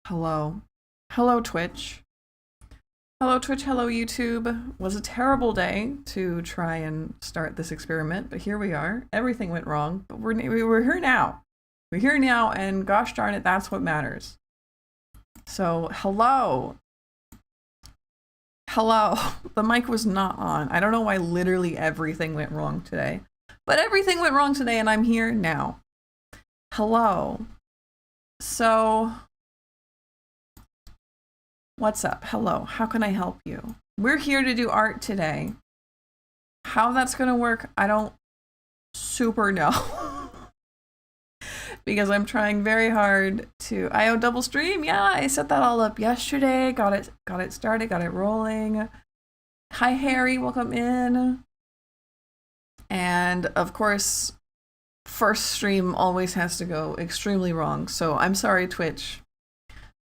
Hello. Hello, Twitch. Hello, Twitch. Hello, YouTube. It was a terrible day to try and start this experiment, but here we are. Everything went wrong, but we're here now. We're here now, and gosh darn it, that's what matters. So, hello. Hello. The mic was not on. I don't know why literally everything went wrong today, but everything went wrong today, and I'm here now. Hello. So, what's up? Hello. How can I help you? We're here to do art today. How that's going to work, I don't super know. Because I'm trying very hard to IO double stream. Yeah, I set that all up yesterday. Got it started, got it rolling. Hi Harry, welcome in. And of course, first stream always has to go extremely wrong. So I'm sorry, Twitch,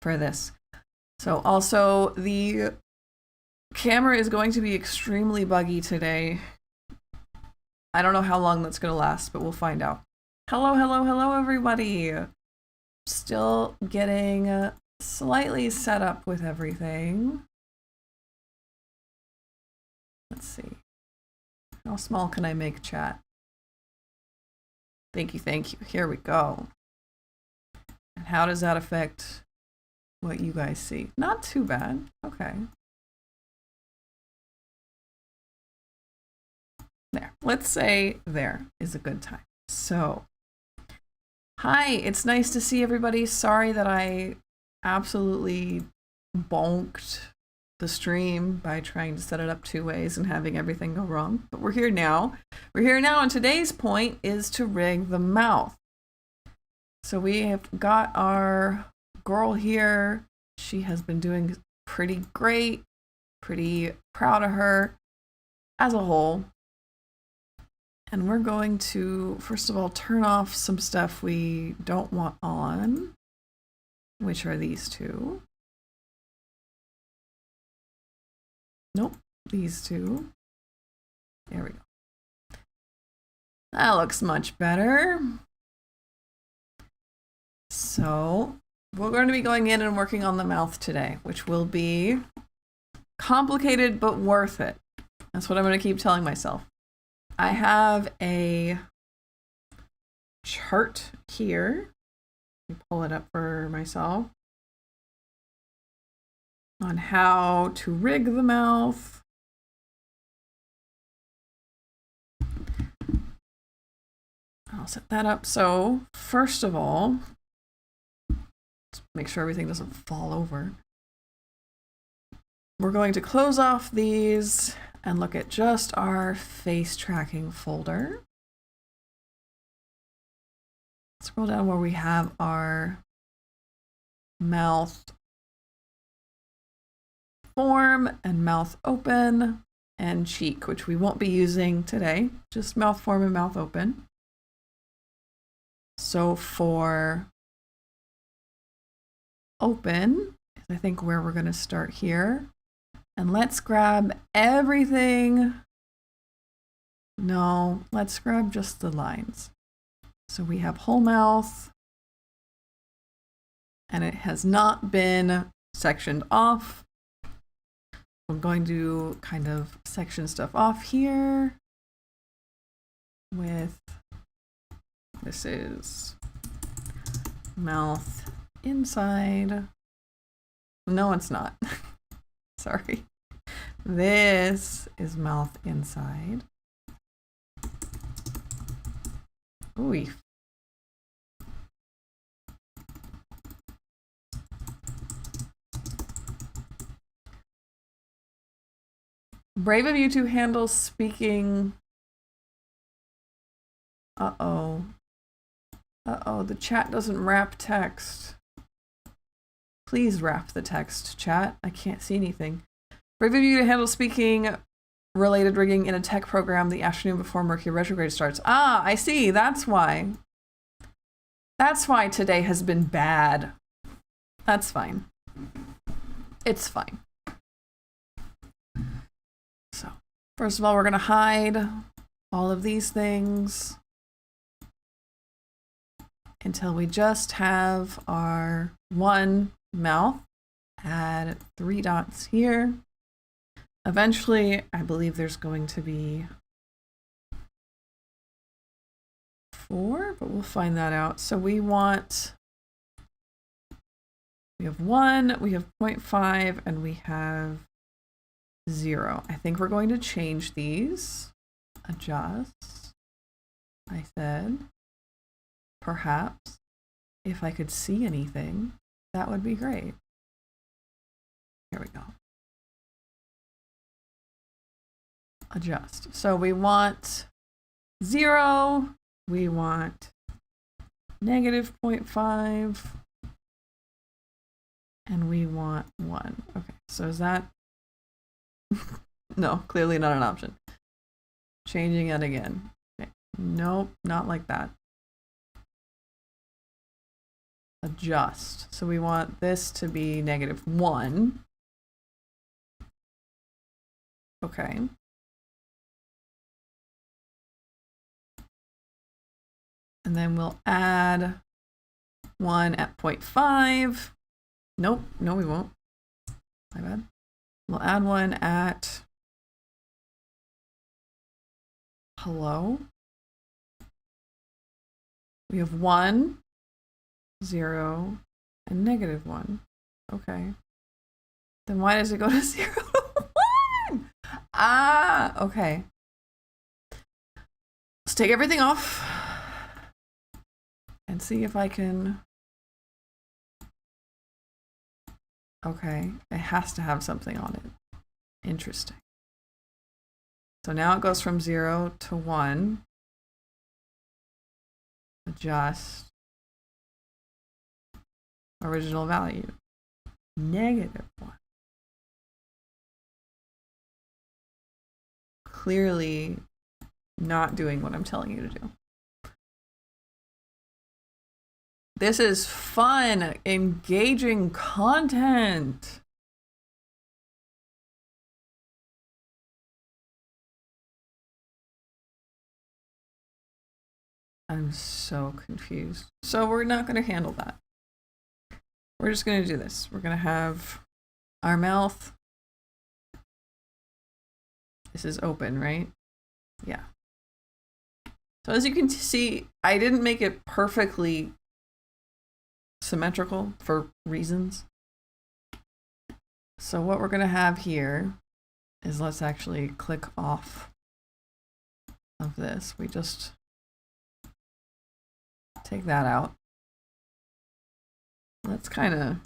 for this. So also the camera is going to be extremely buggy today. I don't know how long that's going to last, but we'll find out. Hello, hello, hello, everybody. Still getting slightly set up with everything. Let's see. How small can I make chat? Thank you, thank you. Here we go. And how does that affect what you guys see? Not too bad. Okay. There. Let's say there is a good time. So, hi, it's nice to see everybody. Sorry that I absolutely bonked the stream by trying to set it up 2 ways and having everything go wrong. But we're here now. We're here now, and today's point is to rig the mouth. So we have got our girl here. She has been doing pretty great. Pretty proud of her as a whole. And we're going to, first of all, turn off some stuff we don't want on, which are these two. Nope, these two. There we go. That looks much better. So we're going to be going in and working on the mouth today, which will be complicated but worth it. That's what I'm going to keep telling myself. I have a chart here. Let me pull it up for myself on how to rig the mouth. I'll set that up. So first of all, let's make sure everything doesn't fall over. We're going to close off these and look at just our face tracking folder. Scroll down where we have our mouth form and mouth open and cheek, which we won't be using today, just mouth form and mouth open. So for open, I think where we're going to start here. And let's grab everything. No, let's grab just the lines. So we have whole mouth, and it has not been sectioned off. I'm going to kind of section stuff off here with, this is mouth inside. No, it's not. Sorry. This is mouth inside. Ooh. Brave of you to handle speaking. Uh-oh. Uh-oh, the chat doesn't wrap text. Please wrap the text, chat. I can't see anything. Brave of you to handle speaking related rigging in a tech program the afternoon before Mercury retrograde starts. Ah, I see. That's why. That's why today has been bad. That's fine. It's fine. So, first of all, we're going to hide all of these things until we just have our one mouth, add 3 dots here. Eventually, I believe there's going to be 4, but we'll find that out. So we have 1, we have 0.5, and we have 0. I think we're going to change these. Adjust. I said, perhaps, if I could see anything, that would be great. Here we go. Adjust. So we want 0, we want negative 0.5, and we want 1. Okay, so is that? No, clearly not an option. Changing it again. Okay. Nope, not like that. Adjust. So we want this to be negative 1. Okay. And then we'll add 1 at 0.5. Nope, no we won't. My bad. We'll add 1 at hello. We have 1, 0, and negative 1. Okay. Then why does it go to 0 to 1? Ah, okay. Let's take everything off and see if I can. Okay, it has to have something on it. Interesting. So now it goes from 0 to 1. Adjust. Original value. Negative 1. Clearly not doing what I'm telling you to do. This is fun, engaging content. I'm so confused. So we're not going to handle that. We're just going to do this. We're going to have our mouth. This is open, right? Yeah. So as you can see, I didn't make it perfectly symmetrical for reasons. So what we're going to have here is, let's actually click off of this. We just take that out. Let's kind of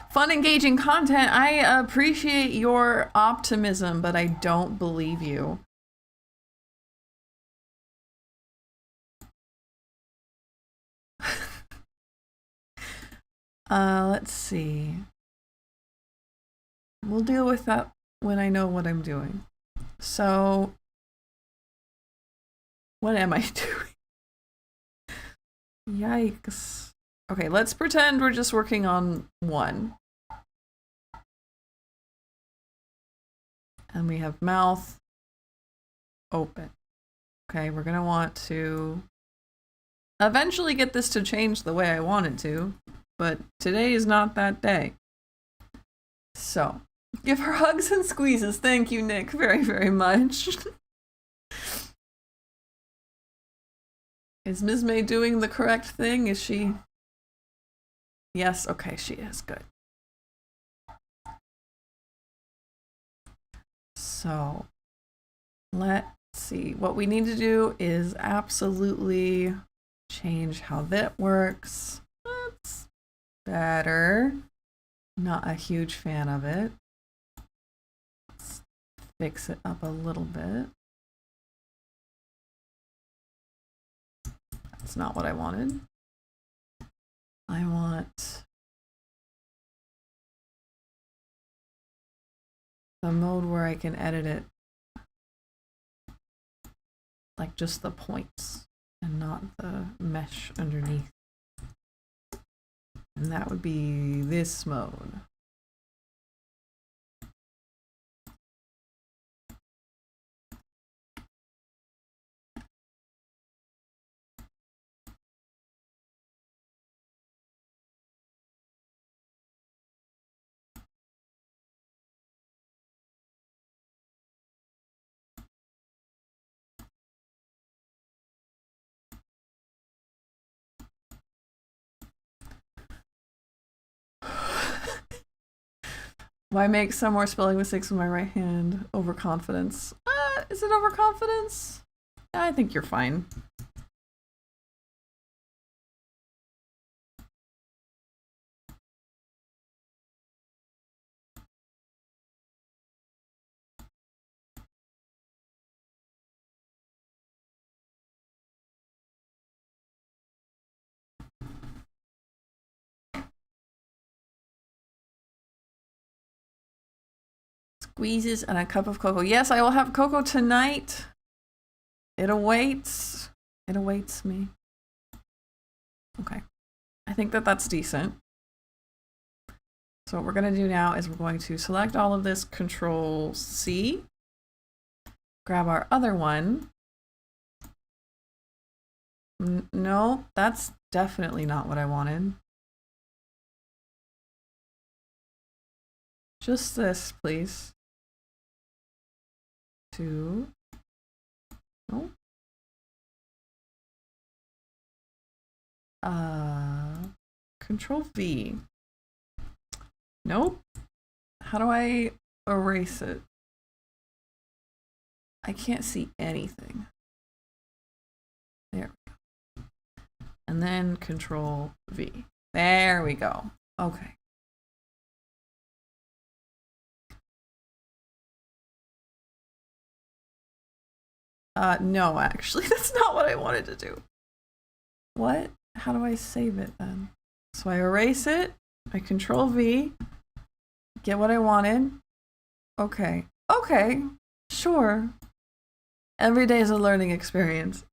fun, engaging content. I appreciate your optimism, but I don't believe you. Let's see. We'll deal with that when I know what I'm doing. So, what am I doing? Yikes. Okay, let's pretend we're just working on 1. And we have mouth open. Okay, we're gonna want to eventually get this to change the way I want it to, but today is not that day. So, give her hugs and squeezes. Thank you, Nick, very, very much. Is Ms. May doing the correct thing? Is she? Yes, okay, she is. Good. So, let's see. What we need to do is absolutely change how that works. That's better. Not a huge fan of it. Let's fix it up a little bit. That's not what I wanted. I want the mode where I can edit it, like just the points and not the mesh underneath. And that would be this mode. Why make some more spelling mistakes with my right hand? Overconfidence. Is it overconfidence? I think you're fine. Squeezes and a cup of cocoa. Yes, I will have cocoa tonight. It awaits. It awaits me. Okay. I think that that's decent. So what we're going to do now is we're going to select all of this, Control C, grab our other one. No, that's definitely not what I wanted. Just this, please. 2. Oh. Control V. Nope. How do I erase it? I can't see anything. There we go. And then Control V. There we go. Okay. No, actually, that's not what I wanted to do. What? How do I save it then? So I erase it. I Control V. Get what I wanted. Okay. Okay. Sure. Every day is a learning experience.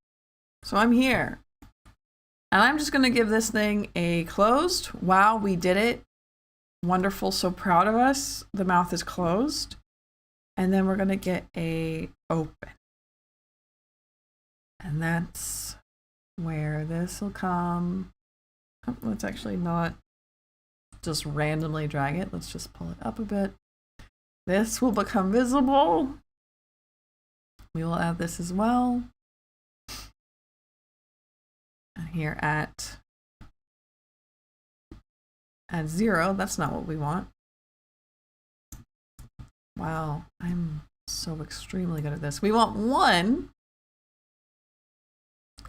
So I'm here. And I'm just going to give this thing a closed. Wow, we did it. Wonderful. So proud of us. The mouth is closed. And then we're going to get a open. And that's where this will come. Oh, let's actually not just randomly drag it. Let's just pull it up a bit. This will become visible. We will add this as well. And here at 0, that's not what we want. Wow, I'm so extremely good at this. We want 1.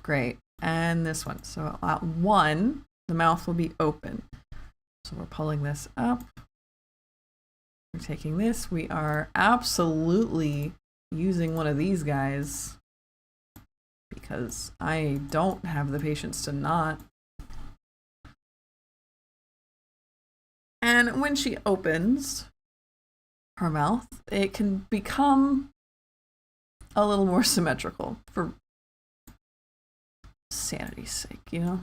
Great. And this one. So at 1, the mouth will be open. So we're pulling this up. We're taking this. We are absolutely using one of these guys because I don't have the patience to not. And when she opens her mouth, it can become a little more symmetrical for sanity's sake, you know?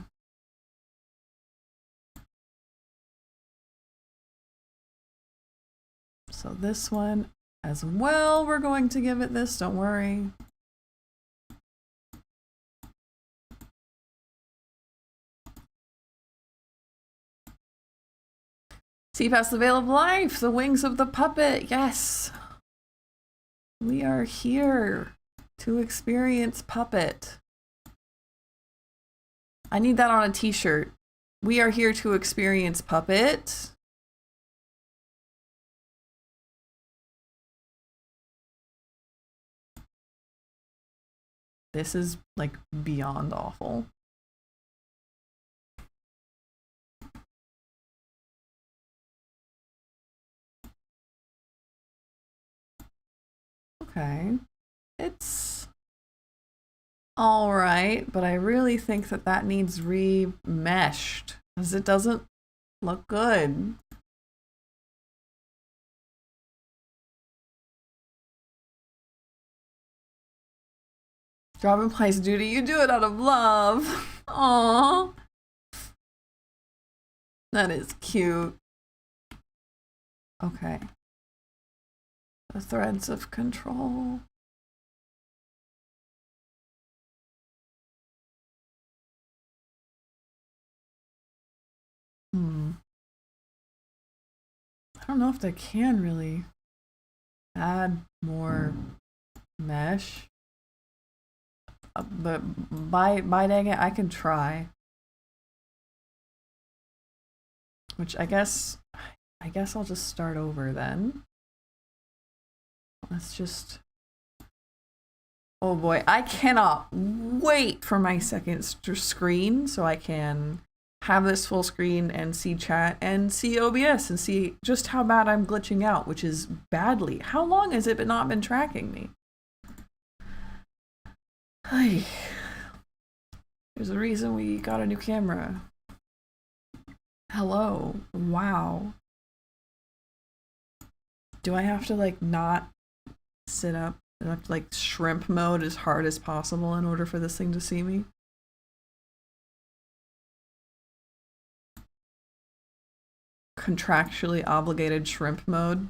So this one as well, we're going to give it this, don't worry. See past the veil of life, the wings of the puppet, yes. We are here to experience puppet. I need that on a t-shirt. We are here to experience puppet. This is like beyond awful. Okay. It's all right, but I really think that that needs remeshed because it doesn't look good. Job implies duty. You do it out of love. Aww. That is cute. Okay. The threads of control. I don't know if they can really add more mesh. But by dang it, I can try. Which I guess I guess I'll just start over then. Let's just... Oh boy, I cannot wait for my second screen so I can have this full screen and see chat and see OBS and see just how bad I'm glitching out, which is badly. How long has it not been tracking me? Hey, there's a reason we got a new camera. Hello. Wow. Do I have to like not sit up? Do I have to like shrimp mode as hard as possible in order for this thing to see me? Contractually obligated shrimp mode.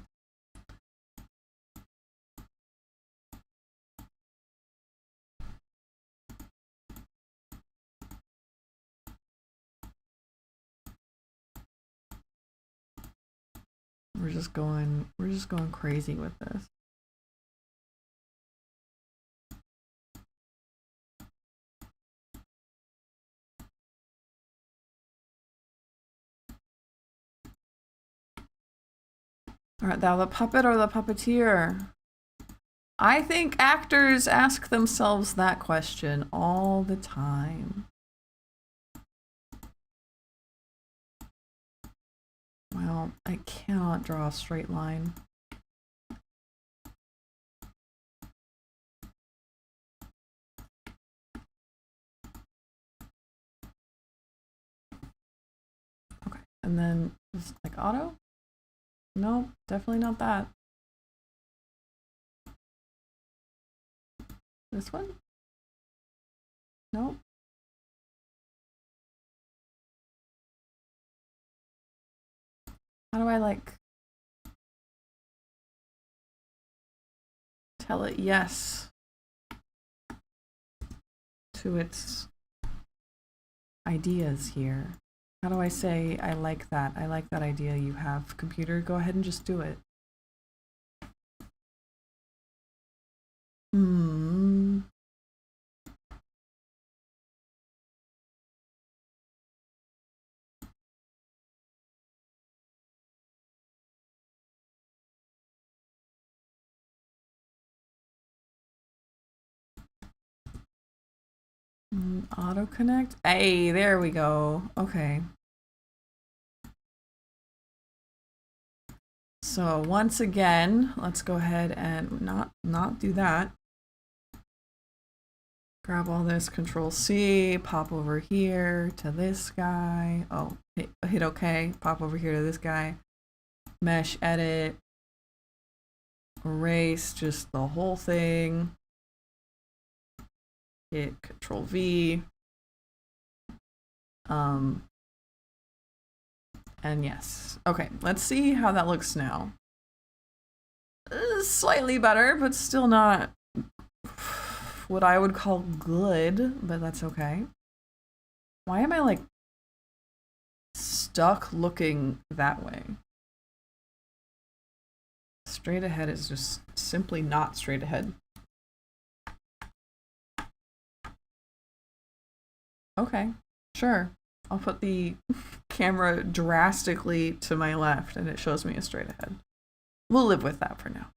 We're just going crazy with this. Art thou the puppet or the puppeteer? I think actors ask themselves that question all the time. Well, I cannot draw a straight line. Okay, and then just like auto? No, definitely not that. This one? Nope. How do I like tell it yes to its ideas here? How do I say I like that? I like that idea you have. Computer, go ahead and just do it. Auto connect. Hey, there we go. Okay. So once again, let's go ahead and not do that. Grab all this, Control C, pop over here to this guy. Oh, hit OK, pop over here to this guy. Mesh edit. Erase just the whole thing. Hit Control V. And yes. Okay, let's see how that looks now. Slightly better, but still not what I would call good, but that's okay. Why am I like stuck looking that way? Straight ahead is just simply not straight ahead. Okay, sure. I'll put the camera drastically to my left and it shows me a straight ahead. We'll live with that for now.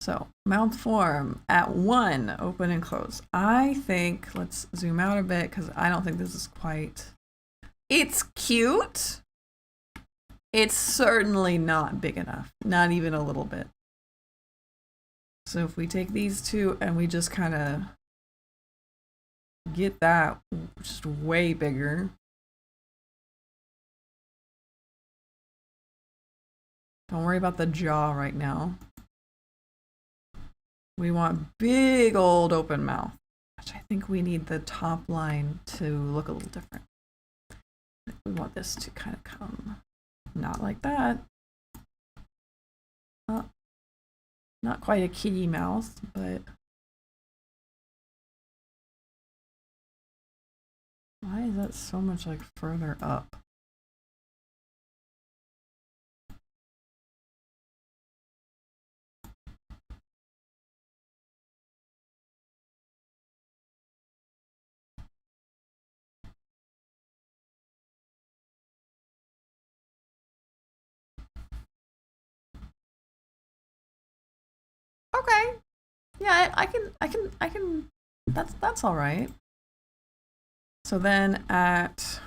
So, mouth form at 1, open and close. I think, let's zoom out a bit because I don't think this is quite... It's cute. It's certainly not big enough, not even a little bit. So if we take these two and we just kind of get that just way bigger. Don't worry about the jaw right now. We want big old open mouth, which I think we need the top line to look a little different. We want this to kind of come, not like that. Not quite a kitty mouth, but why is that so much like further up? Okay. Yeah, I can, that's all right. So then at,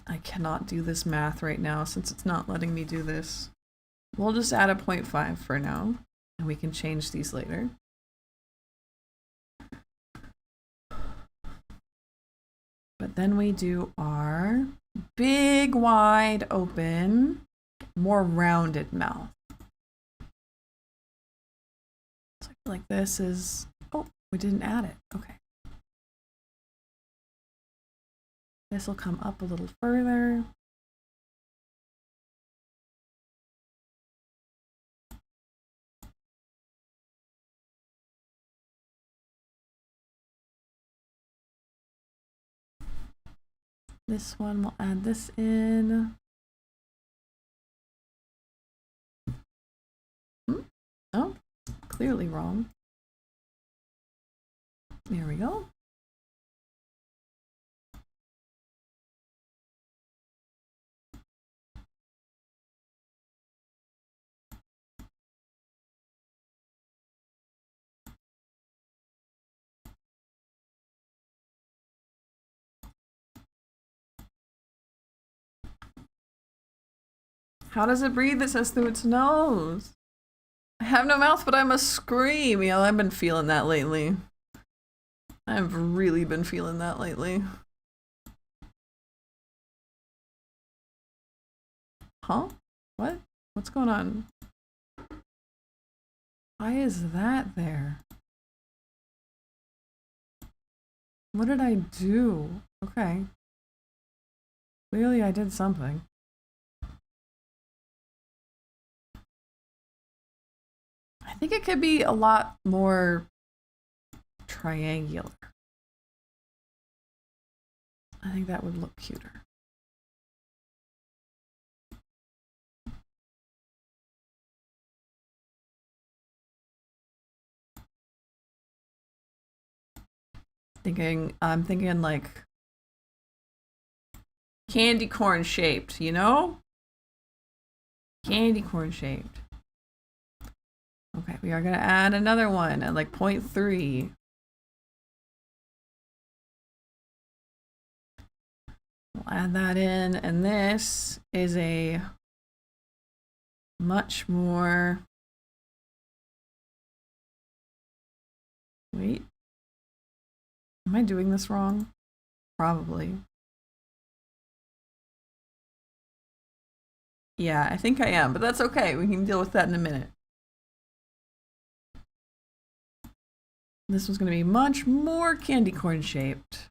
I cannot do this math right now since it's not letting me do this. We'll just add a 0.5 for now, and we can change these later. But then we do our big, wide open, more rounded mouth. So I feel like this is, oh, we didn't add it. Okay. This will come up a little further. This one, we'll add this in. Oh, clearly wrong. There we go. How does it breathe? It says through its nose. I have no mouth, but I must scream. Yeah, I've been feeling that lately. I've really been feeling that lately. Huh? What? What's going on? Why is that there? What did I do? Okay. Clearly I did something. I think it could be a lot more triangular. I think that would look cuter. I'm thinking like candy corn shaped, you know? Candy corn shaped. Okay, we are gonna add another one at like 0.3. We'll add that in, and this is a much more, wait, am I doing this wrong? Probably. Yeah, I think I am, but that's okay. We can deal with that in a minute. This one's going to be much more candy corn shaped.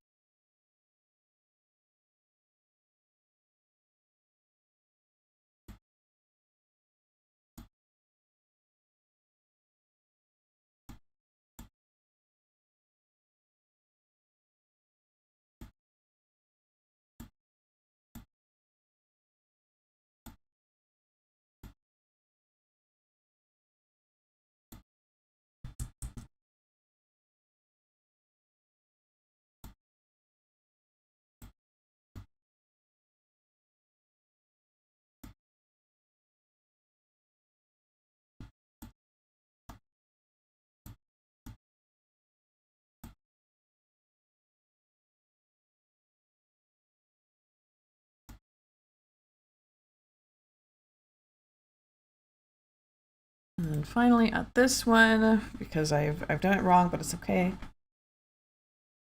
And then finally at this one, because I've done it wrong, but it's okay.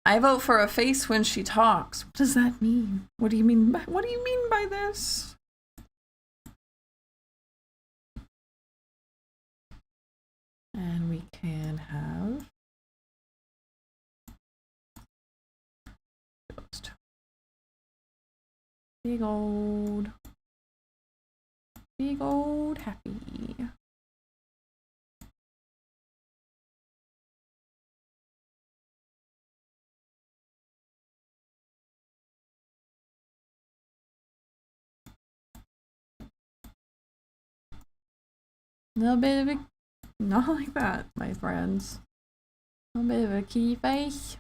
I vote for a face when she talks. What does that mean? What do you mean by this? And we can have big old happy. A little bit of a, not like that, my friends. A little bit of a kitty face.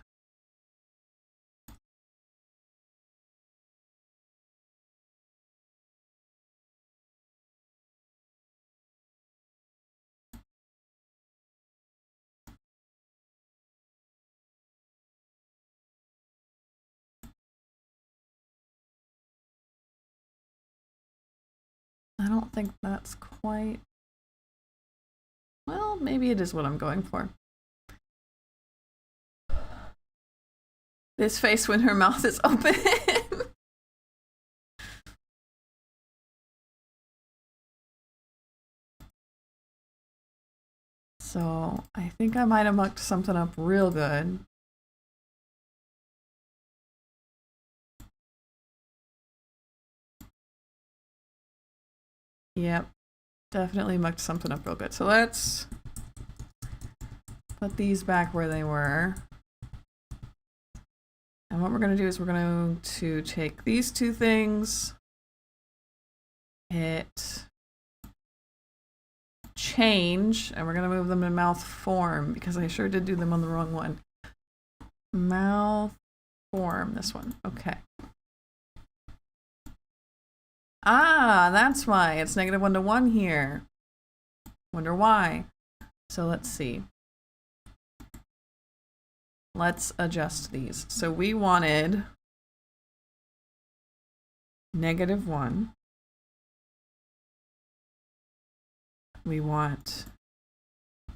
I don't think that's quite, well, maybe it is what I'm going for. This face when her mouth is open. So I think I might have mucked something up real good. Yep, definitely mucked something up real good. So let's put these back where they were. And what we're going to do is we're going to take these two things, hit change, and we're going to move them in mouth form because I sure did do them on the wrong one. Mouth form, this one. Okay. Ah, that's why it's -1 to 1 here. Wonder why. So let's see. Let's adjust these. So we wanted -1. We want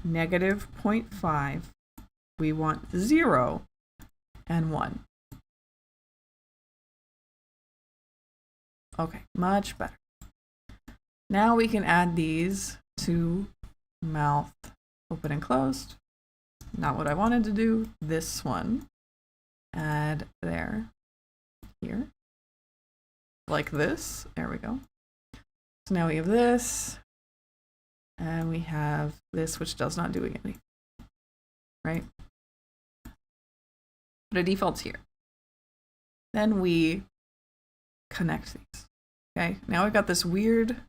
-0.5. We want 0 and 1. Okay, much better. Now we can add these to mouth open and closed. Not what I wanted to do. This one. Add there. Here. Like this. There we go. So now we have this. And we have this, which does not do anything. Right? But it defaults here. Then we connect these. Okay, now we've got this weird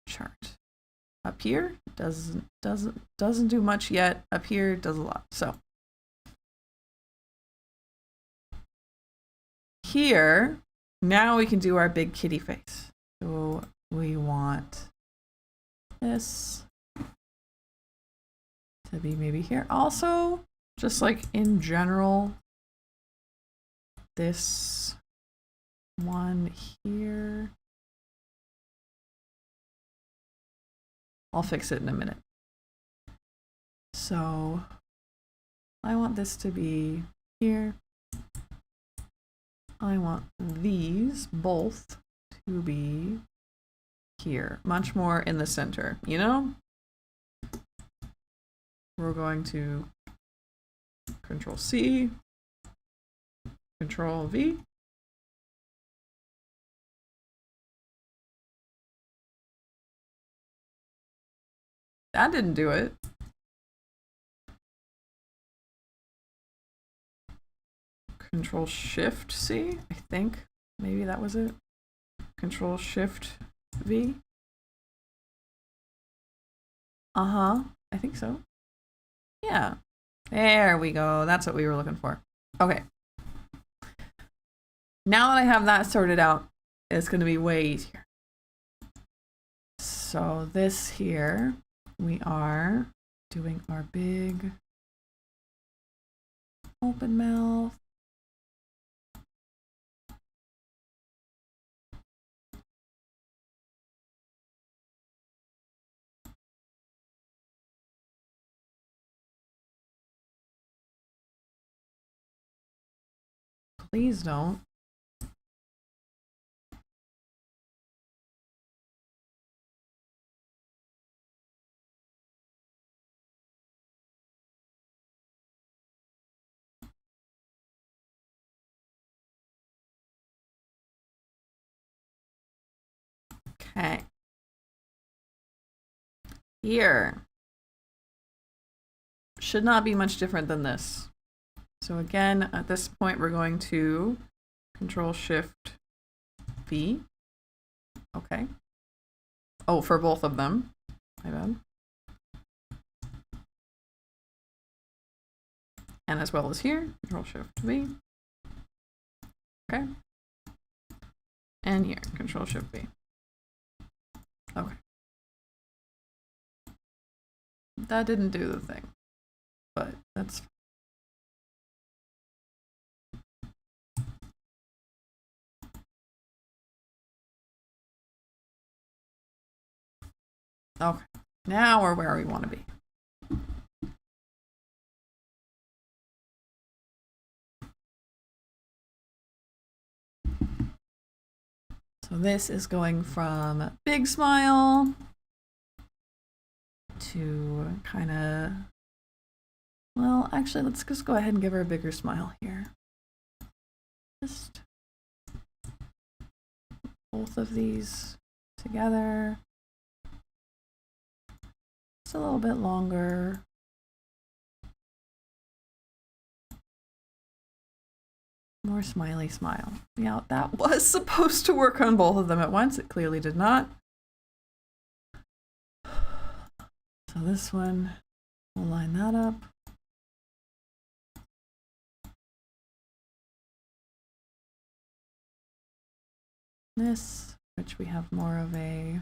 chart. Up here doesn't do much yet. Up here does a lot. So here, now we can do our big kitty face. So we want this to be maybe here. Also, just like in general, this one here. I'll fix it in a minute. So I want this to be here. I want these both to be here, much more in the center, you know? We're going to Control C, Control V. That didn't do it. Control Shift C, I think. Maybe that was it. Control Shift V. I think so. Yeah. There we go. That's what we were looking for. Okay. Now that I have that sorted out, it's going to be way easier. So this here, we are doing our big open mouth. Please don't. Okay. Here. Should not be much different than this. So again, at this point, we're going to Control Shift V. Okay. Oh, for both of them. My bad. And as well as here, Control Shift V. Okay. And here, Control Shift V. Okay. That didn't do the thing, but that's fine. Okay, now we're where we want to be. So this is going from big smile to kind of, well, actually, let's just go ahead and give her a bigger smile here. Just both of these together. It's a little bit longer. More smiley smile. Yeah, that was supposed to work on both of them at once. It clearly did not. So this one, we'll line that up. This, which we have more of a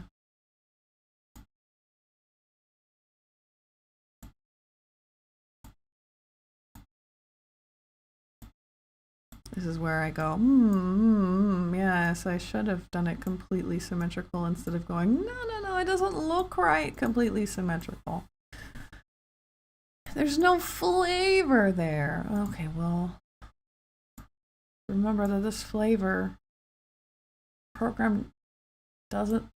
this is where I go, yes, I should have done it completely symmetrical instead of going, no, it doesn't look right completely symmetrical. There's no flavor there. Okay, well, remember that this flavor program doesn't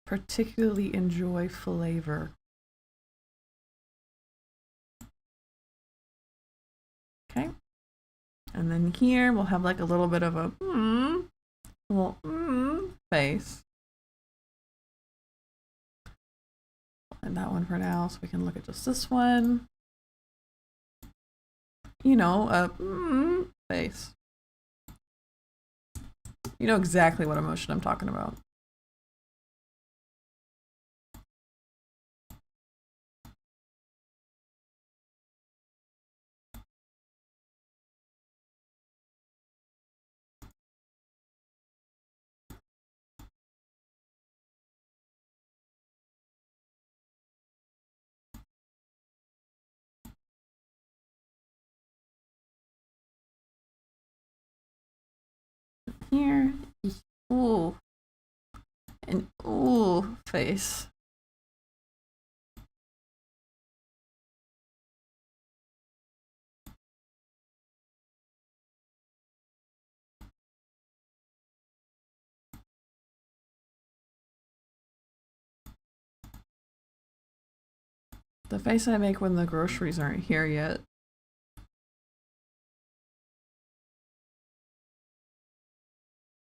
particularly enjoy flavor. Okay. And then here we'll have like a little bit of a little face. And that one for now, so we can look at just this one. You know, a face. You know exactly what emotion I'm talking about. Here, ooh, an ooh face. The face I make when the groceries aren't here yet.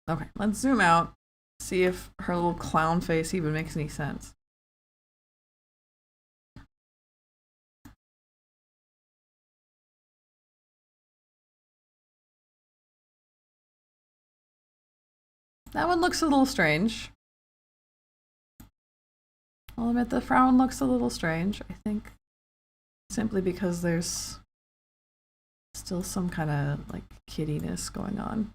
Okay, let's zoom out, see if her little clown face even makes any sense. That one looks a little strange. I'll admit the frown looks a little strange, I think, simply because there's still some kind of like kiddiness going on.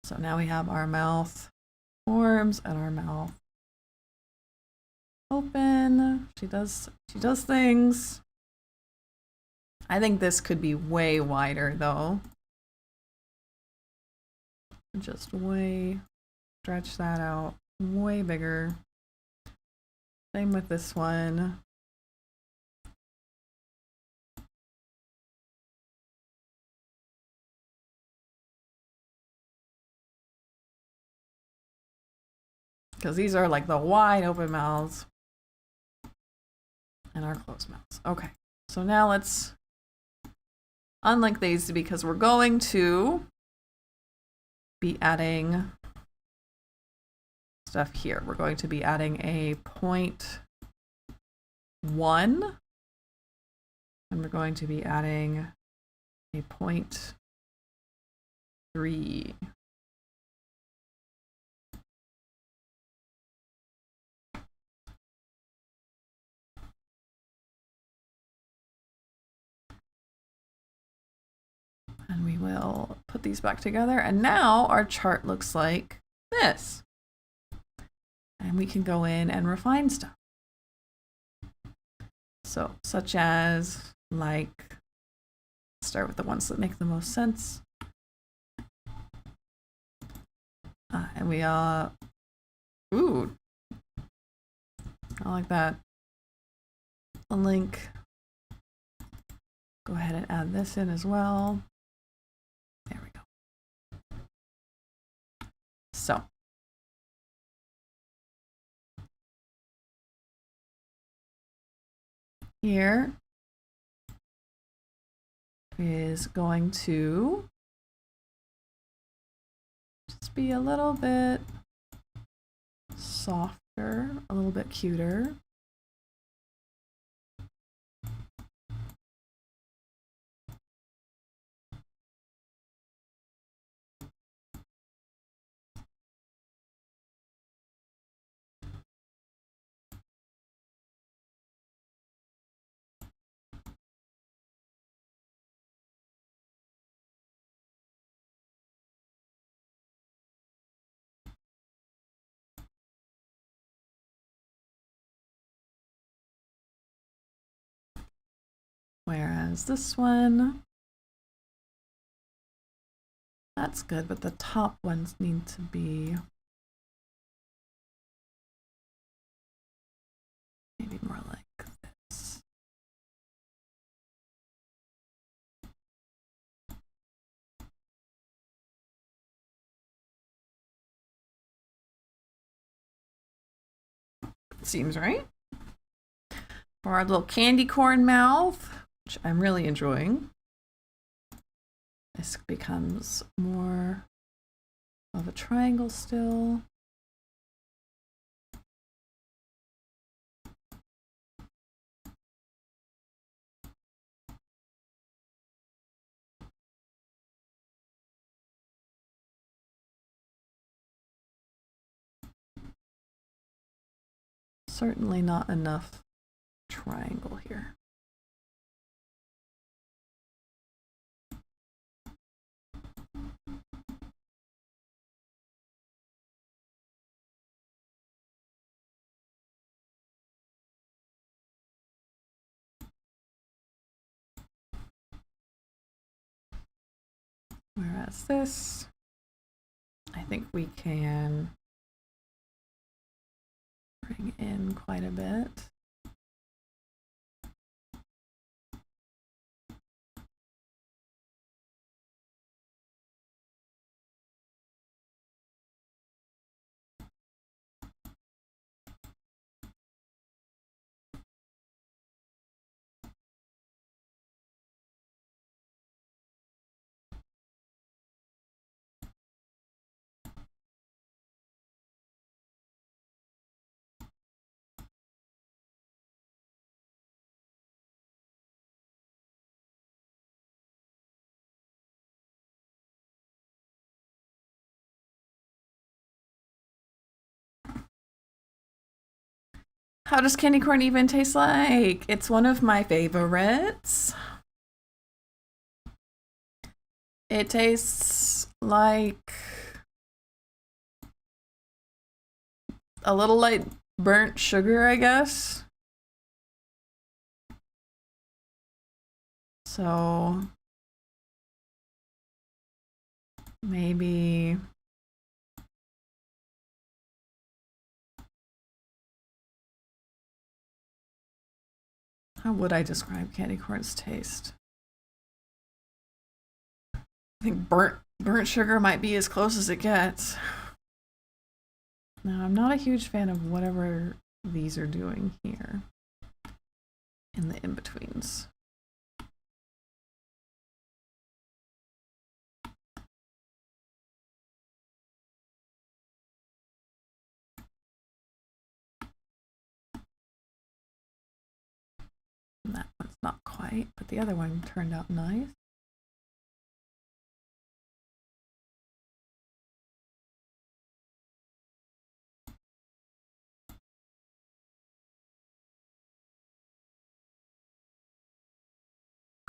So now we have our mouth forms and our mouth open. She does things. I think this could be way wider though. Just way, stretch that out, way bigger. Same with this one. Because these are like the wide open mouths and our closed mouths. Okay, so now let's unlink these because we're going to be adding stuff here. We're going to be adding a 0.1 and we're going to be adding a 0.3. And we will put these back together. And now our chart looks like this. And we can go in and refine stuff. So, such as like, start with the ones that make the most sense. And we, ooh, I like that. A link. Go ahead and add this in as well. There we go. So. Here is going to just be a little bit softer, a little bit cuter. Whereas this one, that's good, but the top ones need to be maybe more like this. Seems right. For our little candy corn mouth, which I'm really enjoying. This becomes more of a triangle still. Certainly not enough triangle here. Whereas this, I think we can bring in quite a bit. How does candy corn even taste like? It's one of my favorites. It tastes like a little like burnt sugar, I guess. So maybe how would I describe candy corn's taste? I think burnt sugar might be as close as it gets. Now, I'm not a huge fan of whatever these are doing here in the in-betweens. And that one's not quite, but the other one turned out nice.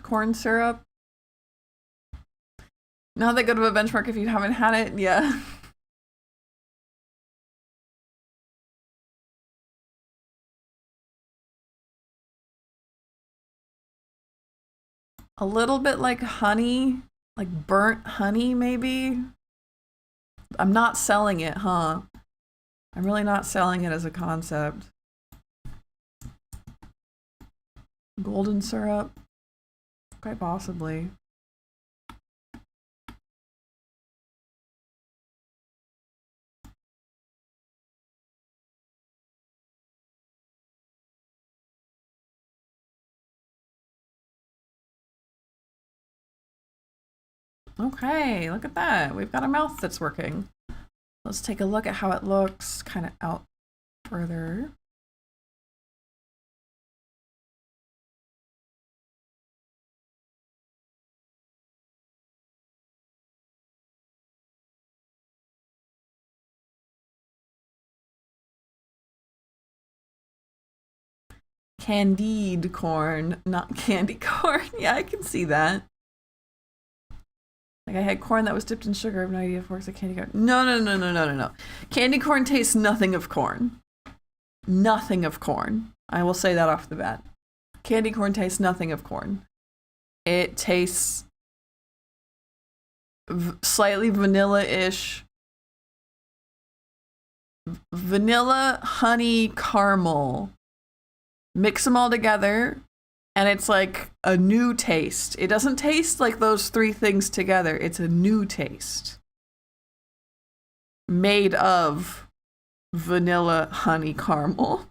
Corn syrup. Not that good of a benchmark if you haven't had it. Yeah. A little bit like honey, like burnt honey maybe. I'm not selling it, huh? I'm really not selling it as a concept. Golden syrup, quite possibly. Okay, look at that. We've got a mouth that's working. Let's take a look at how it looks kind of out further. Candied corn, not candy corn. Yeah, I can see that. Like I had corn that was dipped in sugar. I have no idea if it works like candy corn. No. Candy corn tastes nothing of corn. Nothing of corn. I will say that off the bat. Candy corn tastes nothing of corn. It tastes slightly vanilla-ish. Vanilla, honey, caramel. Mix them all together, and it's like a new taste. It doesn't taste like those three things together. It's a new taste. Made of vanilla, honey, caramel.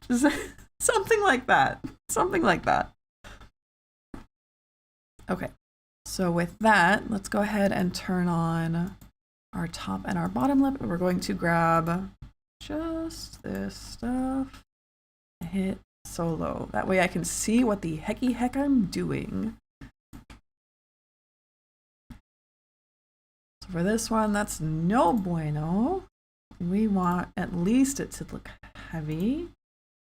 Something like that. Something like that. Okay. So with that, let's go ahead and turn on our top and our bottom lip. We're going to grab just this stuff. Hit solo. That way I can see what the hecky heck I'm doing. So for this one, that's no bueno. We want at least it to look heavy.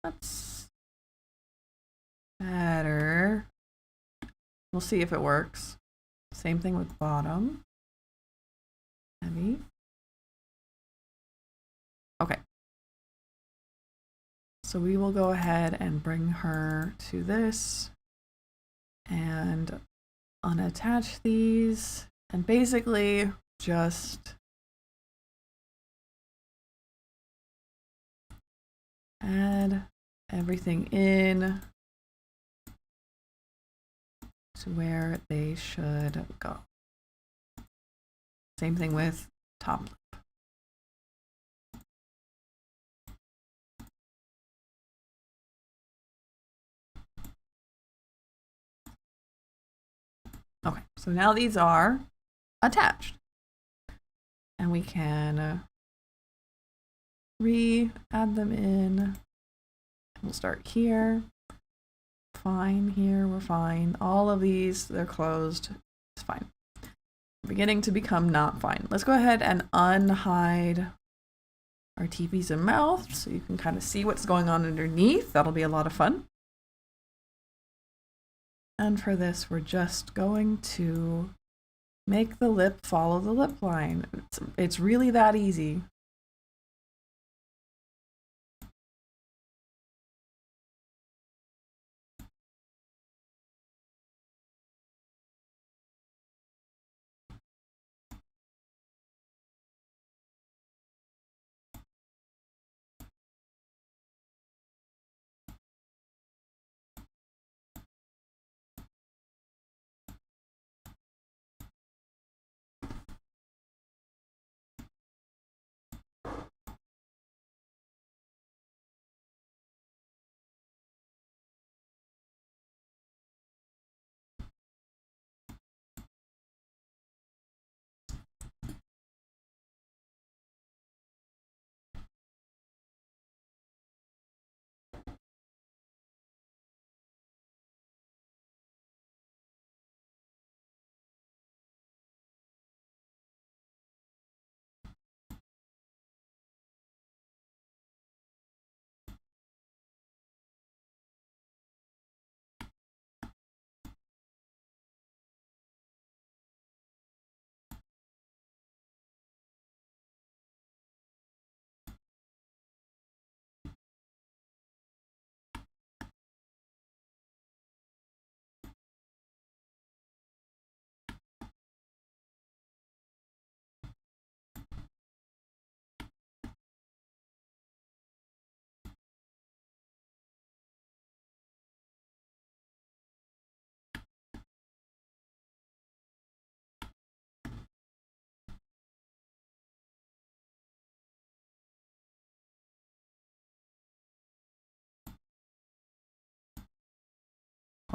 That's better. We'll see if it works. Same thing with bottom. Heavy. Okay. So we will go ahead and bring her to this and unattach these and basically just add everything in to where they should go. Same thing with top lip. Okay, so now these are attached. And we can re-add them in. We'll start here. Fine here, we're fine. All of these, they're closed. It's fine. Beginning to become not fine. Let's go ahead and unhide our teepees and mouths so you can kind of see what's going on underneath. That'll be a lot of fun. And for this, we're just going to make the lip follow the lip line. It's really that easy.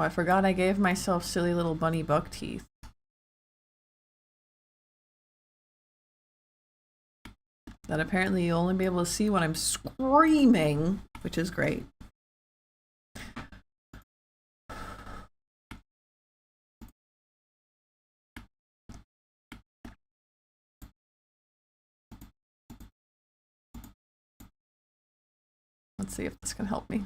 Oh, I forgot I gave myself silly little bunny buck teeth. That apparently you'll only be able to see when I'm screaming, which is great. Let's see if this can help me.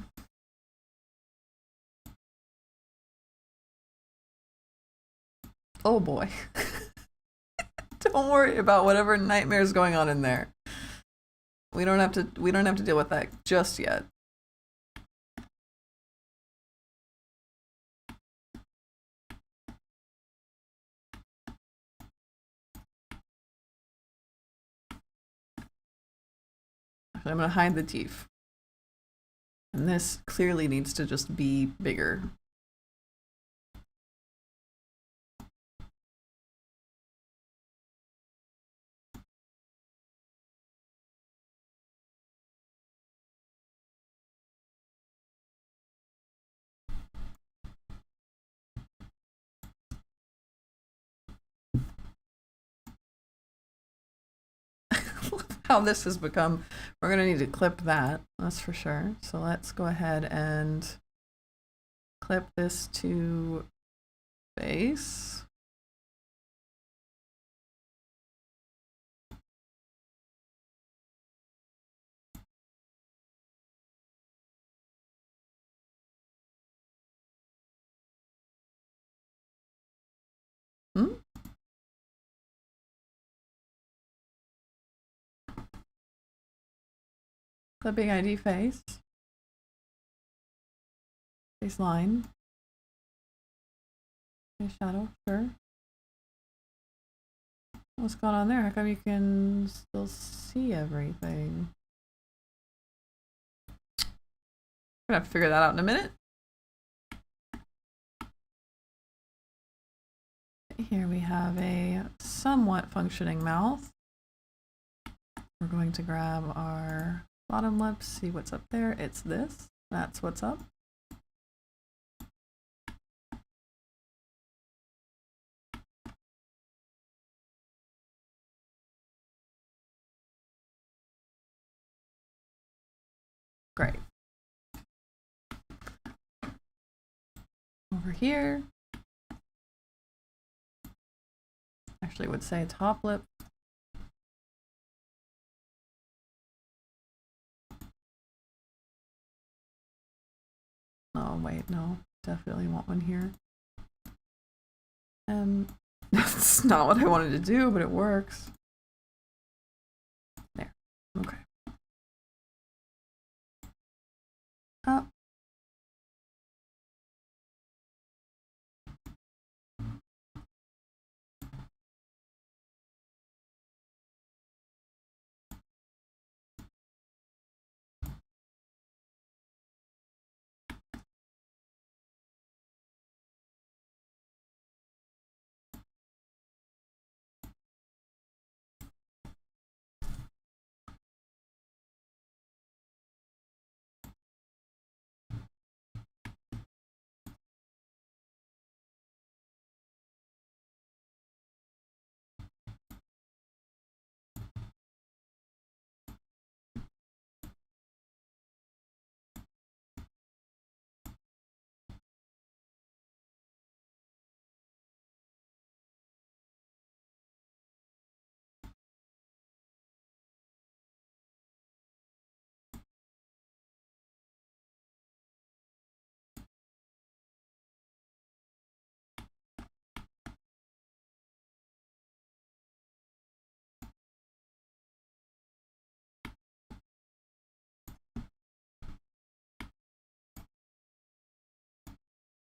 Oh boy. Don't worry about whatever nightmare is going on in there. We don't have to deal with that just yet. I'm going to hide the teeth. And this clearly needs to just be bigger. How this has become. We're going to need to clip that, that's for sure. So let's go ahead and clip this to base. Clipping ID face. Face line. Face shadow, sure. What's going on there? How come you can still see everything? I'm gonna have to figure that out in a minute. Here we have a somewhat functioning mouth. We're going to grab our bottom lip, see what's up there. It's this. That's what's up. Great. Over here, actually would say top lip. Oh wait, no, definitely want one here. That's not what I wanted to do, but it works. There, okay. Up.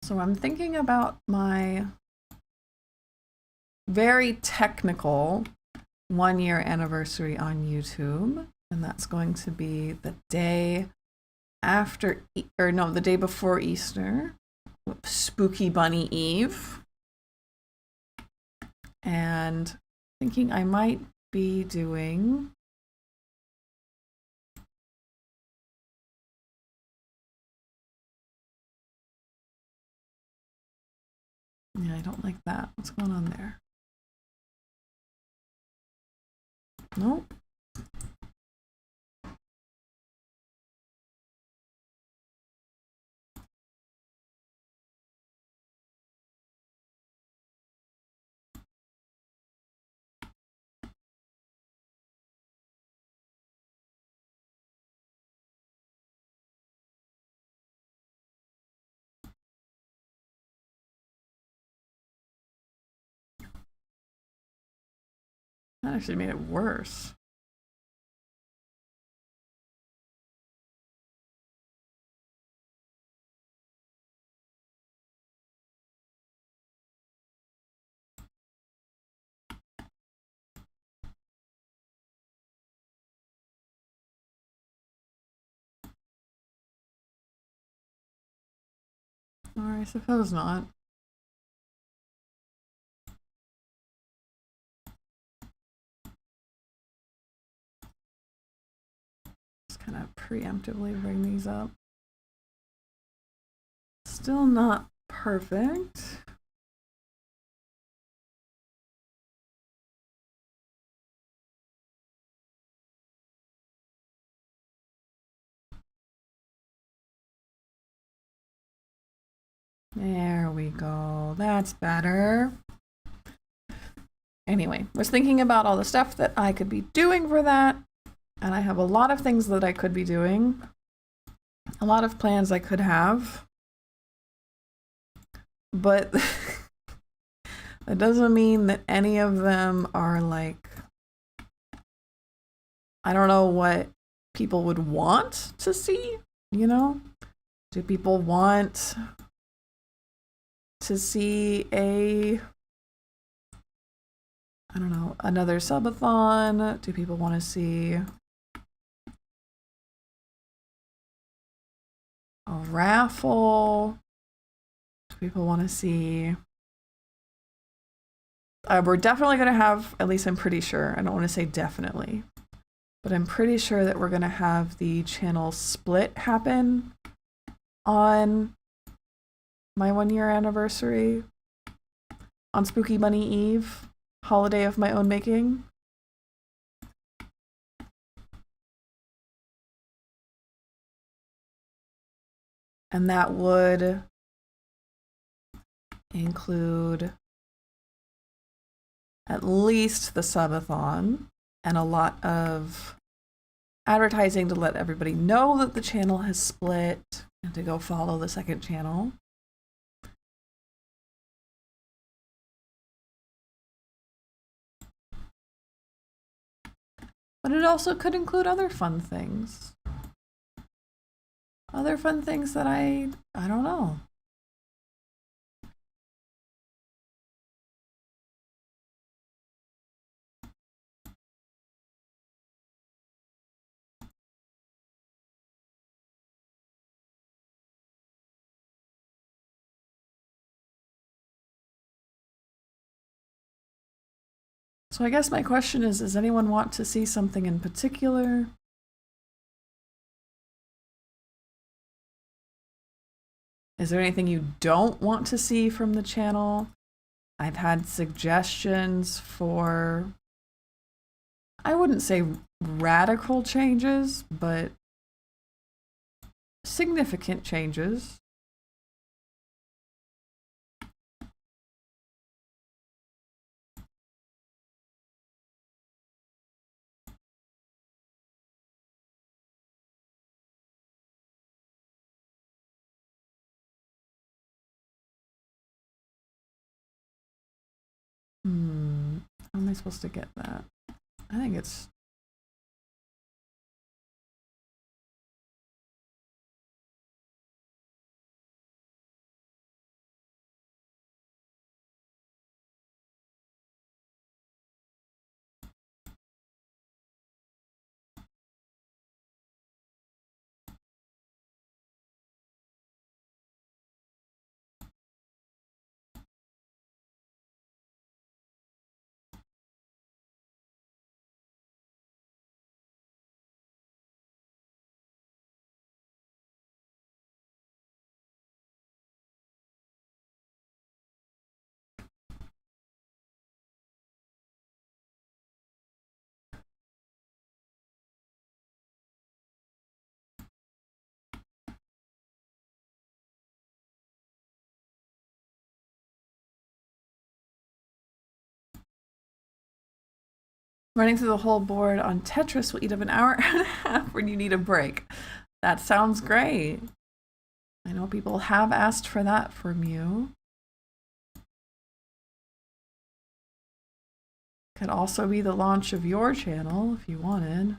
So I'm thinking about my very technical 1-year anniversary on YouTube, and that's going to be the day after, or no, the day before Easter, Spooky Bunny Eve. And thinking I might be doing Yeah, I don't like that. What's going on there? Nope. That actually made it worse. Or I suppose not. Just kind of preemptively bring these up. Still not perfect. There we go. That's better. Anyway, was thinking about all the stuff that I could be doing for that, and I have a lot of things that I could be doing. A lot of plans I could have. But that doesn't mean that any of them are like, I don't know what people would want to see, you know? Do people want to see I don't know, another subathon? Do people want to see a raffle? Do people want to see... we're definitely going to have, at least I'm pretty sure, I don't want to say definitely, but I'm pretty sure that we're going to have the channel split happen on my 1-year anniversary, on Spooky Bunny Eve, holiday of my own making. And that would include at least the subathon and a lot of advertising to let everybody know that the channel has split and to go follow the second channel. But it also could include other fun things. Other fun things that I don't know. So I guess my question is, does anyone want to see something in particular? Is there anything you don't want to see from the channel? I've had suggestions for, I wouldn't say radical changes, but significant changes. How am I supposed to get that? I think it's... Running through the whole board on Tetris will eat up an hour and a half when you need a break. That sounds great. I know people have asked for that from you. Could also be the launch of your channel if you wanted.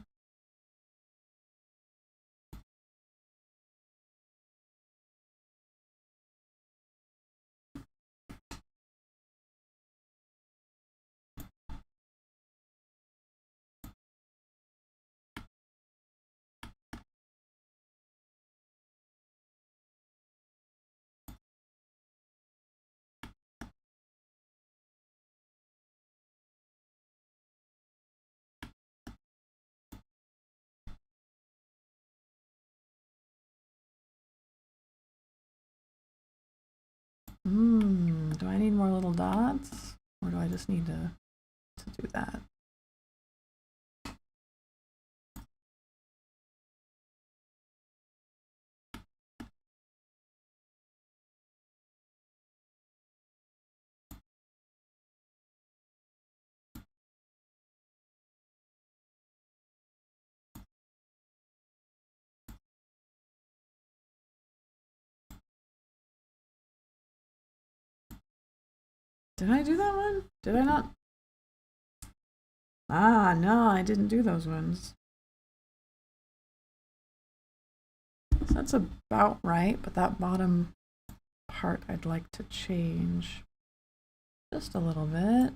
Do I need more little dots? Or do I just need to do that? Did I do that one? Did I not? Ah, no, I didn't do those ones. So that's about right, but that bottom part I'd like to change just a little bit.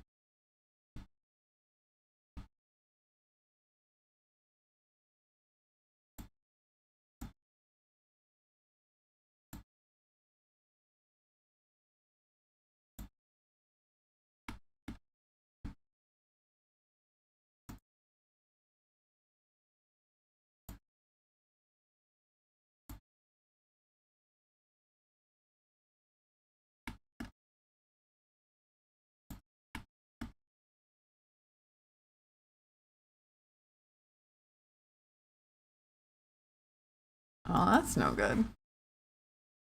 Oh, that's no good.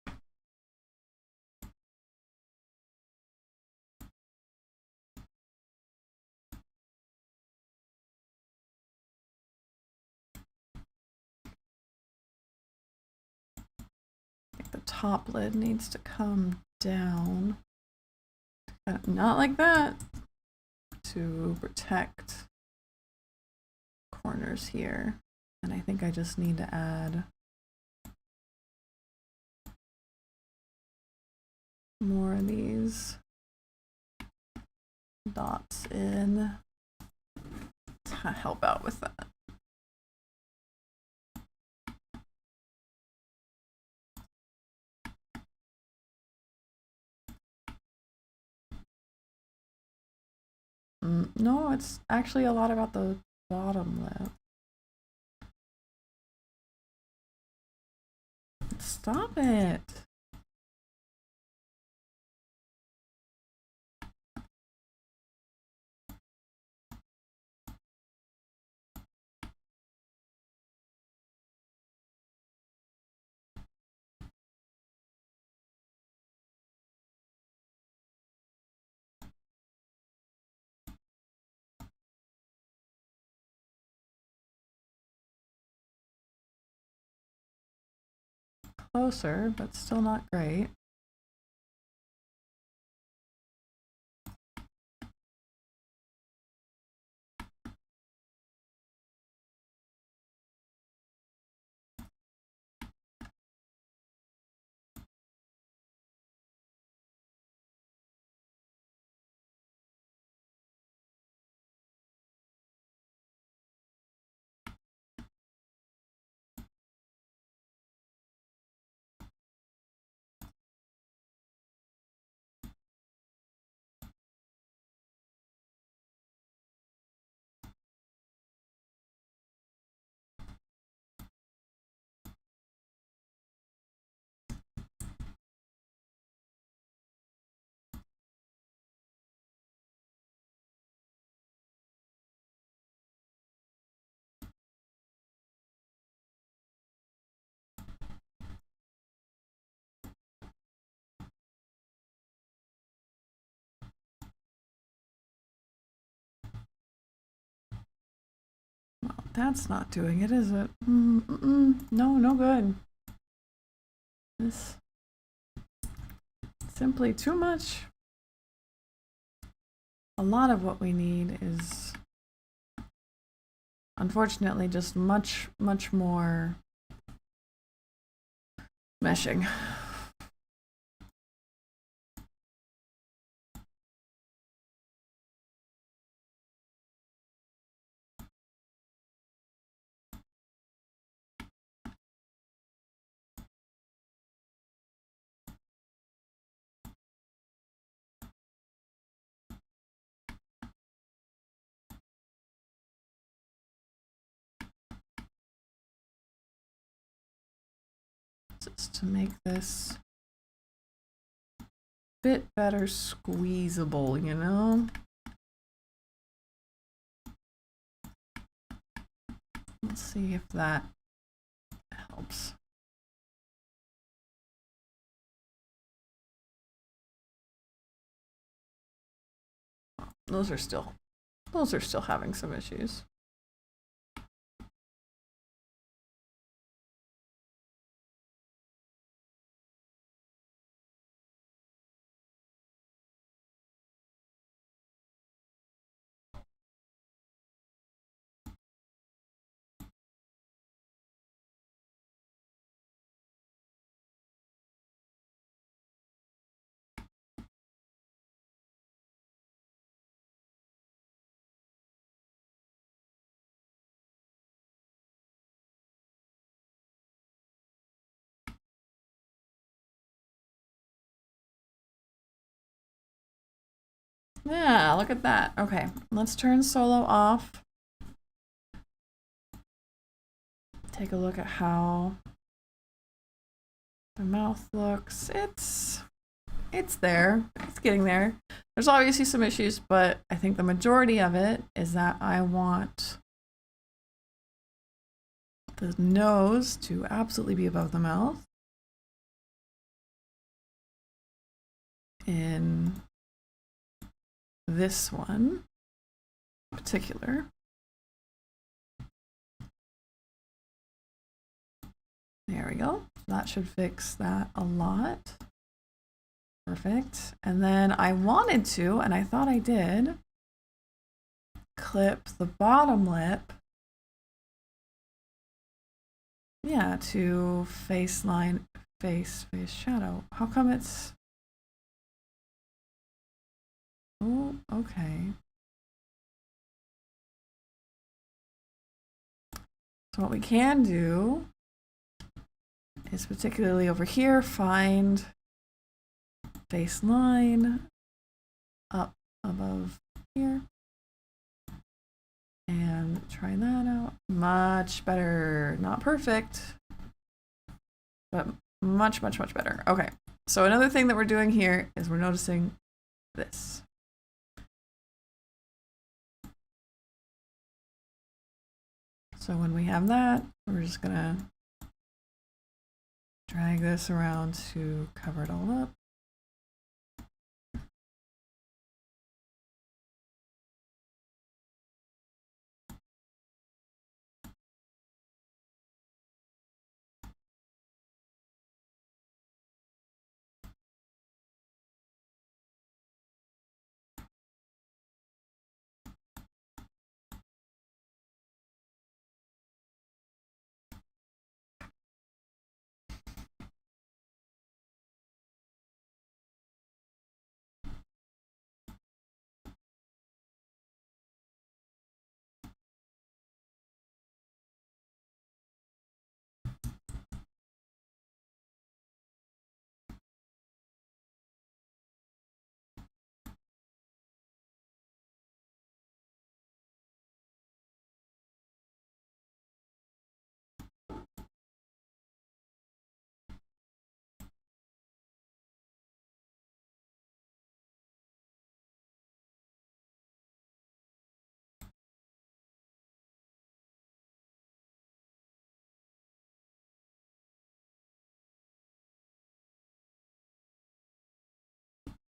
I think the top lid needs to come down. Not like that. To protect corners here. And I think I just need to add more of these dots in to help out with that. No, it's actually a lot about the bottom lip. Stop it. Closer, but still not great. That's not doing it, is it? No, no good. This simply too much. A lot of what we need is unfortunately just much more meshing. Just to make this a bit better squeezable, you know? Let's see if that helps. Those are still having some issues. Yeah, look at that. Okay, let's turn solo off. Take a look at how the mouth looks. It's there. It's getting there. There's obviously some issues, but I think the majority of it is that I want the nose to absolutely be above the mouth. In this one in particular. There we go. That should fix that a lot. Perfect. And then I wanted to, and I thought I did, clip the bottom lip, yeah, to face line, face shadow. How come it's... Oh, okay. So what we can do is particularly over here, find face line up above here and try that out. Much better. Not perfect, but much better. Okay, so another thing that we're doing here is we're noticing this. So when we have that, we're just gonna drag this around to cover it all up.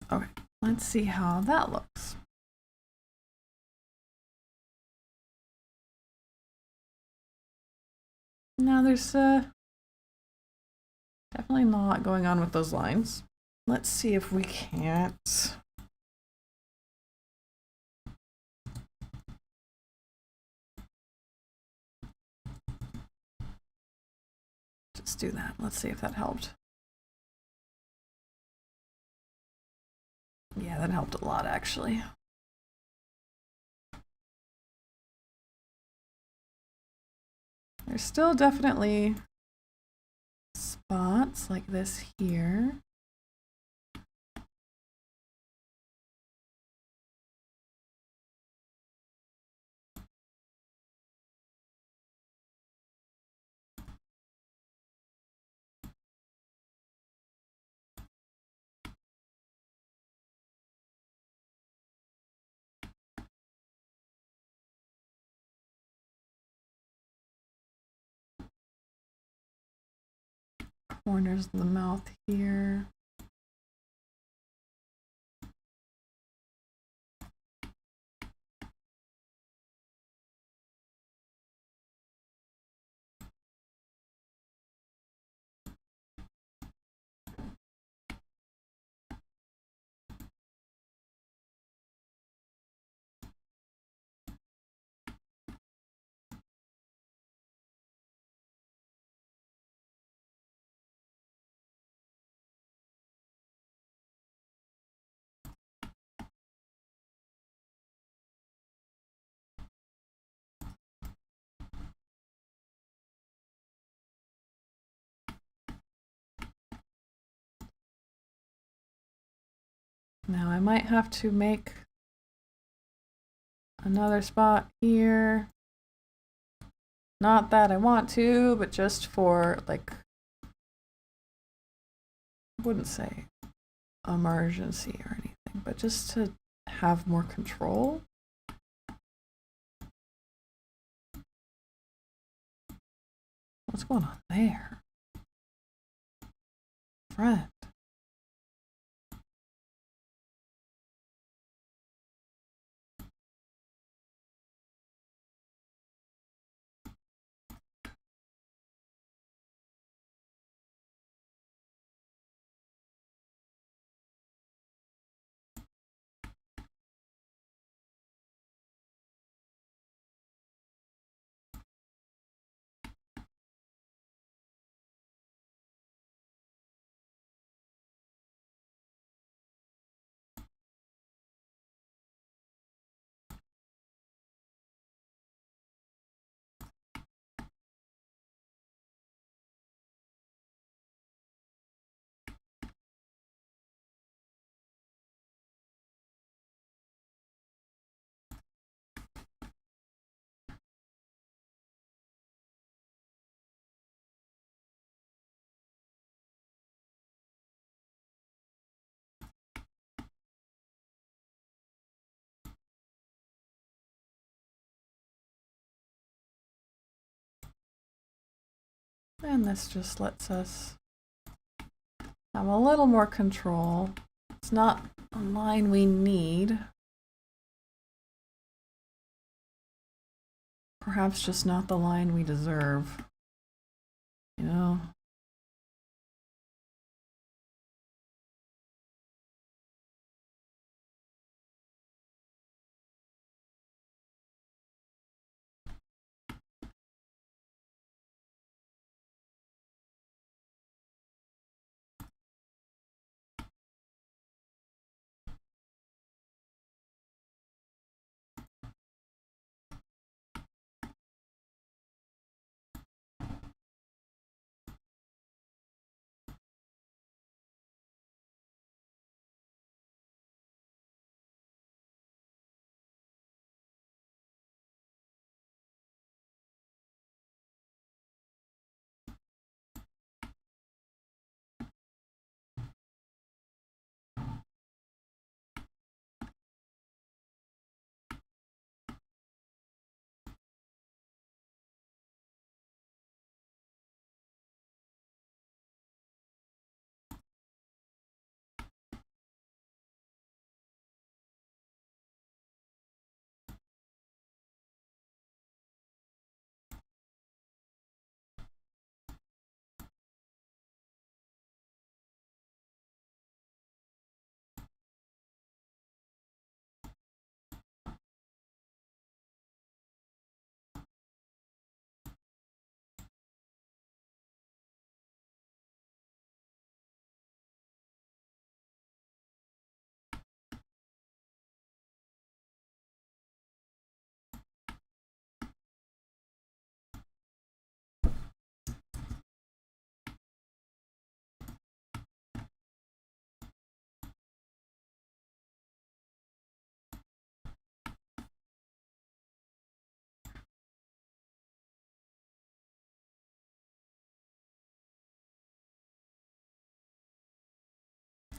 Okay, let's see how that looks. Now there's definitely a lot going on with those lines. Let's see if we can't just do that. Let's see if that helped. Yeah, that helped a lot actually. There's still definitely spots like this here. Corners of the mouth here. Now I might have to make another spot here. Not that I want to, but just for like, I wouldn't say emergency or anything, but just to have more control. What's going on there? Friend. And this just lets us have a little more control. It's not a line we need. Perhaps just not the line we deserve, you know?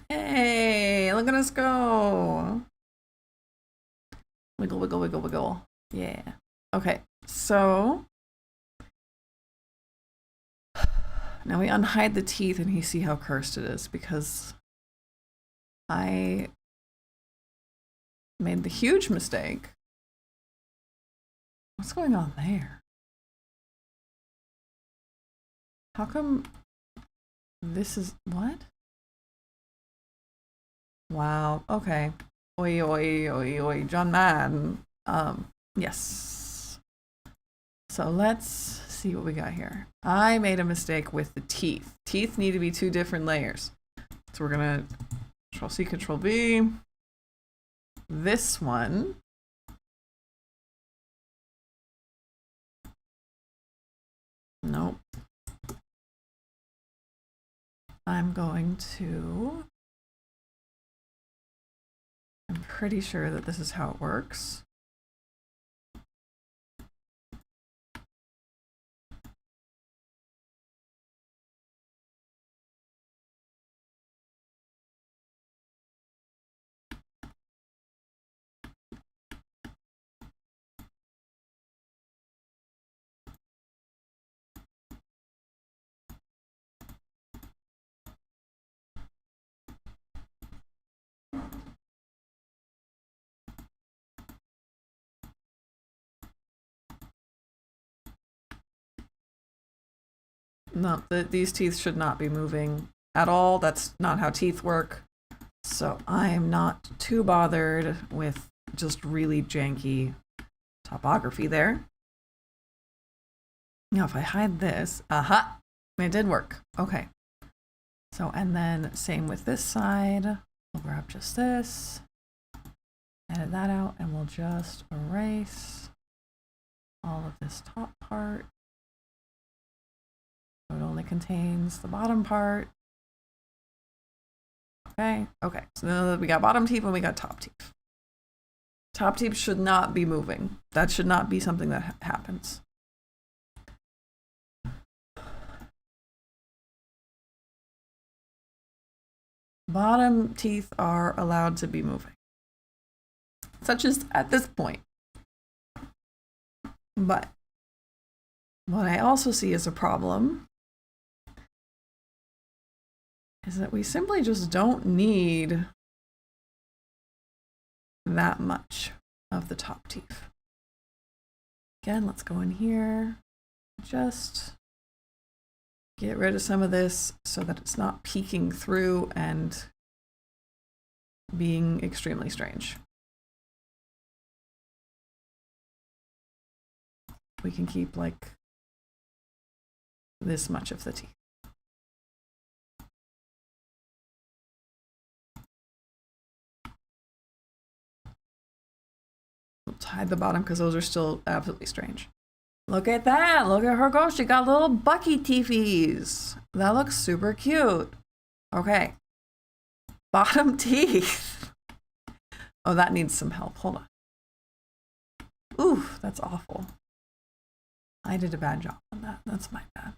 Hey, look at us go. Wiggle, wiggle, wiggle, wiggle. Yeah. Okay, so now we unhide the teeth and you see how cursed it is because I made the huge mistake. What's going on there? How come this is what? Wow, okay. Oi, oi, oi, oi, John Madden. Yes. So let's see what we got here. I made a mistake with the teeth. Teeth need to be 2 different layers. So we're gonna Control C, Control V. This one. Nope. I'm going to, I'm pretty sure that this is how it works. No, these teeth should not be moving at all. That's not how teeth work. So I'm not too bothered with just really janky topography there. Now if I hide this, aha, it did work. Okay. So, and then same with this side. We'll grab just this, edit that out, and we'll just erase all of this top part. So it only contains the bottom part. Okay, okay. So now we got bottom teeth and we got top teeth. Top teeth should not be moving. That should not be something that happens. Bottom teeth are allowed to be moving, such as at this point. But what I also see as a problem is that we simply just don't need that much of the top teeth. Again, let's go in here, just get rid of some of this so that it's not peeking through and being extremely strange. We can keep like this much of the teeth. Let's hide the bottom because those are still absolutely strange. Look at that. Look at her go. She got little Bucky teethies. That looks super cute. Okay. Bottom teeth. Oh, that needs some help. Hold on. Ooh, that's awful. I did a bad job on that. That's my bad.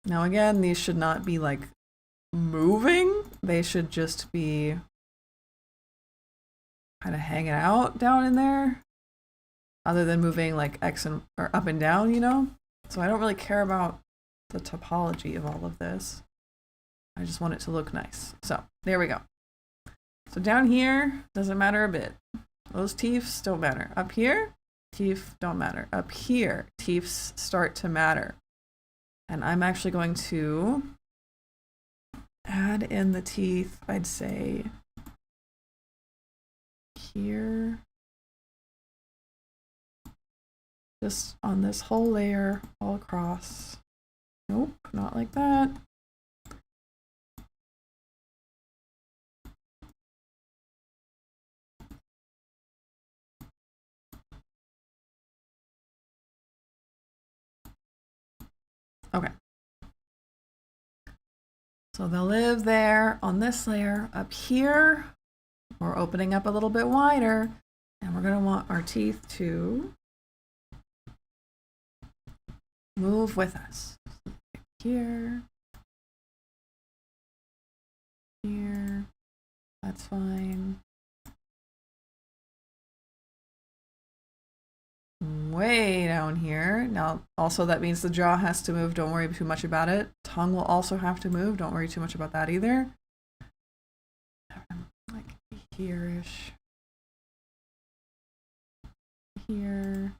Now again, these should not be like moving. They should just be kind of hanging out down in there, other than moving like X and or up and down, you know? So I don't really care about the topology of all of this. I just want it to look nice. So there we go. So down here, doesn't matter a bit. Those teeth don't matter. Up here, teeth don't matter. Up here, teeth start to matter. And I'm actually going to add in the teeth, I'd say, here, just on this whole layer all across. Nope, not like that. Okay. So they'll live there on this layer. Up here, we're opening up a little bit wider, and we're going to want our teeth to move with us. here. Here. That's fine. Way down here. Now, also that means the jaw has to move. Don't worry too much about it. Tongue will also have to move. Don't worry too much about that either. Like here-ish. Here.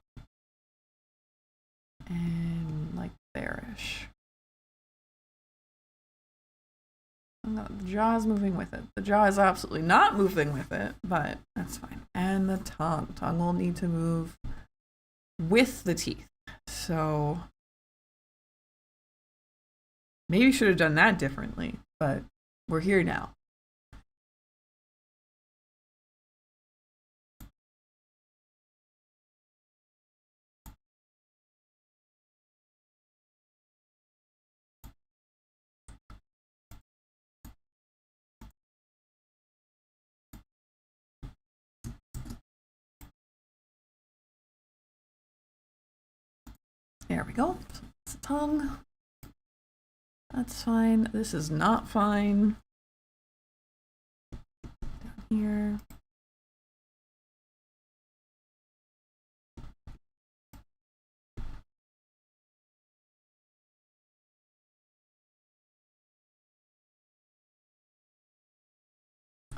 And like there-ish. The jaw is moving with it. The jaw is absolutely not moving with it, but that's fine. And the tongue. Tongue will need to move with the teeth. So maybe should have done that differently, but we're here now. There we go. It's a tongue. That's fine. This is not fine. Down here.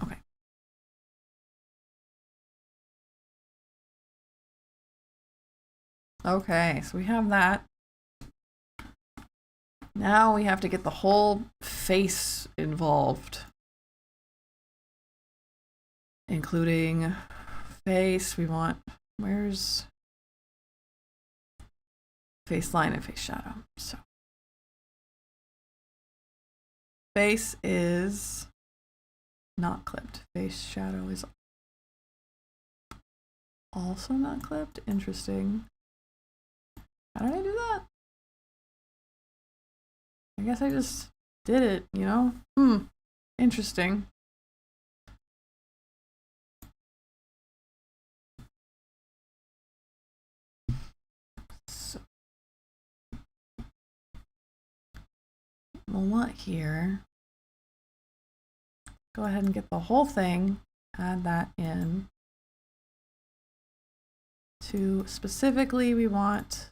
Okay. Okay, so we have that. Now we have to get the whole face involved. Including face. We want, where's face line and face shadow? So face is not clipped. Face shadow is also not clipped. Interesting. How did I do that? I guess I just did it, you know? Interesting. So we'll want here. Go ahead and get the whole thing, add that in. To specifically, we want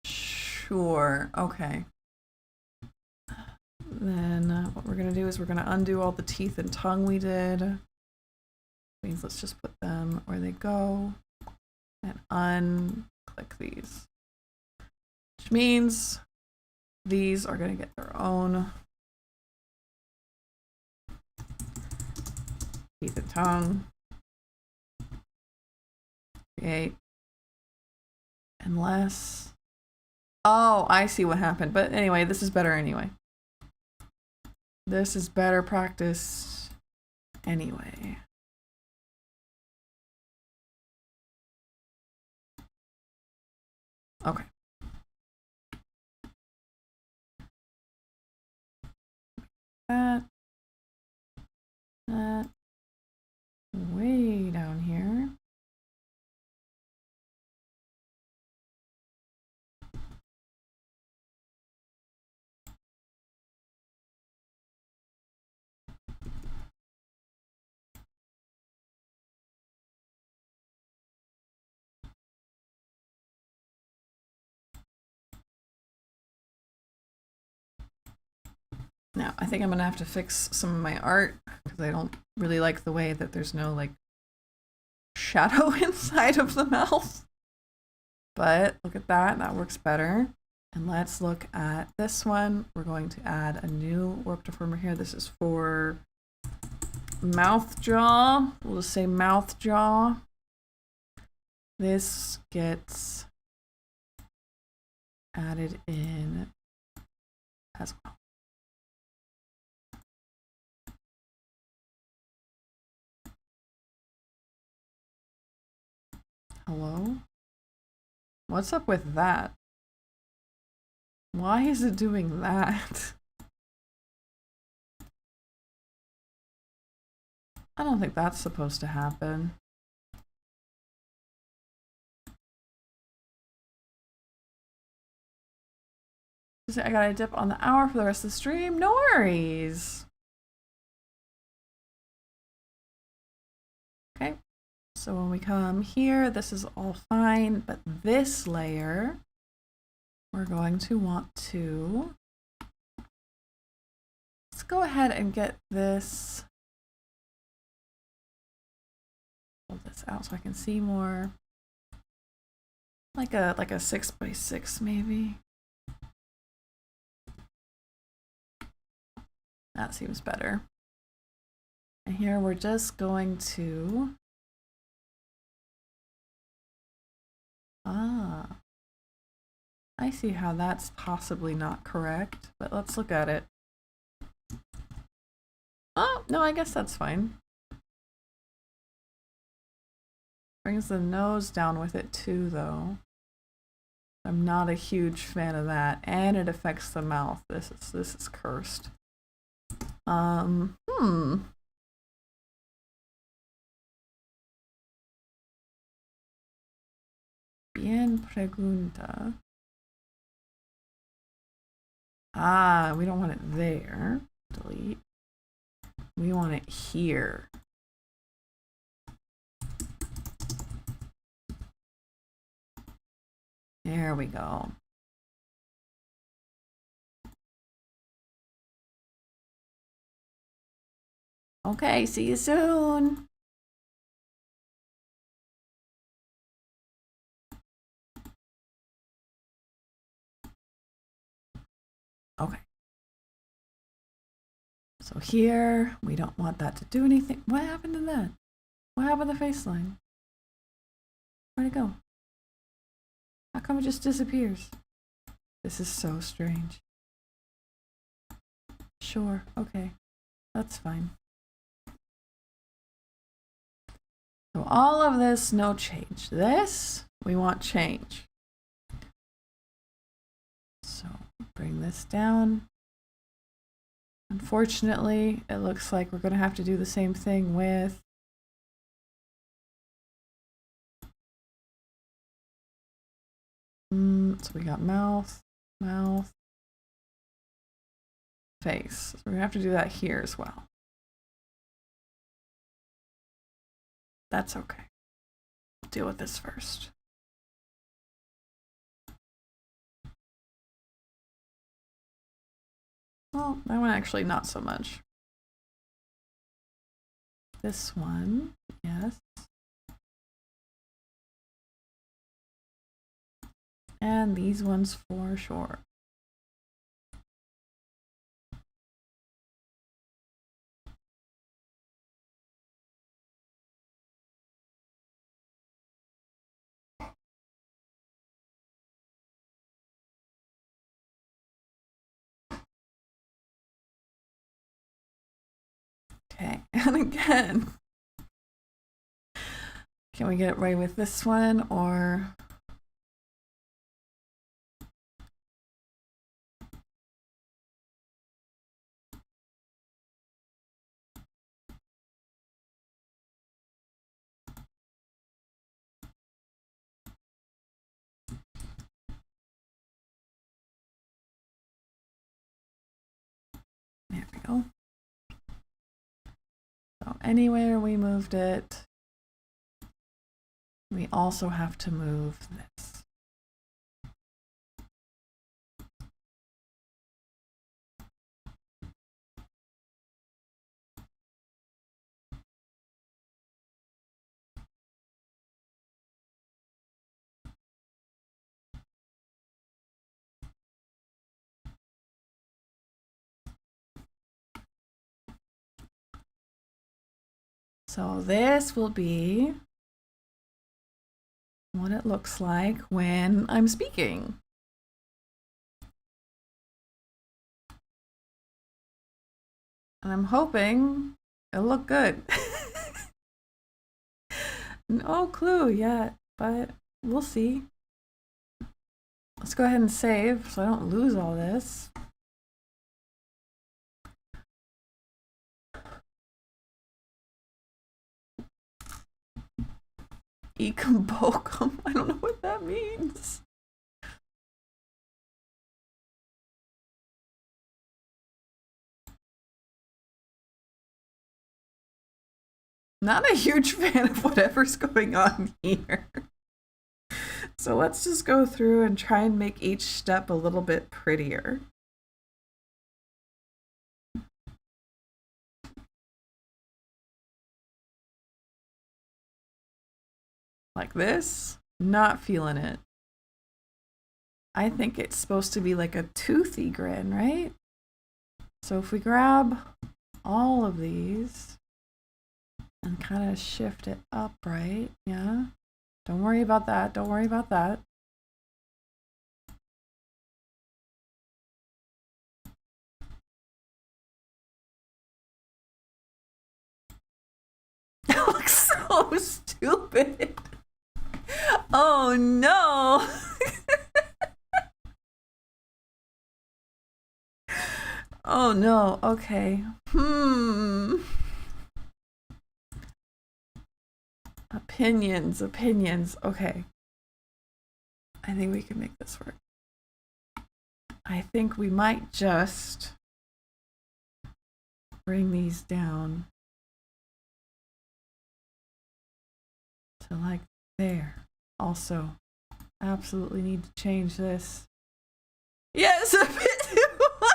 sure, okay. Then what we're gonna do is we're gonna undo all the teeth and tongue we did. Means let's just put them where they go and unclick these. Which means these are gonna get their own teeth and tongue. Create. Unless, oh, I see what happened. But anyway, this is better anyway. This is better practice anyway. Okay. That way down here. Now, I think I'm gonna have to fix some of my art because I don't really like the way that there's no like shadow inside of the mouth. But look at that, that works better. And let's look at this one. We're going to add a new warp deformer here. This is for mouth jaw. We'll just say mouth jaw. This gets added in as well. Hello? What's up with that? Why is it doing that? I don't think that's supposed to happen. I gotta dip on the hour for the rest of the stream. No worries. Okay, so when we come here, this is all fine, but this layer, we're going to want to, let's go ahead and get this, pull this out so I can see more, like a 6x6 maybe. That seems better. And here we're just going to, I see how that's possibly not correct, but let's look at it. Oh, no, I guess that's fine. Brings the nose down with it too, though. I'm not a huge fan of that, and it affects the mouth. This is cursed. Bien pregunta. Ah, we don't want it there. Delete. We want it here. There we go. Okay, see you soon. Okay. So here, we don't want that to do anything. What happened to that? What happened to the face line? Where'd it go? How come it just disappears? This is so strange. Sure, okay. That's fine. So all of this, no change. This, we want change. So bring this down. Unfortunately, it looks like we're going to have to do the same thing with so we got mouth, face. So we're going to have to do that here as well. That's okay. We'll deal with this first. Well, that one actually not so much. This one, yes. And these ones for sure. Okay, and again, can we get it right with this one or? There we go. So anywhere we moved it, we also have to move this. So this will be what it looks like when I'm speaking. And I'm hoping it'll look good. No clue yet, but we'll see. Let's go ahead and save so I don't lose all this. Ecumbokum. I don't know what that means. Not a huge fan of whatever's going on here. So let's just go through and try and make each step a little bit prettier. Like this, not feeling it. I think it's supposed to be like a toothy grin, right? So if we grab all of these and kind of shift it up, right? Yeah. Don't worry about that. Don't worry about that. That looks so stupid. Oh no. Oh no. Okay. Opinions. Okay. I think we can make this work. I think we might just bring these down to like there. Also, absolutely need to change this. Yes, a bit too high.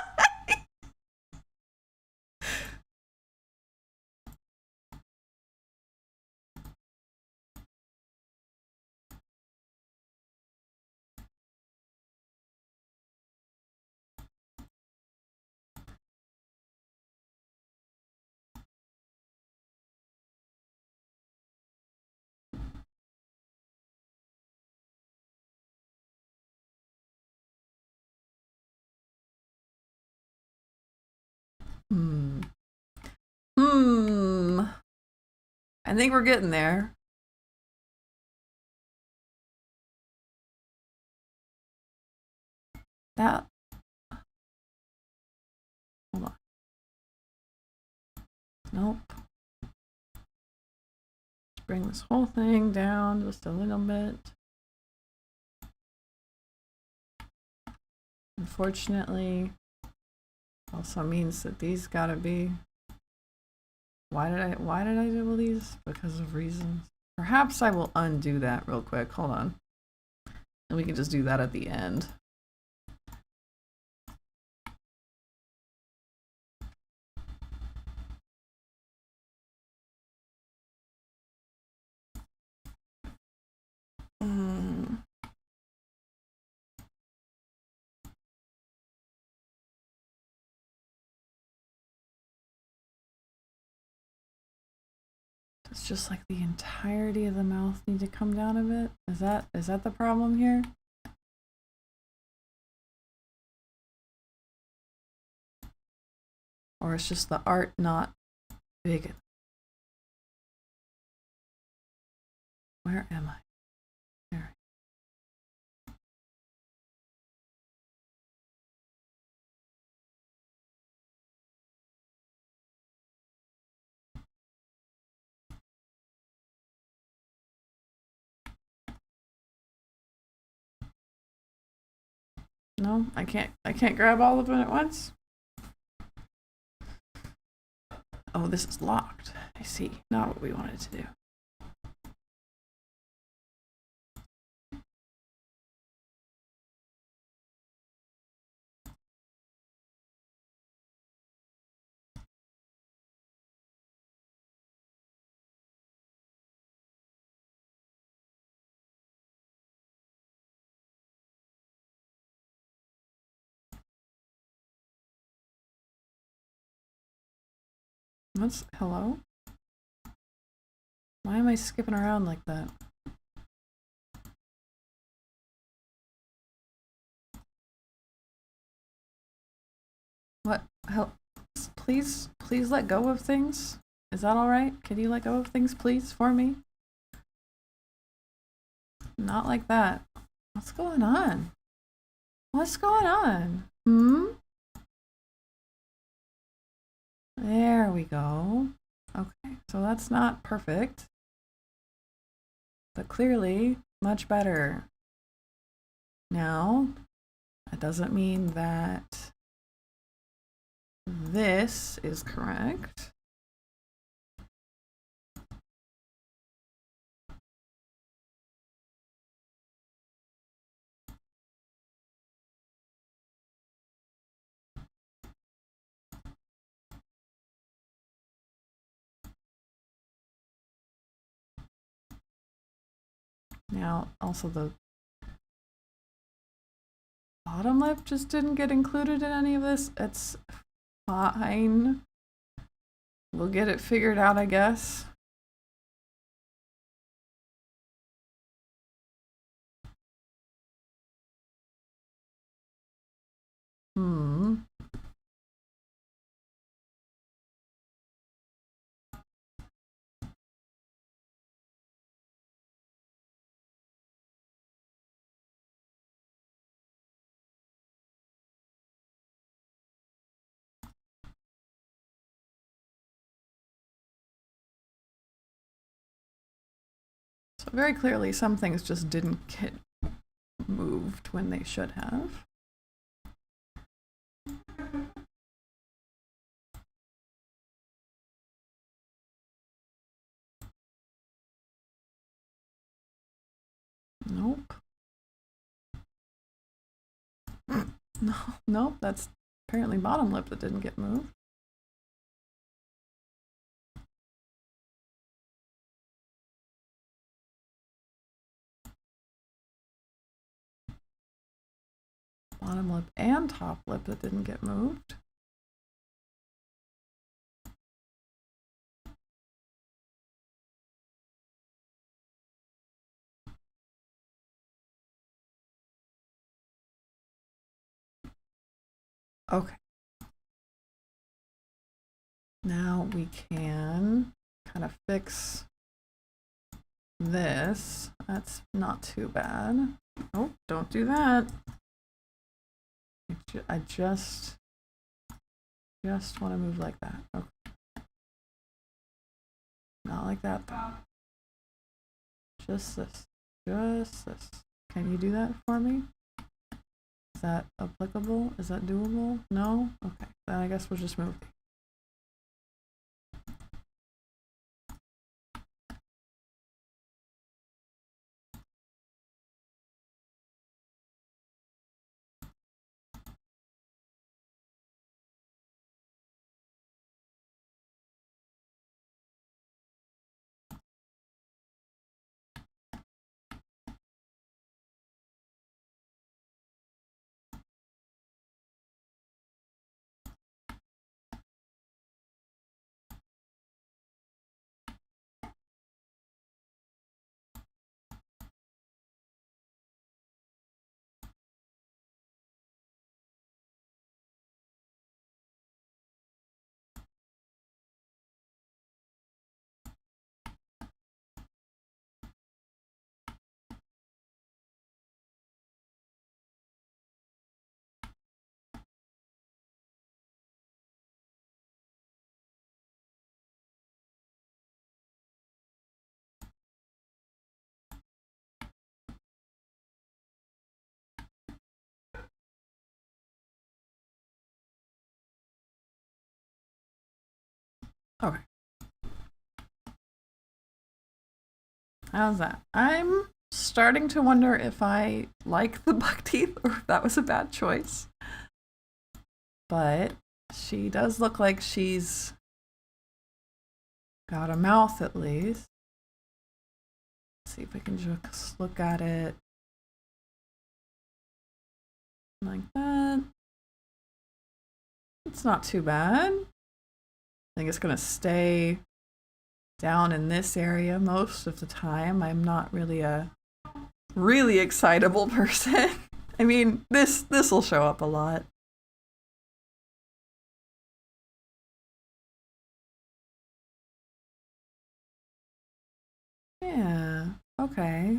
I think we're getting there. That. Hold on. Nope. Let's bring this whole thing down just a little bit. Unfortunately, also means that these gotta be. Why did I do these? Because of reasons. Perhaps I will undo that real quick. Hold on. And we can just do that at the end. It's just like the entirety of the mouth need to come down a bit. Is that the problem here? Or it's just the art not big enough? Where am I? There. No, I can't grab all of them at once. Oh, this is locked. I see. Not what we wanted to do. What's hello? Why am I skipping around like that? What? Help? Please let go of things. Is that all right? Can you let go of things, please, for me? Not like that. What's going on? What's going on? There we go. Okay, so that's not perfect, but clearly much better. Now, that doesn't mean that this is correct. out. Also, the bottom lip just didn't get included in any of this. It's fine. We'll get it figured out, I guess. So very clearly, some things just didn't get moved when they should have. Nope. No, nope, that's apparently bottom lip that didn't get moved. Bottom lip and top lip that didn't get moved. Okay. Now we can kind of fix this. That's not too bad. Oh, don't do that. I just want to move like that. Okay. Not like that though. Just this. Just this. Can you do that for me? Is that applicable? Is that doable? No? Okay. Then I guess we'll just move. Okay. How's that? I'm starting to wonder if I like the buck teeth or if that was a bad choice. But she does look like she's got a mouth at least. Let's see if I can just look at it like that. It's not too bad. I think it's gonna stay down in this area most of the time. I'm not really a really excitable person. I mean, this will show up a lot. Yeah, okay.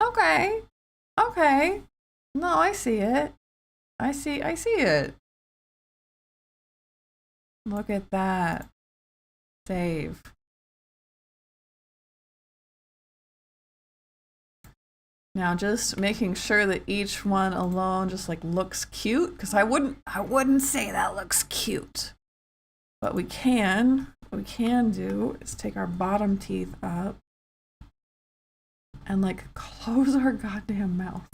Okay. Okay. No, I see it. I see it. Look at that. Dave. Now just making sure that each one alone just like looks cute, because I wouldn't say that looks cute. But what we can do is take our bottom teeth up and like close our goddamn mouth.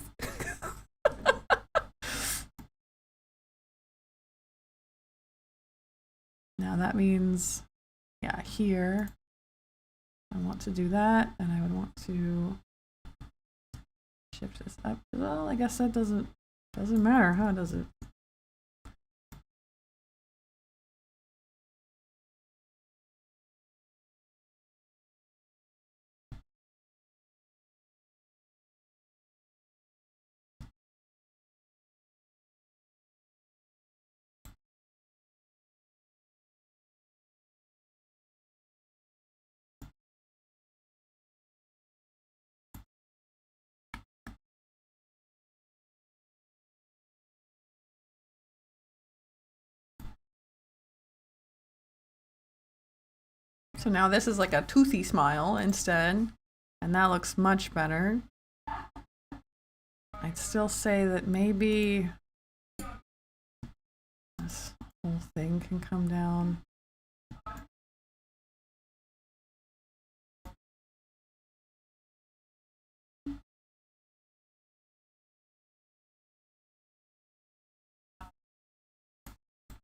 Now that means, yeah, here, I want to do that, and I would want to shift this up. Well, I guess that doesn't matter, huh, does it? So now this is like a toothy smile instead, and that looks much better. I'd still say that maybe this whole thing can come down.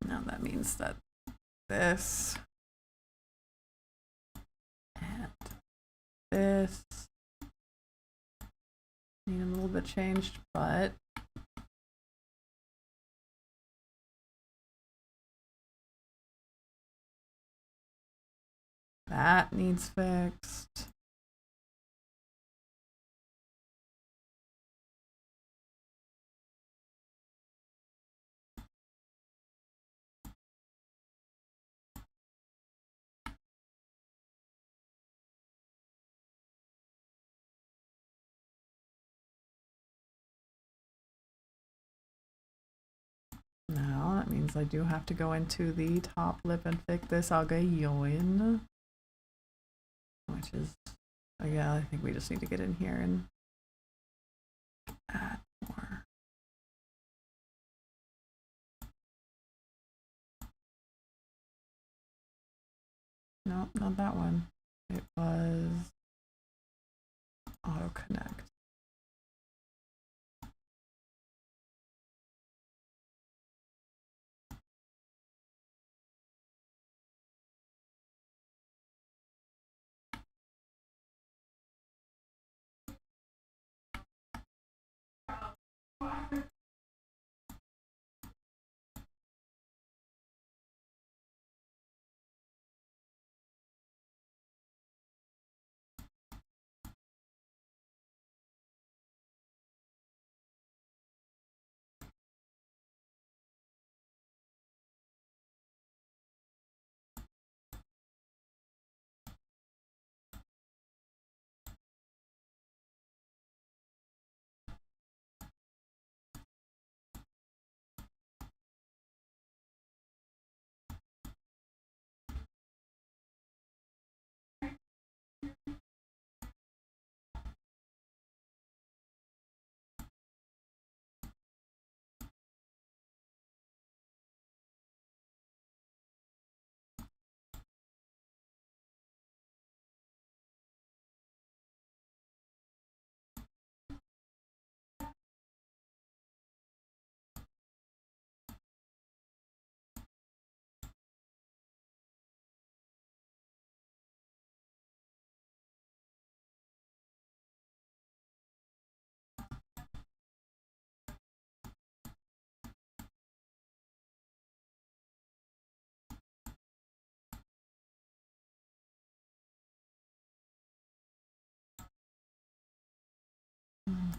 Now that means that this and this need a little bit changed, but that needs fixed. Now that means I do have to go into the top lip and fix this again, which is, yeah, I think we just need to get in here and add more. No, not that one. It was auto connect.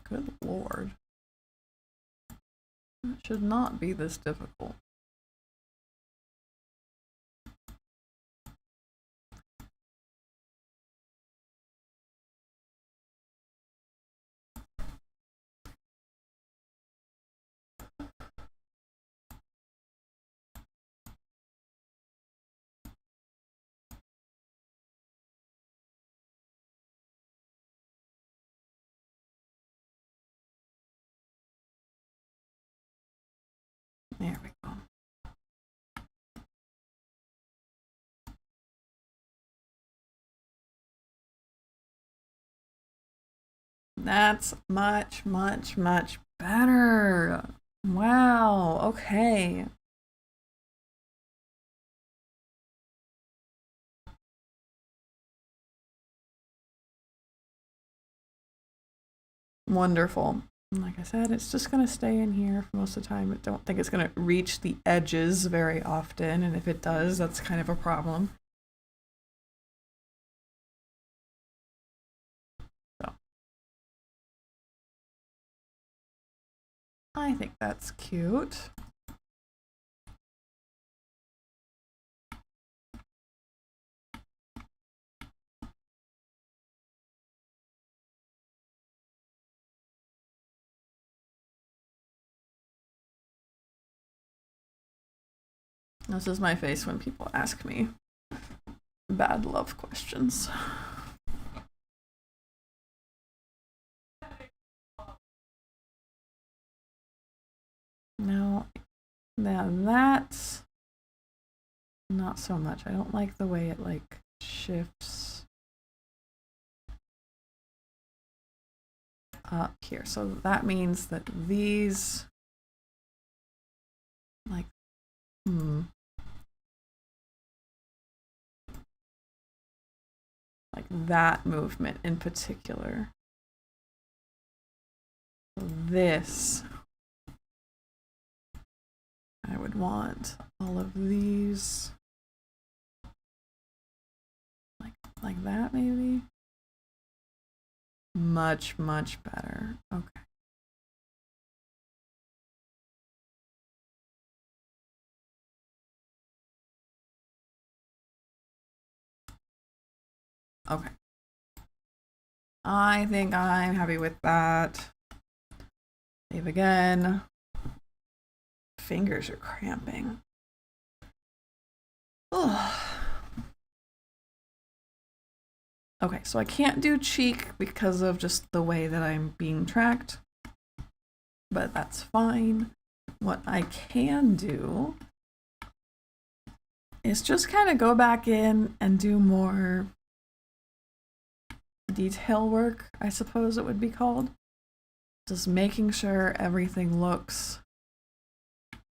Good Lord. It should not be this difficult. There we go. That's much, much, much better. Wow, okay. Wonderful. And like I said, it's just going to stay in here for most of the time. I don't think it's going to reach the edges very often, and if it does, that's kind of a problem. So I think that's cute. This is my face when people ask me bad love questions. Now that's not so much. I don't like the way it like shifts up here. So that means that these like like that movement in particular. So this, I would want all of these like that maybe. Much better. Okay. Okay. I think I'm happy with that. Save again. Fingers are cramping. Ugh. Okay, so I can't do cheek because of just the way that I'm being tracked, but that's fine. What I can do is just kind of go back in and do more detail work, I suppose it would be called. Just making sure everything looks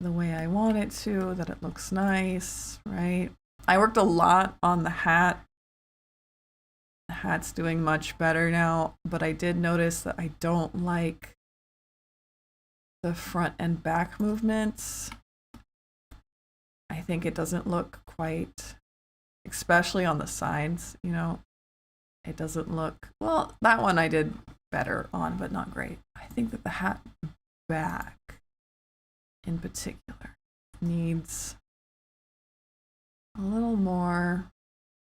the way I want it to, that it looks nice, right? I worked a lot on the hat. The hat's doing much better now, but I did notice that I don't like the front and back movements. I think it doesn't look quite, especially on the sides, you know, it doesn't look, well, that one I did better on, but not great. I think that the hat back in particular needs a little more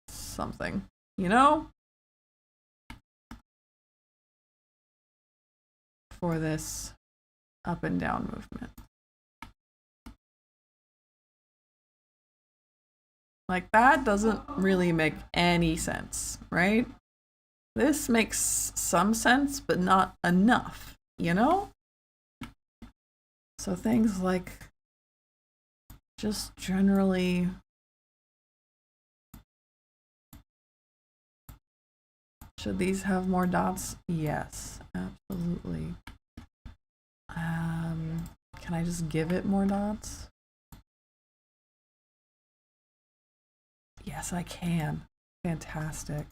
something, you know, for this up and down movement. Like that doesn't really make any sense, right? This makes some sense, but not enough, you know? So things like just generally should these have more dots? Yes, absolutely. Can I just give it more dots? Yes, I can. Fantastic.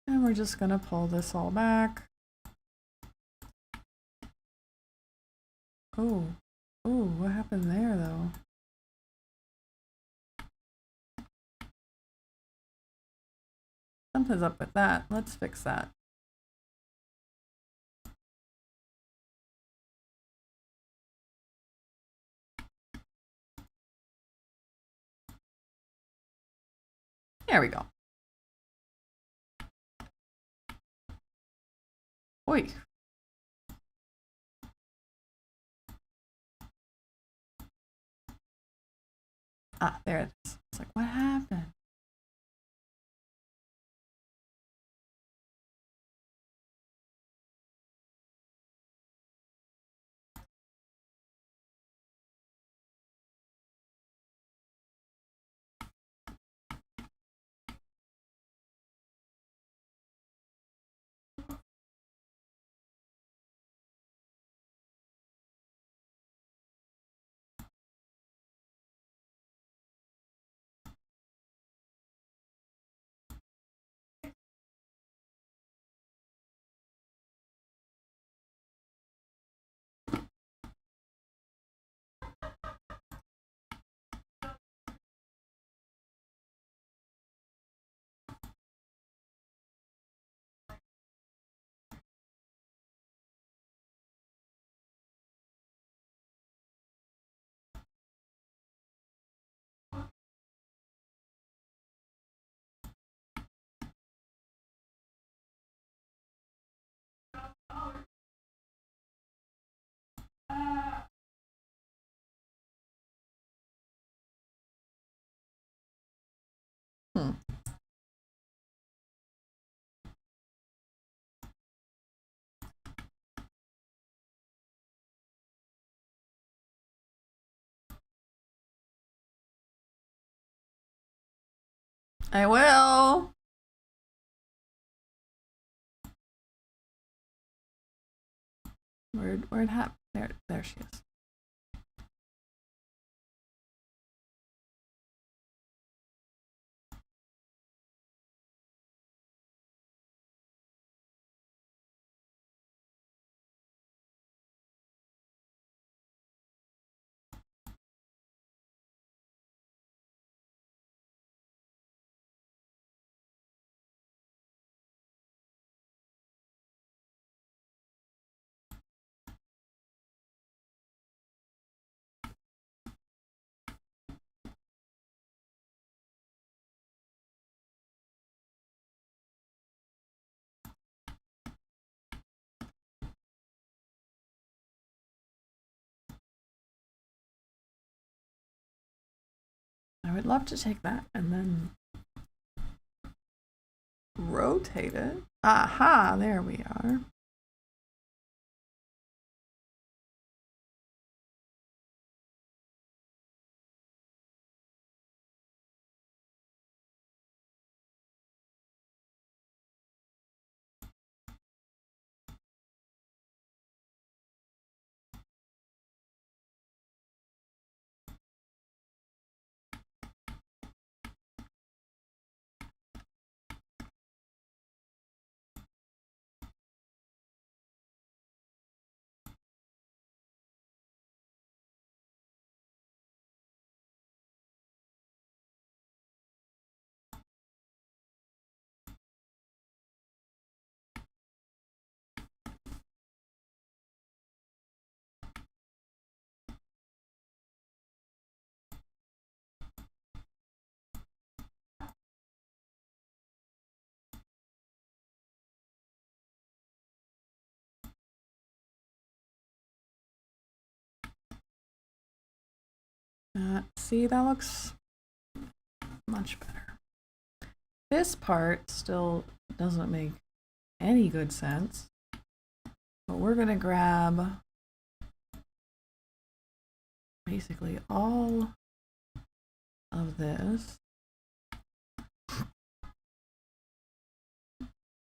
And we're just gonna pull this all back. Oh, what happened there though? Something's up with that. Let's fix that. There we go. Oi. Ah, there it is. It's like, what happened? I will. Where'd hap? There she is. I would love to take that and then rotate it. Aha, there we are. See, that looks much better. This part still doesn't make any good sense, but we're gonna grab basically all of this,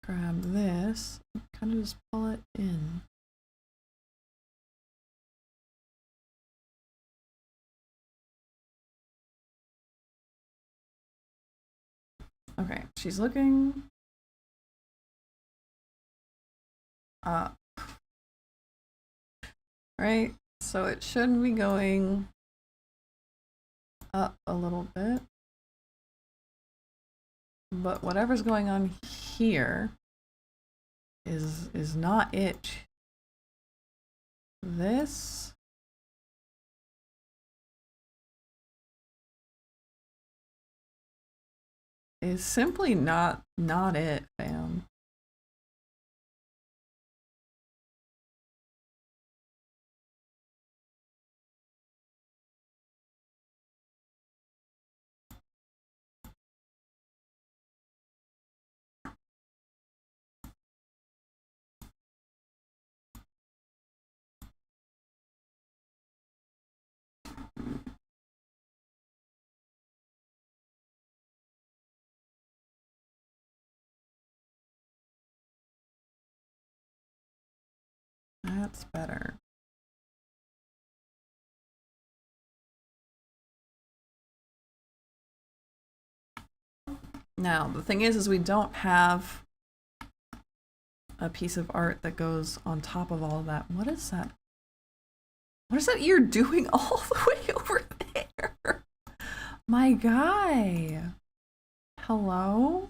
grab this, kind of just pull it in. Okay, she's looking up, right? So it should be going up a little bit, but whatever's going on here is not it. This is simply not it, fam. That's better. Now, the thing is we don't have a piece of art that goes on top of all of that. What is that? What is that ear doing all the way over there? My guy. Hello?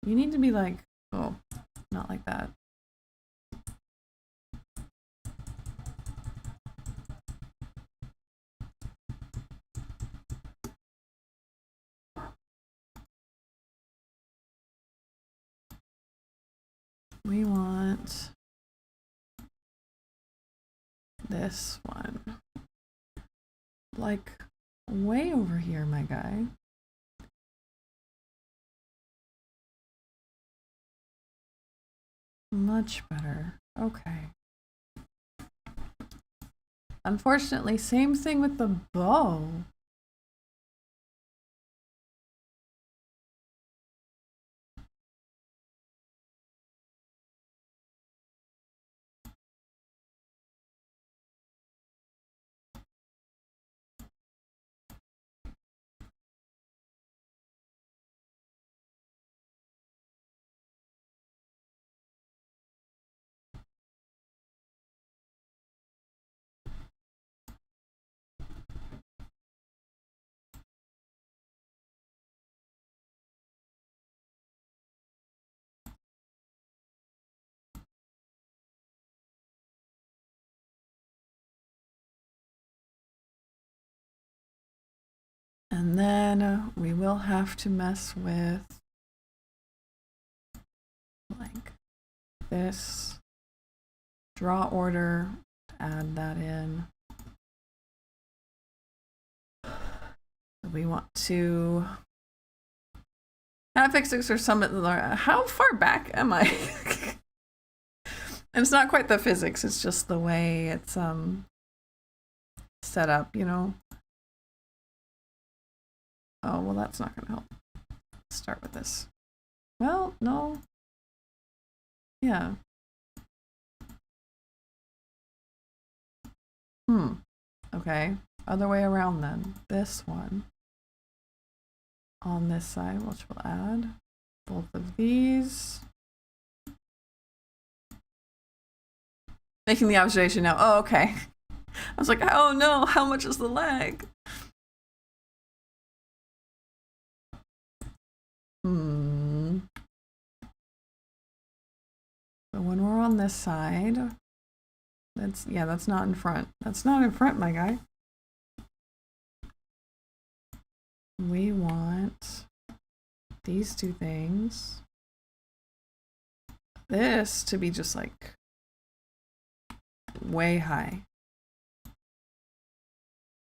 You need to be like, oh, not like that. We want this one. Like way over here, my guy. Much better. Okay. Unfortunately, same thing with the bow. And then we will have to mess with like this draw order, add that in. We want to have fix or summit. How far back am I? And it's not quite the physics, it's just the way it's set up, you know. Oh, well, that's not gonna help. Let's start with this. Well, no. Yeah. Okay. Other way around then. This one. On this side, which we'll add both of these. Making the observation now. Oh, okay. I was like, oh no, how much is the lag? So when we're on this side, that's not in front. That's not in front, my guy. We want these two things. This to be just like way high.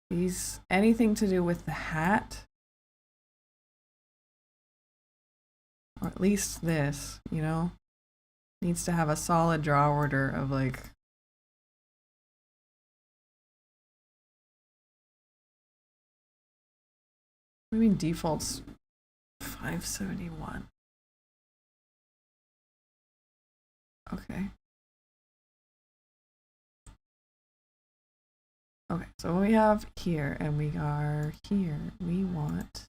These, anything to do with the hat, or at least this, you know, needs to have a solid draw order of like, I mean default's 571. Okay. Okay, so we have here and we are here. We want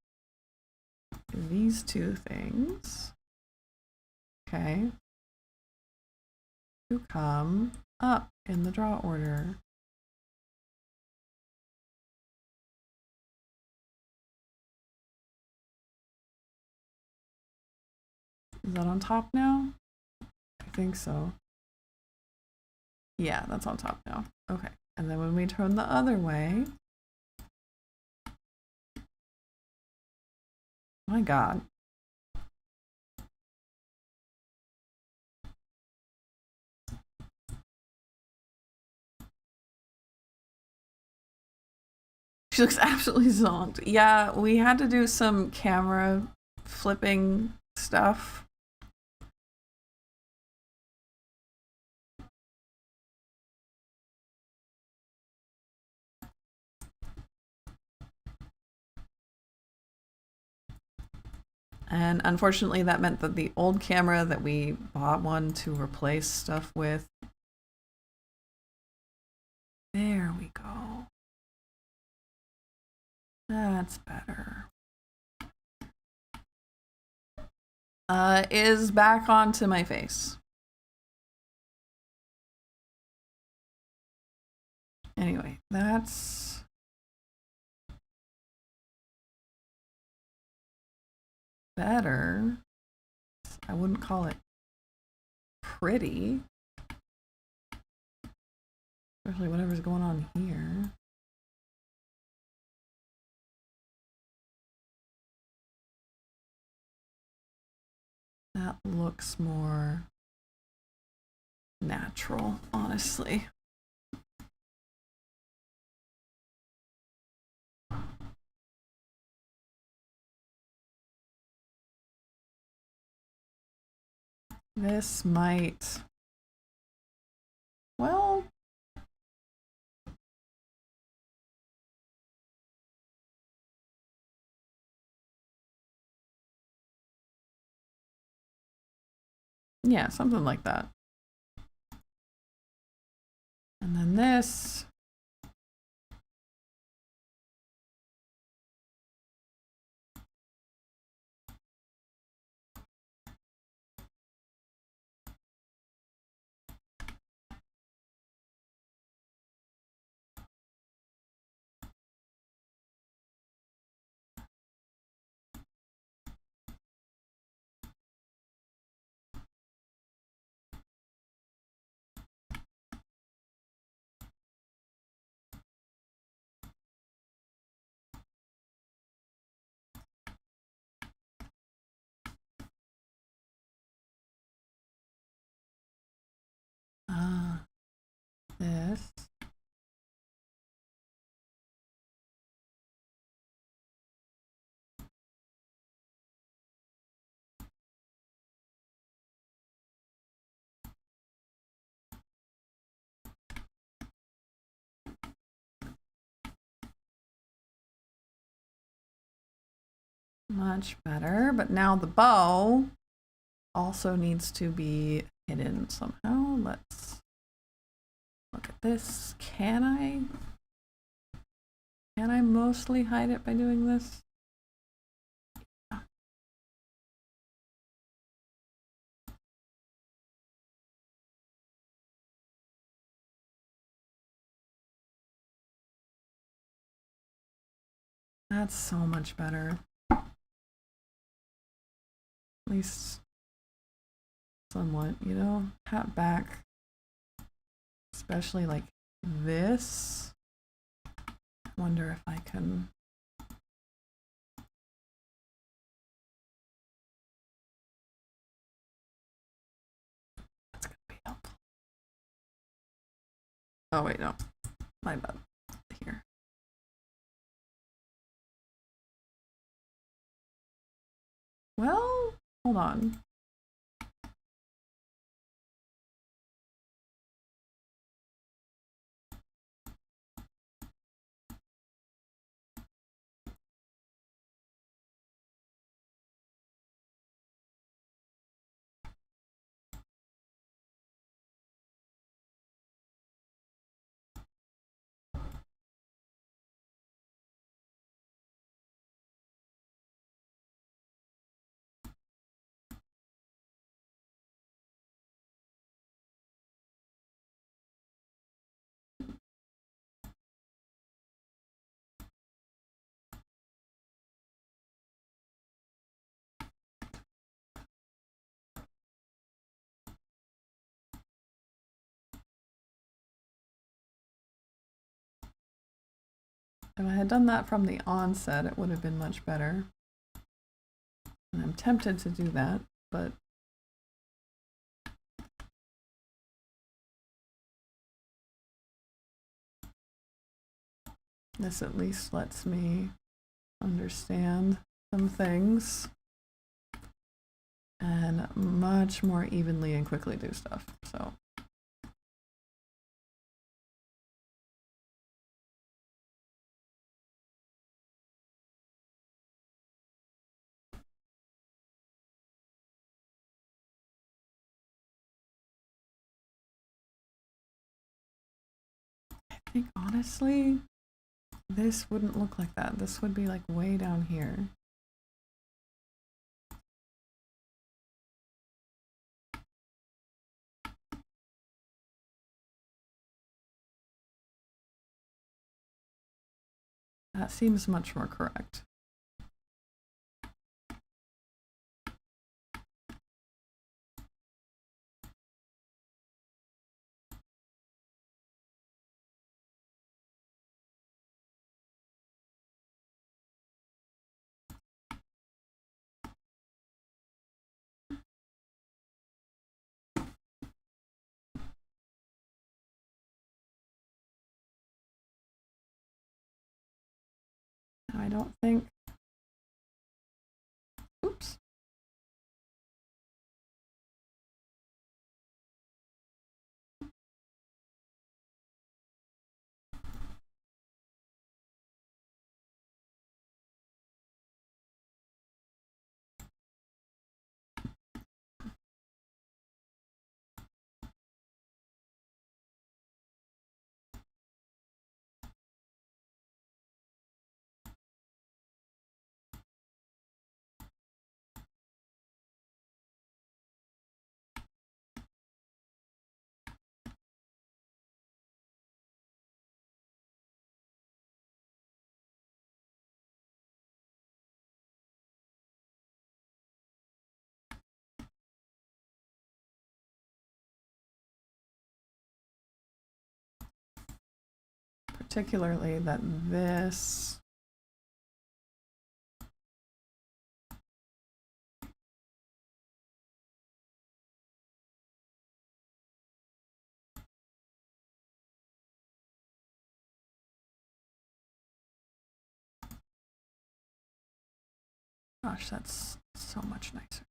these two things, okay, to come up in the draw order. Is that on top now? I think so. Yeah, that's on top now. Okay, and then when we turn the other way, my God. She looks absolutely zonked. Yeah, we had to do some camera flipping stuff. And unfortunately, that meant that the old camera that we bought one to replace stuff with. There we go. That's better. Is back onto my face. Anyway, that's better. I wouldn't call it pretty. Especially whatever's going on here. That looks more natural, honestly. This might, well, yeah, something like that. And then this. this. Much better, but now the bow also needs to be hidden somehow. Let's look at this. Can I mostly hide it by doing this? Yeah. That's so much better. At least somewhat, you know? Hat back. Especially like this. I wonder if I can... That's gonna be helpful. Oh wait, no. My bad. Here. Well, hold on. If I had done that from the onset, it would have been much better. And I'm tempted to do that, but this at least lets me understand some things and much more evenly and quickly do stuff. So I think honestly, this wouldn't look like that. This would be like way down here. That seems much more correct. I don't think, oops. Particularly that this Gosh, that's so much nicer.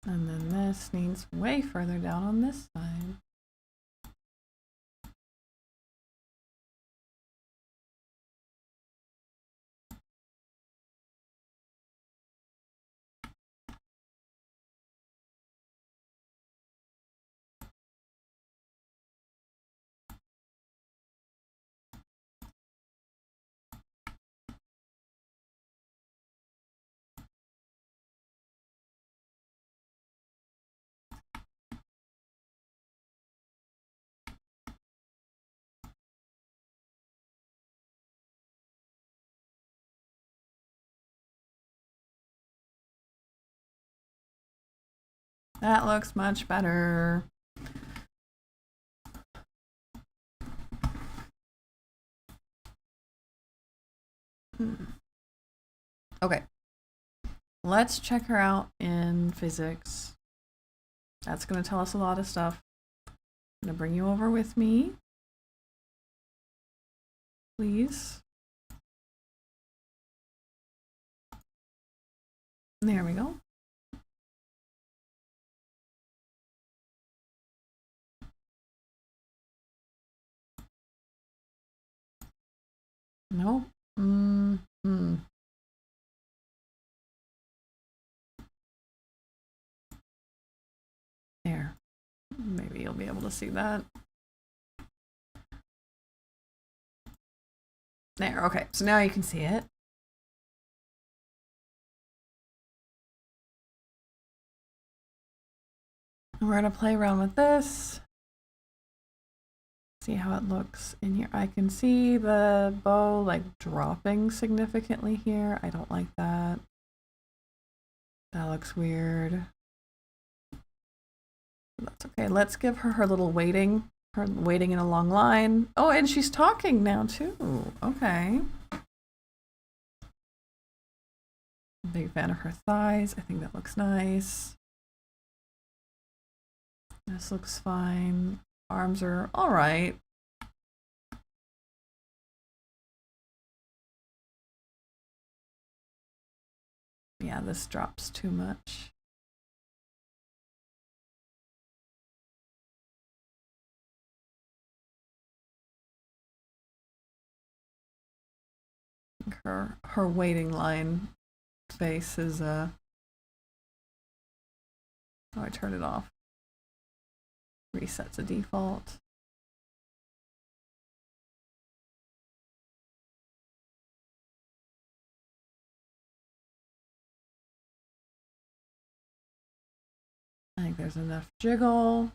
And then this needs way further down on this side. That looks much better. Okay, let's check her out in physics. That's going to tell us a lot of stuff. I'm going to bring you over with me, please. There we go. Nope. There. Maybe you'll be able to see that. There, okay. So now you can see it. We're going to play around with this. See how it looks in here. I can see the bow like dropping significantly here. I don't like that. That looks weird. That's okay. Let's give her her little waiting. Her waiting in a long line. Oh, and she's talking now too. Okay. Big fan of her thighs. I think that looks nice. This looks fine. Arms are all right. Yeah, this drops too much. Her waiting line face is oh, I turned it off. Reset to default. I think there's enough jiggle.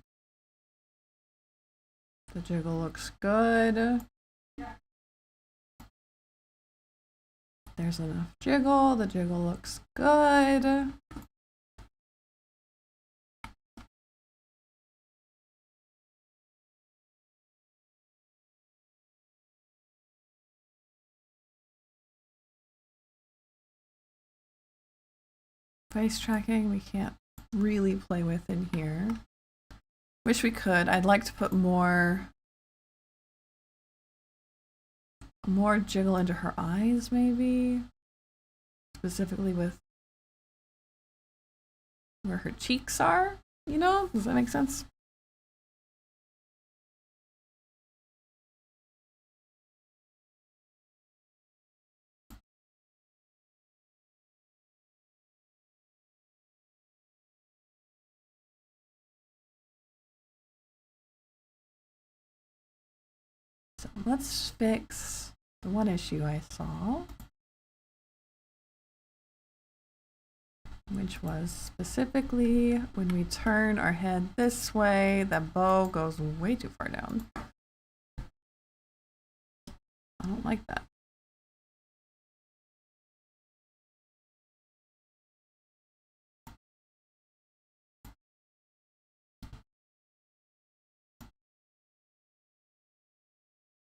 The jiggle looks good. There's enough jiggle. The jiggle looks good. Face tracking, we can't really play with in here. Wish we could. I'd like to put more jiggle into her eyes, maybe. Specifically with where her cheeks are, you know? Does that make sense? So let's fix the one issue I saw, which was specifically when we turn our head this way, the bow goes way too far down. don't like that.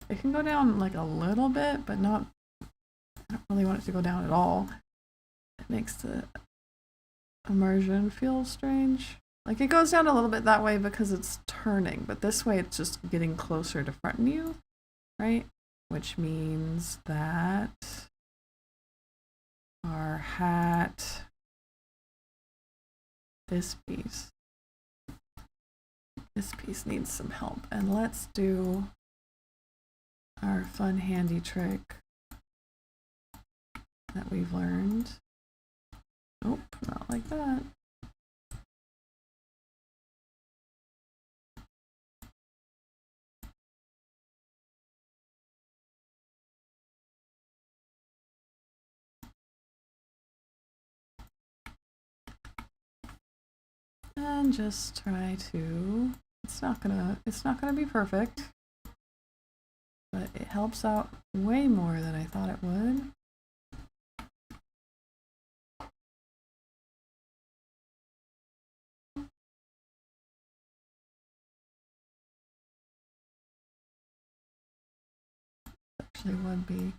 It can go down like a little bit, but not, I don't really want it to go down at all. It makes the immersion feel strange. Like it goes down a little bit that way because it's turning, but this way it's just getting closer to front view, right? Which means that our hat, this piece needs some help. And let's do our fun handy trick that we've learned. Nope, not like that. And just try to, it's not gonna be perfect, but it helps out way more than I thought it would. Actually would be.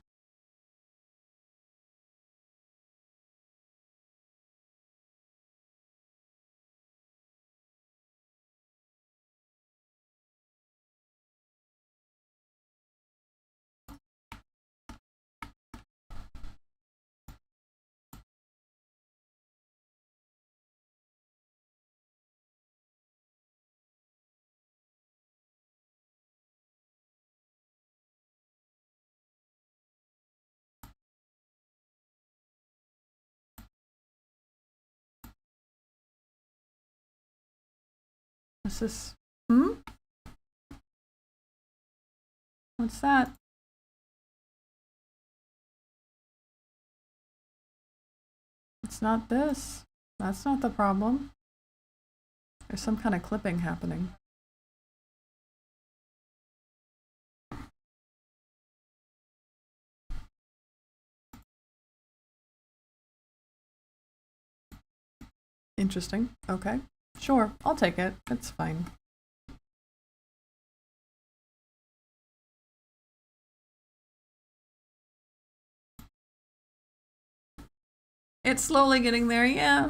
What's this? What's that? It's not this. That's not the problem. There's some kind of clipping happening. Interesting. Okay. Sure, I'll take it. It's fine. It's slowly getting there, yeah.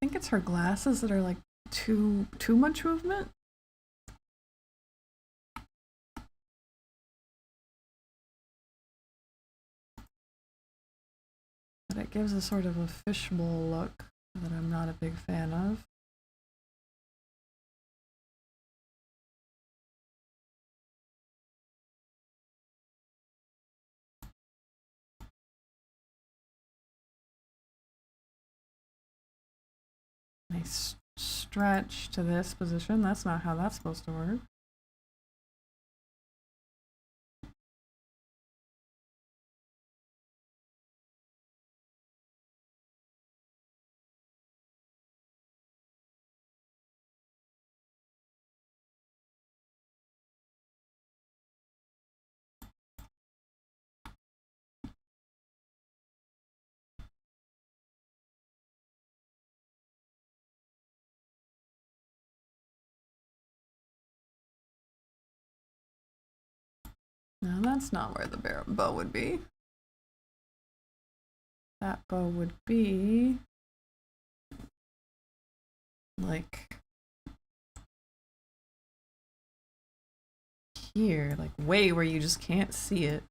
I think it's her glasses that are like too much movement. But it gives a sort of a fishbowl look that I'm not a big fan of. Nice stretch to this position. That's not how that's supposed to work. No, that's not where the bow would be. That bow would be like here, like way where you just can't see it.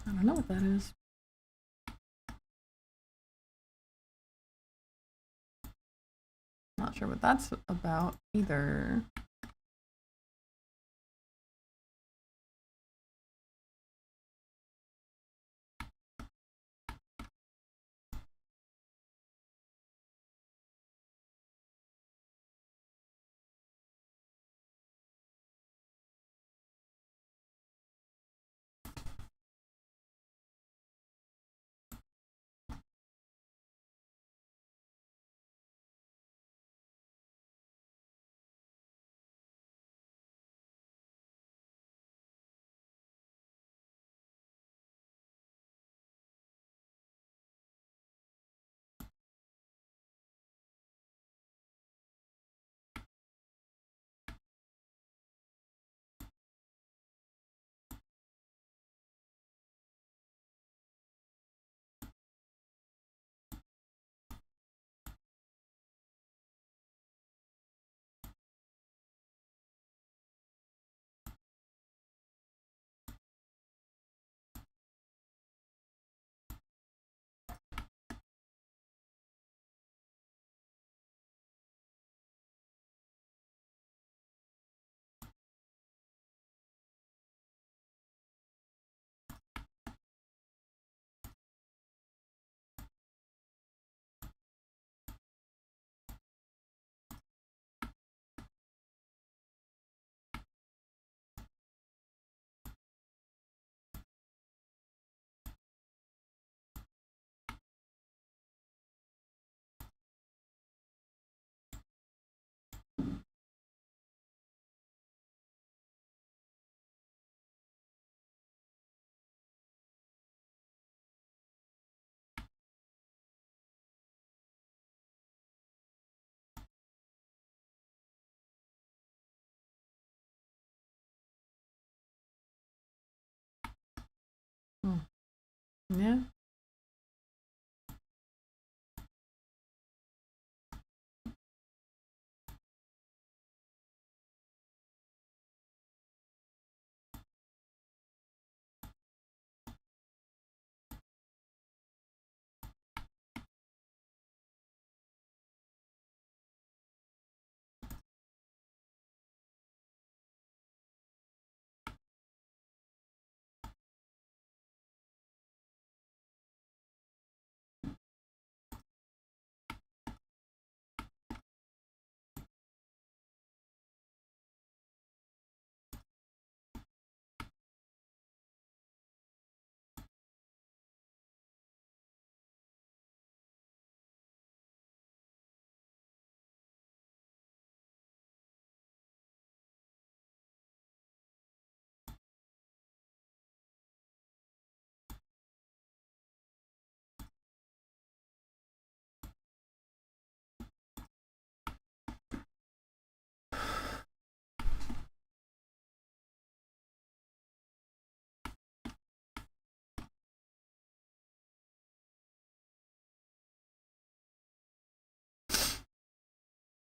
I don't know what that is. Not sure what that's about either. Hmm. Yeah.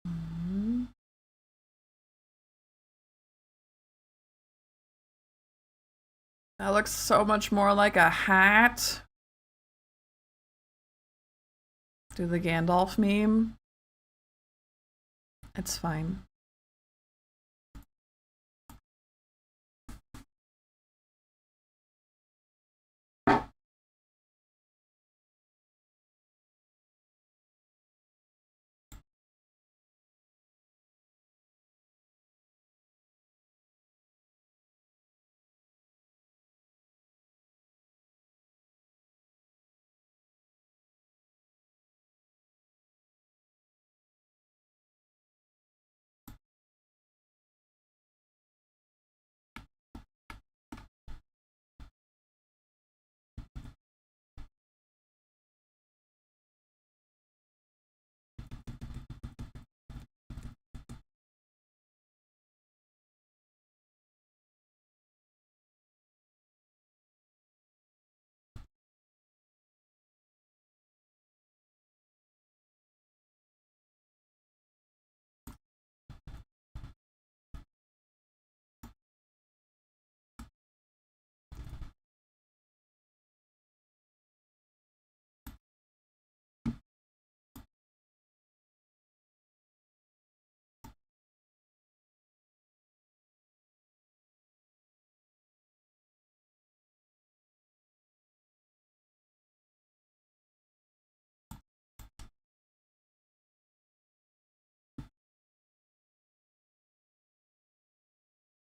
Mhm. That looks so much more like a hat. Do the Gandalf meme. It's fine.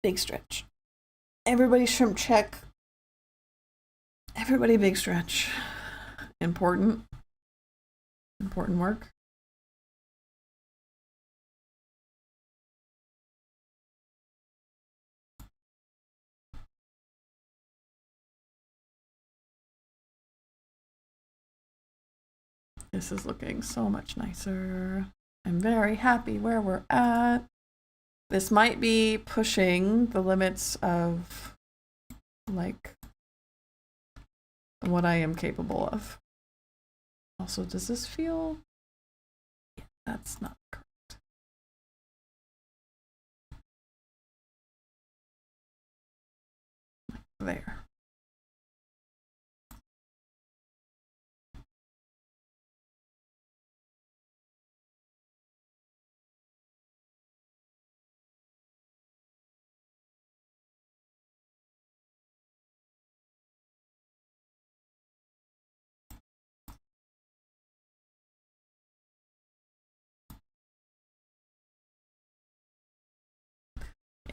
Big stretch. Everybody shrimp check. Everybody big stretch. Important. Important work. This is looking so much nicer. I'm very happy where we're at. This might be pushing the limits of, like, what I am capable of. Also, does this feel... Yeah, that's not correct. Like there.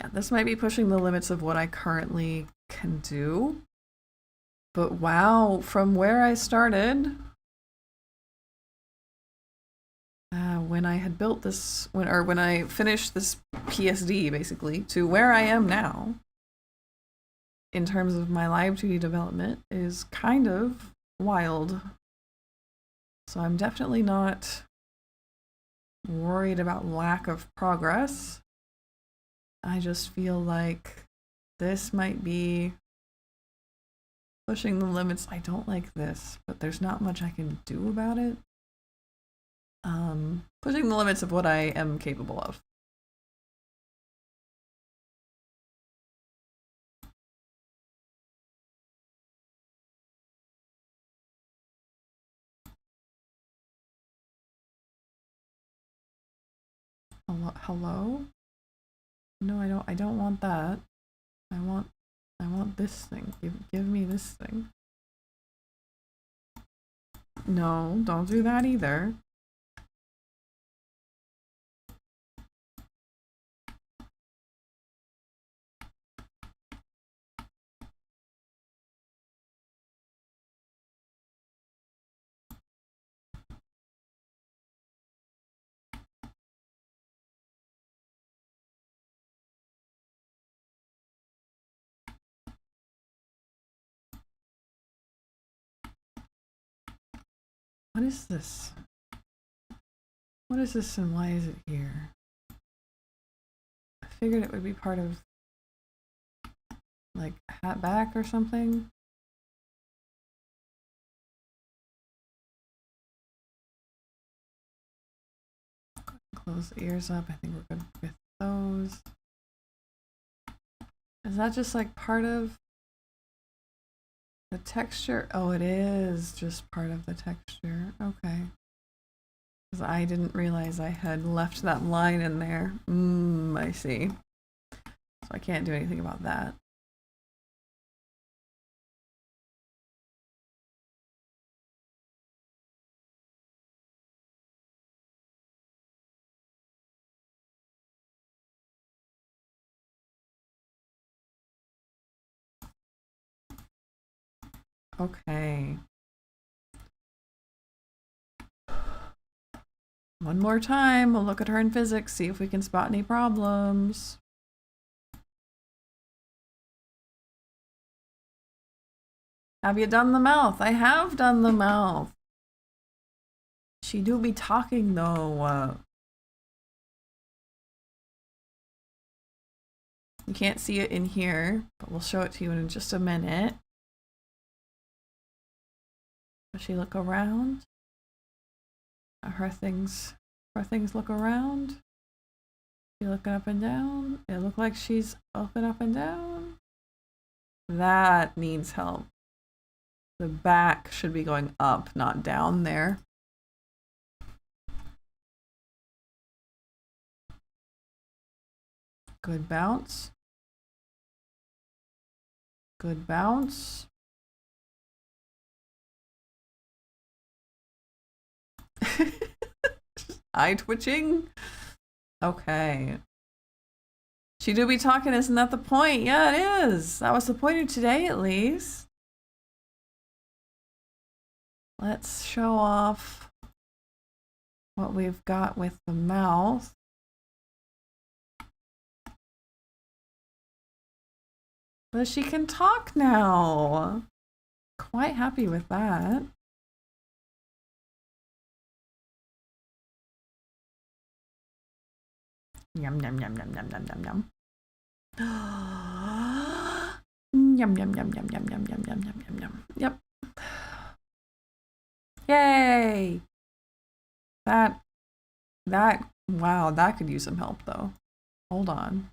Yeah, this might be pushing the limits of what I currently can do. But wow, from where I started, when I had built this, when I finished this PSD basically, to where I am now, in terms of my Live2D development, is kind of wild. So I'm definitely not worried about lack of progress. I just feel like this might be pushing the limits. I don't like this, but there's not much I can do about it. Pushing the limits of what I am capable of. Hello? No, I don't want that. I want this thing. Give me this thing. No, don't do that either. What is this? What is this and why is it here? I figured it would be part of, like, hat back or something. Close the ears up. I think we're good with those. Is that just like part of the texture? Oh, it is just part of the texture. Okay. Because I didn't realize I had left that line in there. I see. So I can't do anything about that. Okay. One more time, we'll look at her in physics, see if we can spot any problems. Have you done the mouth? I have done the mouth. She do be talking though. You can't see it in here, but we'll show it to you in just a minute. Does she look around? Her things look around. She looking up and down. It look like she's looking up and down. That needs help. The back should be going up, not down there. Good bounce. Good bounce. Eye twitching. Okay. She do be talking, isn't that the point? Yeah, it is. That was the point of today, at least. Let's show off what we've got with the mouth. But she can talk now. Quite happy with that. Yum, yum, yum, yum, yum, yum, yum, yum. Yum, yum, yum, yum, yum, yum, yum, yum, yum, yum, yum. Yep. Yay! That, wow, that could use some help though. Hold on.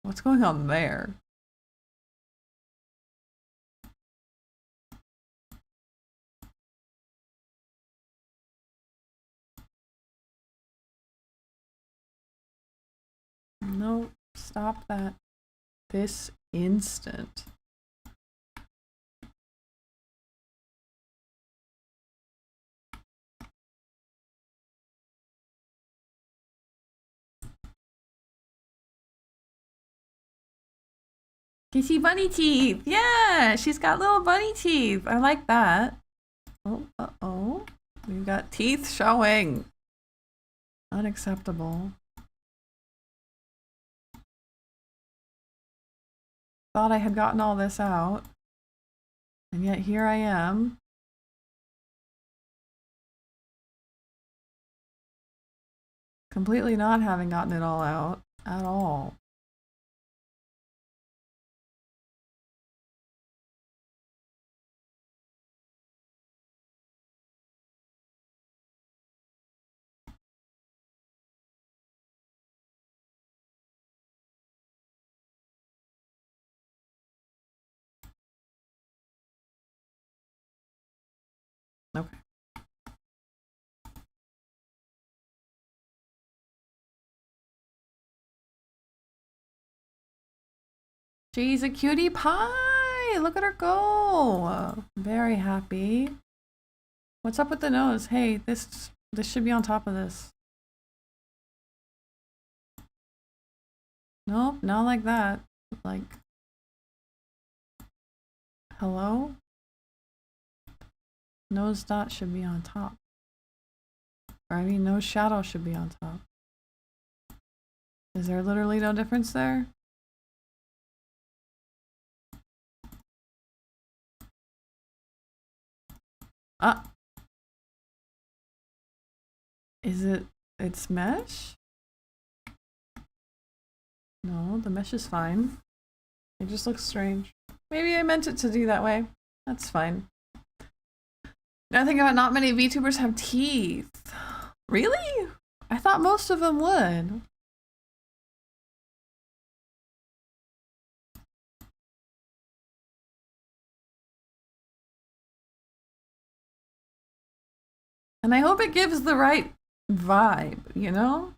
What's going on there? No, stop that this instant. Kissy bunny teeth. Yeah, she's got little bunny teeth. I like that. Oh, uh-oh. We've got teeth showing. Unacceptable. Thought I had gotten all this out. And yet here I am. Completely not having gotten it all out at all. Okay. She's a cutie pie. Look at her go. Very happy. What's up with the nose? Hey, this should be on top of this. Nope, not like that. Like, hello? Nose dot should be on top. Or I mean, nose shadow should be on top. Is there literally no difference there? Ah. Is it's mesh? No, the mesh is fine. It just looks strange. Maybe I meant it to do that way. That's fine. Now think about not many VTubers have teeth. Really? I thought most of them would. And I hope it gives the right vibe, you know?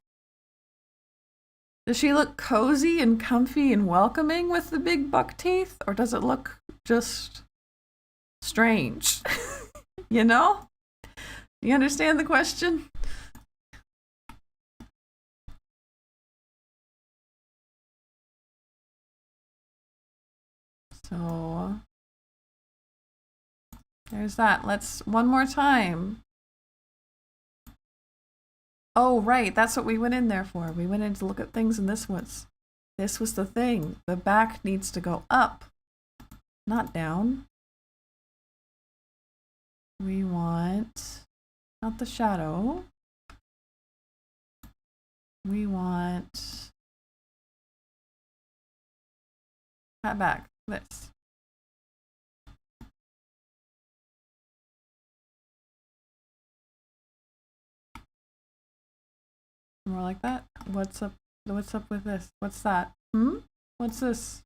Does she look cozy and comfy and welcoming with the big buck teeth? Or does it look just strange? You know? You understand the question? So there's that. Let's one more time. Oh, right. That's what we went in there for. We went in to look at things, and this was the thing. The back needs to go up, not down. We want not the shadow. We want that back. This. More like that. What's up with this? What's that? What's this?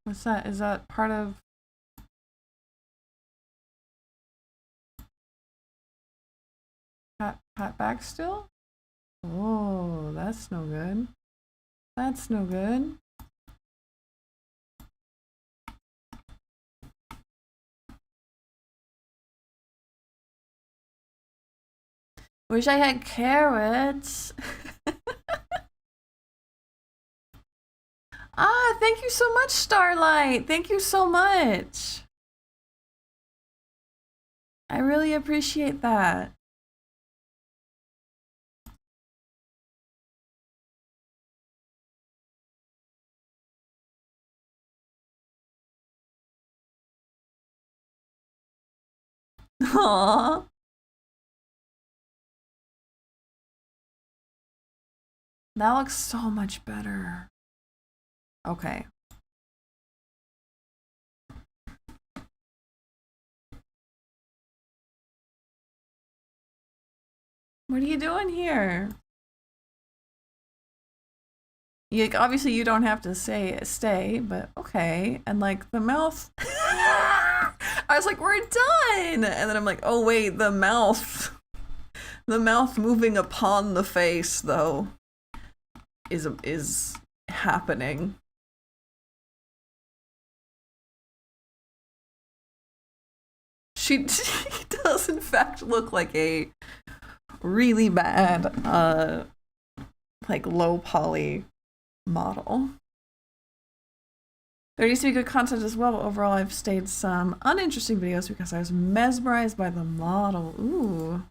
What's that? Is that part of pat back still? Oh, that's no good. That's no good. Wish I had carrots. Ah, thank you so much, Starlight. Thank you so much. I really appreciate that. Aww. That looks so much better. Okay. What are you doing here? Obviously you don't have to stay, but okay. And like the mouth, I was like, we're done. And then I'm like, oh wait, the mouth moving upon the face though is happening. She does in fact look like a really bad like low poly model. There needs to be good content as well, but overall I've stayed some uninteresting videos because I was mesmerized by the model. Ooh.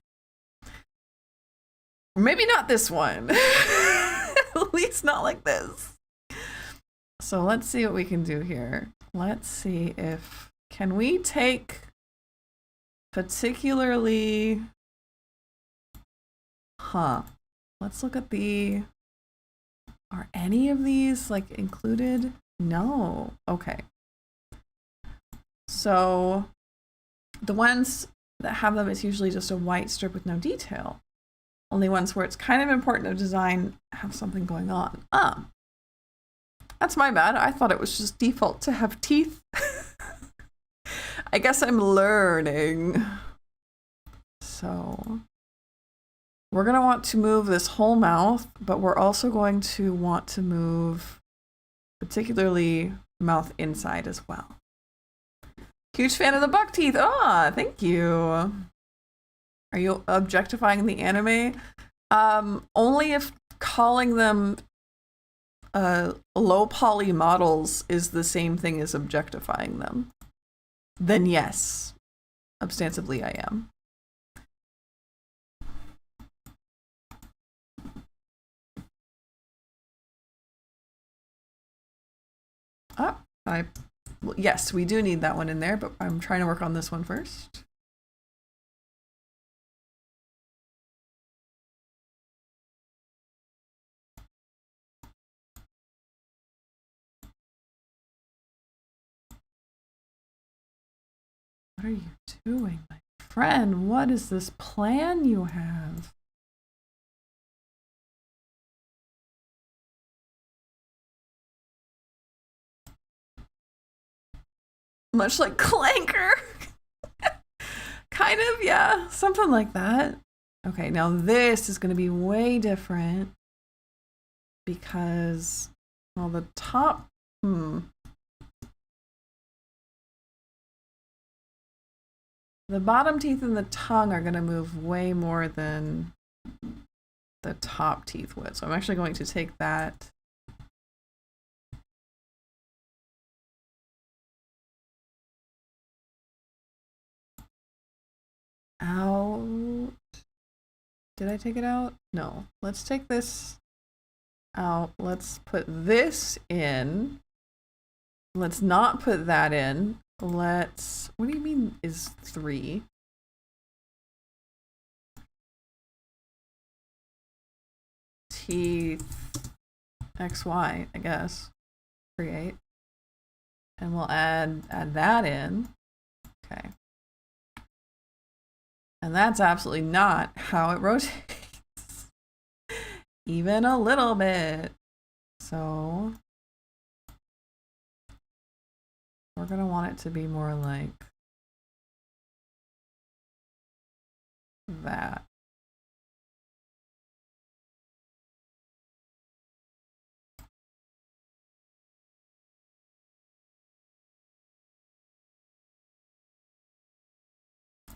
Maybe not this one. At least not like this. So let's see what we can do here. Let's see if, can we take particularly, let's look at are any of these like included? No. Okay. So the ones that have them, it's usually just a white strip with no detail. Only ones where it's kind of important to design have something going on. That's my bad. I thought it was just default to have teeth. I guess I'm learning. So we're gonna want to move this whole mouth, but we're also going to want to move particularly mouth inside as well. Huge fan of the buck teeth. Ah, thank you. Are you objectifying the anime? Only if calling them low poly models is the same thing as objectifying them. Then yes, ostensibly I am. Yes, we do need that one in there, but I'm trying to work on this one first. What are you doing, my friend? What is this plan you have? Much like Clanker. Kind of, yeah. Something like that. Okay, now this is going to be way different because, well, the top, the bottom teeth and the tongue are going to move way more than the top teeth would. So I'm actually going to take that out. Did I take it out? No. Let's take this out. Let's put this in. Let's not put that in. Let's, what do you mean is 3? Teeth XY, I guess. Create. And we'll add that in. Okay. And that's absolutely not how it rotates. Even a little bit. So we're going to want it to be more like that.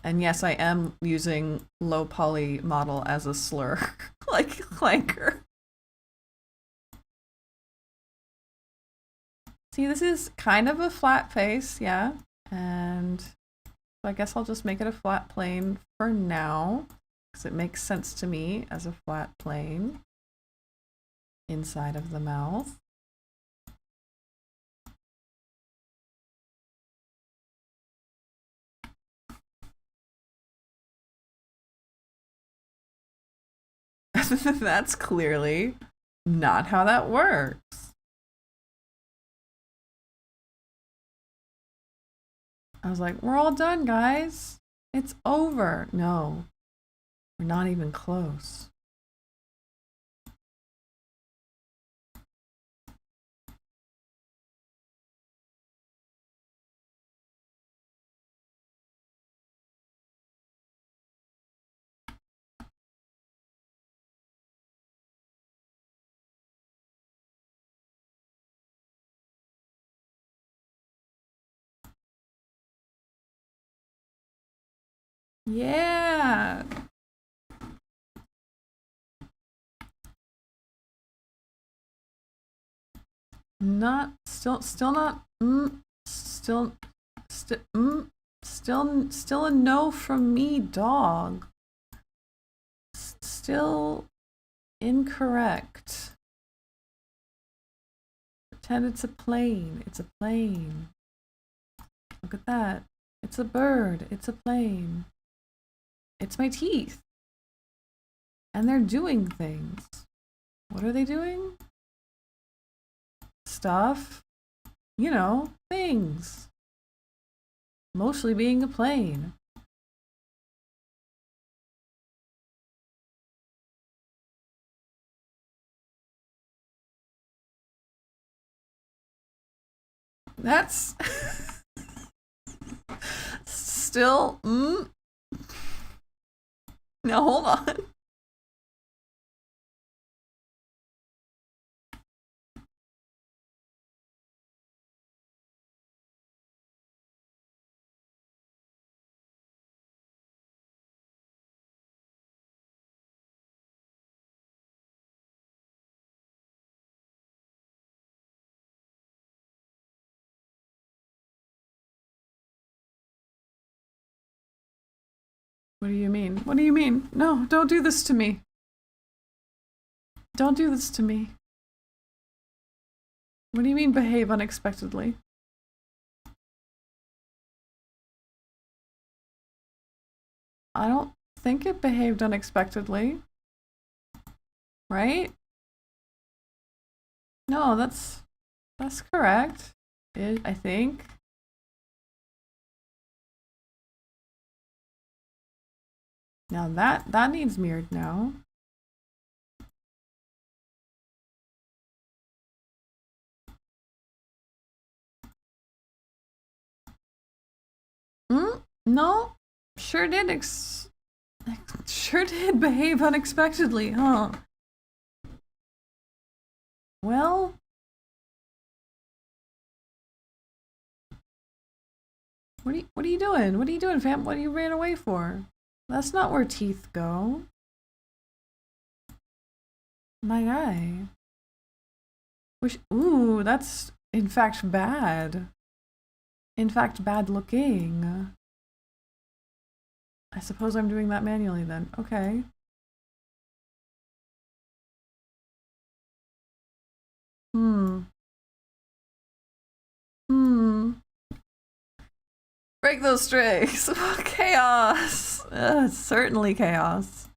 And yes, I am using low poly model as a slur, like clanker. See, this is kind of a flat face, yeah. And I guess I'll just make it a flat plane for now, because it makes sense to me as a flat plane inside of the mouth. That's clearly not how that works. I was like, we're all done, guys. It's over. No, we're not even close. Yeah. Not still not still still a no from me, dog. Still incorrect. Pretend it's a plane. It's a plane. Look at that. It's a bird. It's a plane. It's my teeth. And they're doing things. What are they doing? Stuff. You know, things. Mostly being a plane. That's still Now hold on. What do you mean? What do you mean? No, don't do this to me. Don't do this to me. What do you mean behave unexpectedly? I don't think it behaved unexpectedly. Right? No, that's correct. I think. Now that needs mirrored now. No, sure did sure did behave unexpectedly, huh? Well, what are you doing? What are you doing, fam? What are you ran away for? That's not where teeth go. My guy. Ooh, that's in fact bad. In fact, bad looking. I suppose I'm doing that manually then. Okay. Break those strings. Chaos. It's certainly chaos.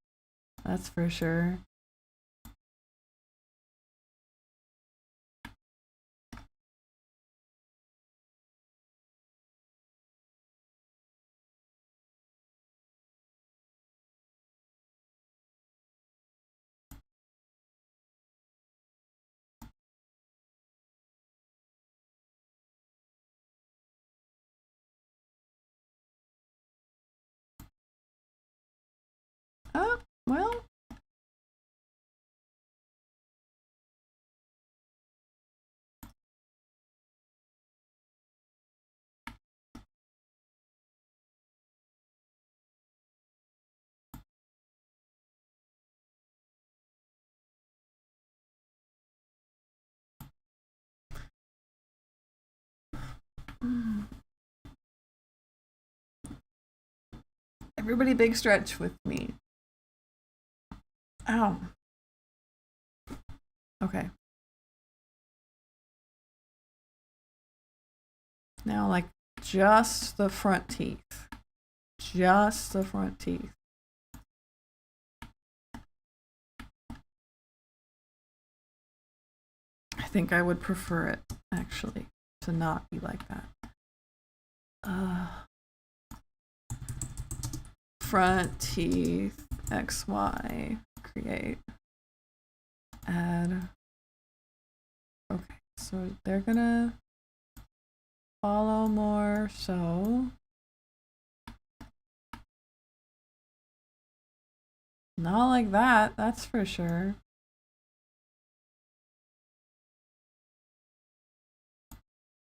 That's for sure. Oh, well. Everybody big stretch with me. Ow. Okay. Now, like, just the front teeth. Just the front teeth. I think I would prefer it, actually, to not be like that. Front teeth, XY, create, add. Okay, so they're gonna follow more, so not like that, that's for sure.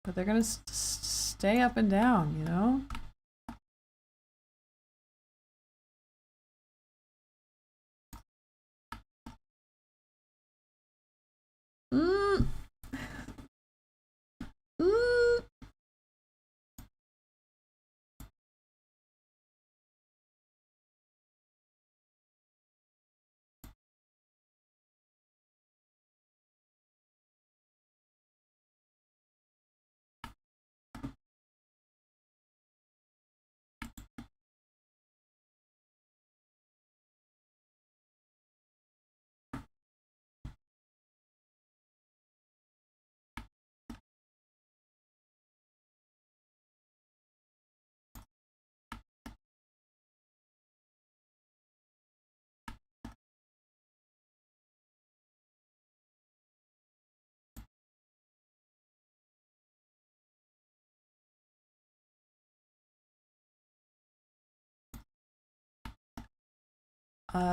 But they're gonna stay up and down, you know? Mm. Mm.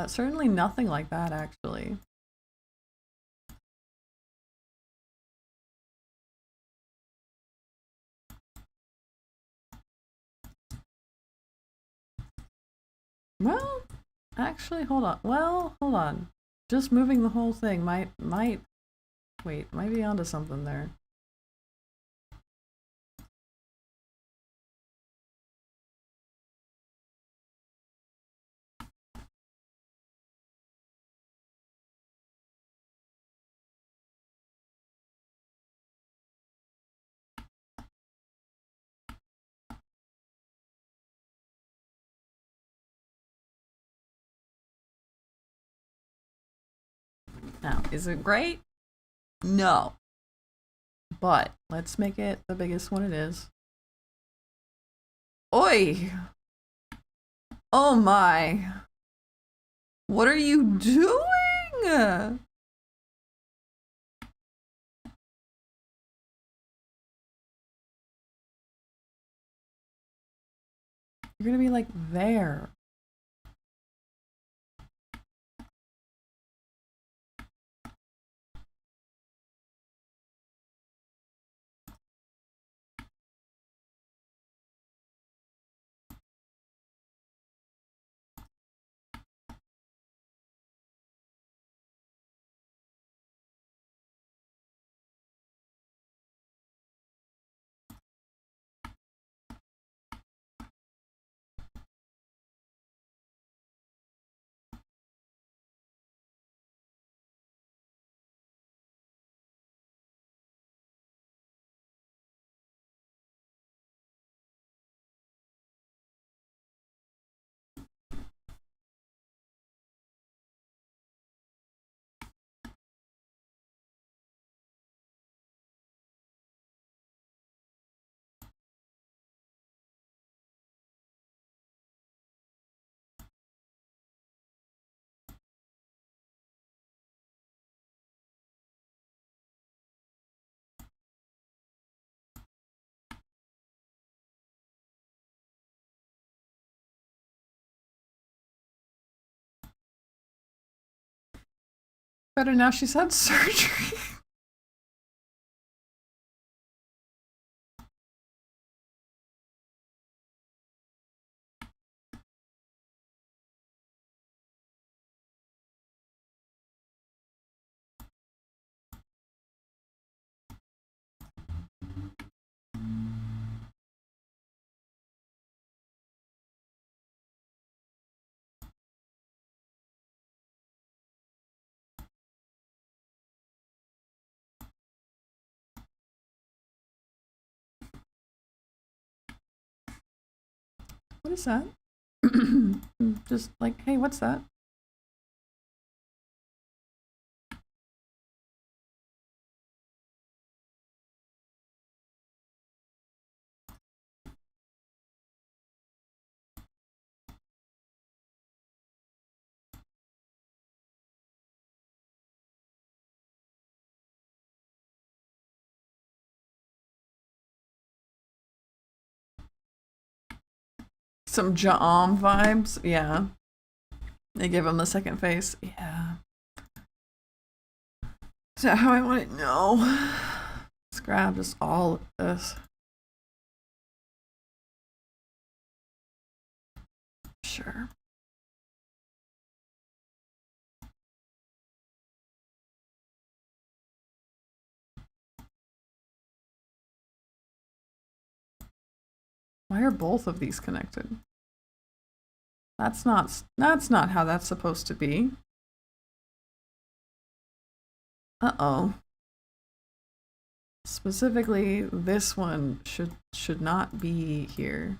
Certainly nothing like that, actually. Well, actually, hold on. Well, hold on. Just moving the whole thing might be onto something there. Now, is it great? No. But let's make it the biggest one it is. Oi! Oh my. What are you doing? You're gonna be like there. Better now she's had surgery. What is that? Just like, hey, what's that? Some Ja'am vibes, yeah. They give him the second face, yeah. Is that how I want it? No. Let's grab just all of this. Sure. Why are both of these connected? That's not how that's supposed to be. Uh-oh. Specifically, this one should not be here.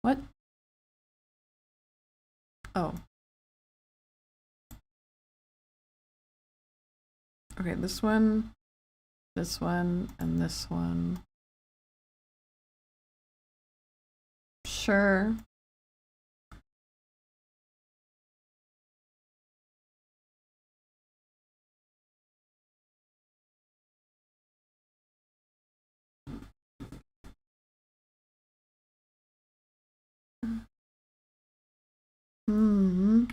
What? Oh. Okay, this one, and this one. Sure. Hmm.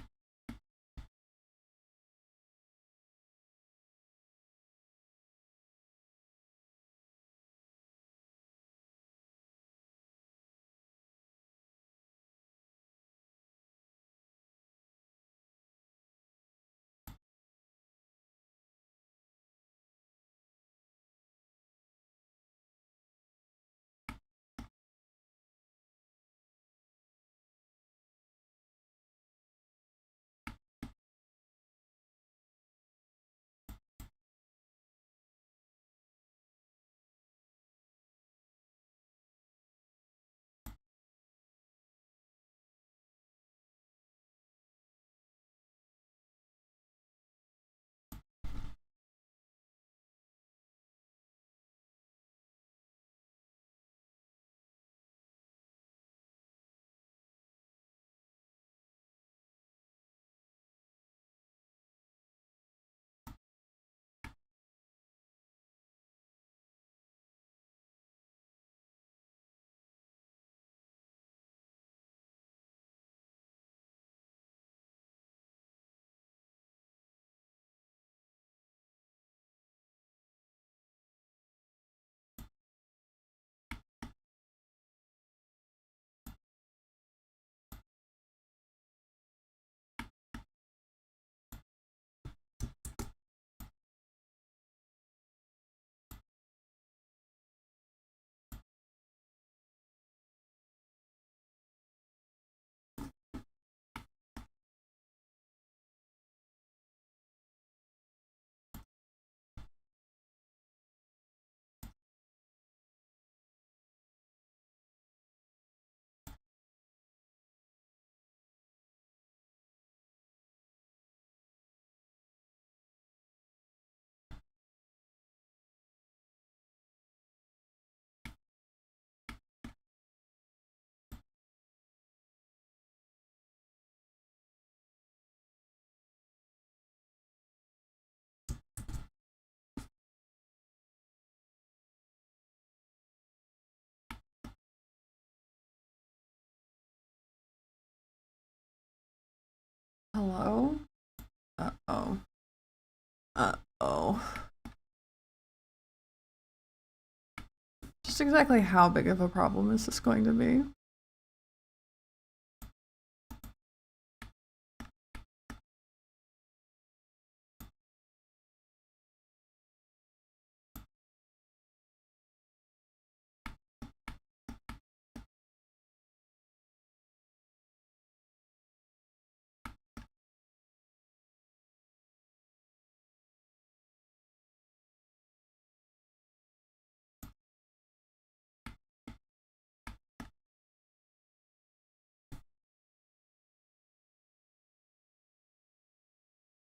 Hello? Uh-oh. Uh-oh. Just exactly how big of a problem is this going to be?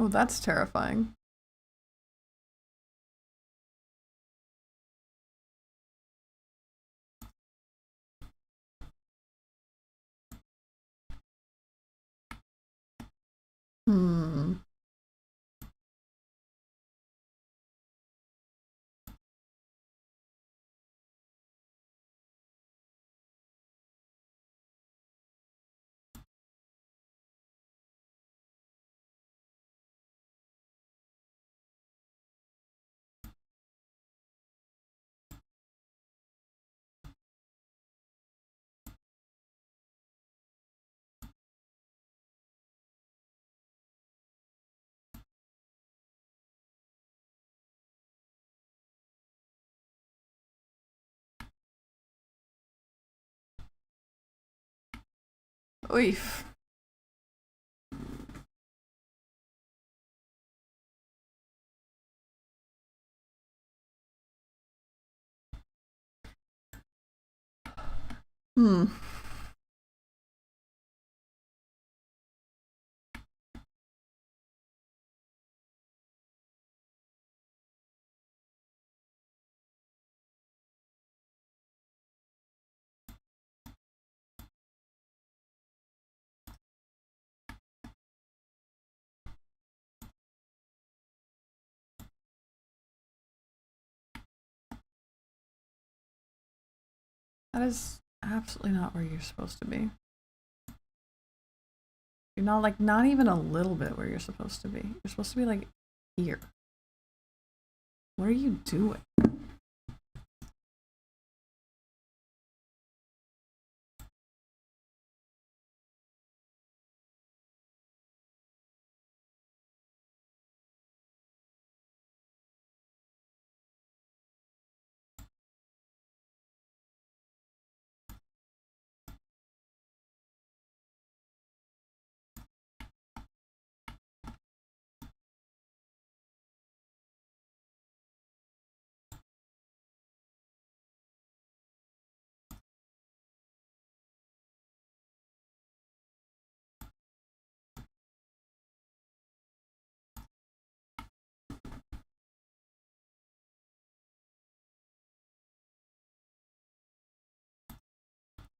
Oh, that's terrifying. Hmm. Oof. Hmm. That is absolutely not where you're supposed to be. You're not like, not even a little bit where you're supposed to be. You're supposed to be like here. What are you doing?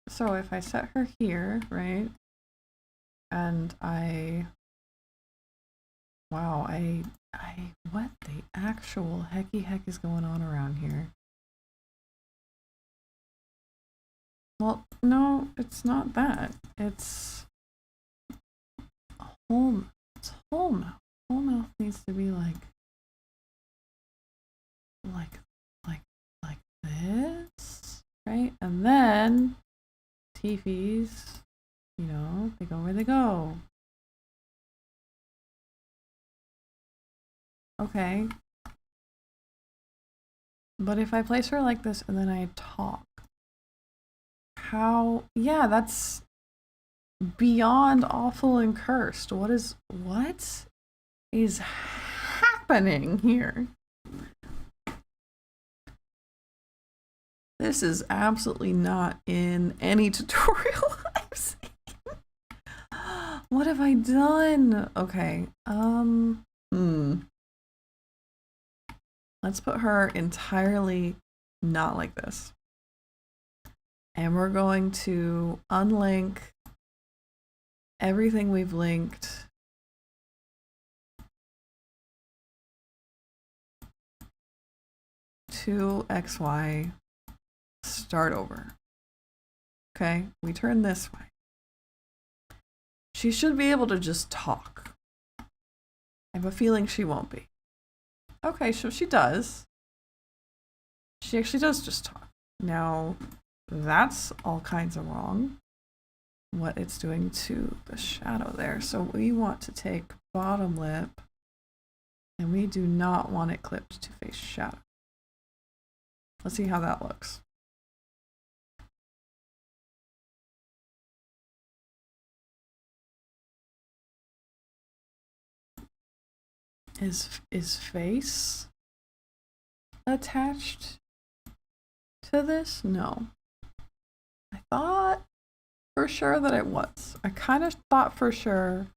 So if I set her here, right? And wow, what the actual hecky heck is going on around here? Well, no, it's not that. It's whole mouth. It's whole mouth. Whole mouth needs to be like this, right? And then teefies, you know, they go where they go. Okay. But if I place her like this and then I talk, how, yeah, that's beyond awful and cursed. What is happening here? This is absolutely not in any tutorial I've seen. What have I done? Okay. Let's put her entirely not like this. And we're going to unlink everything we've linked to XY. Start over. Okay, we turn this way. She should be able to just talk. I have a feeling she won't be. Okay, so she does. She actually does just talk. Now, that's all kinds of wrong, what it's doing to the shadow there. So we want to take bottom lip, and we do not want it clipped to face shadow. Let's see how that looks. Is face attached to this? No. I thought for sure that it was. I kind of thought for sure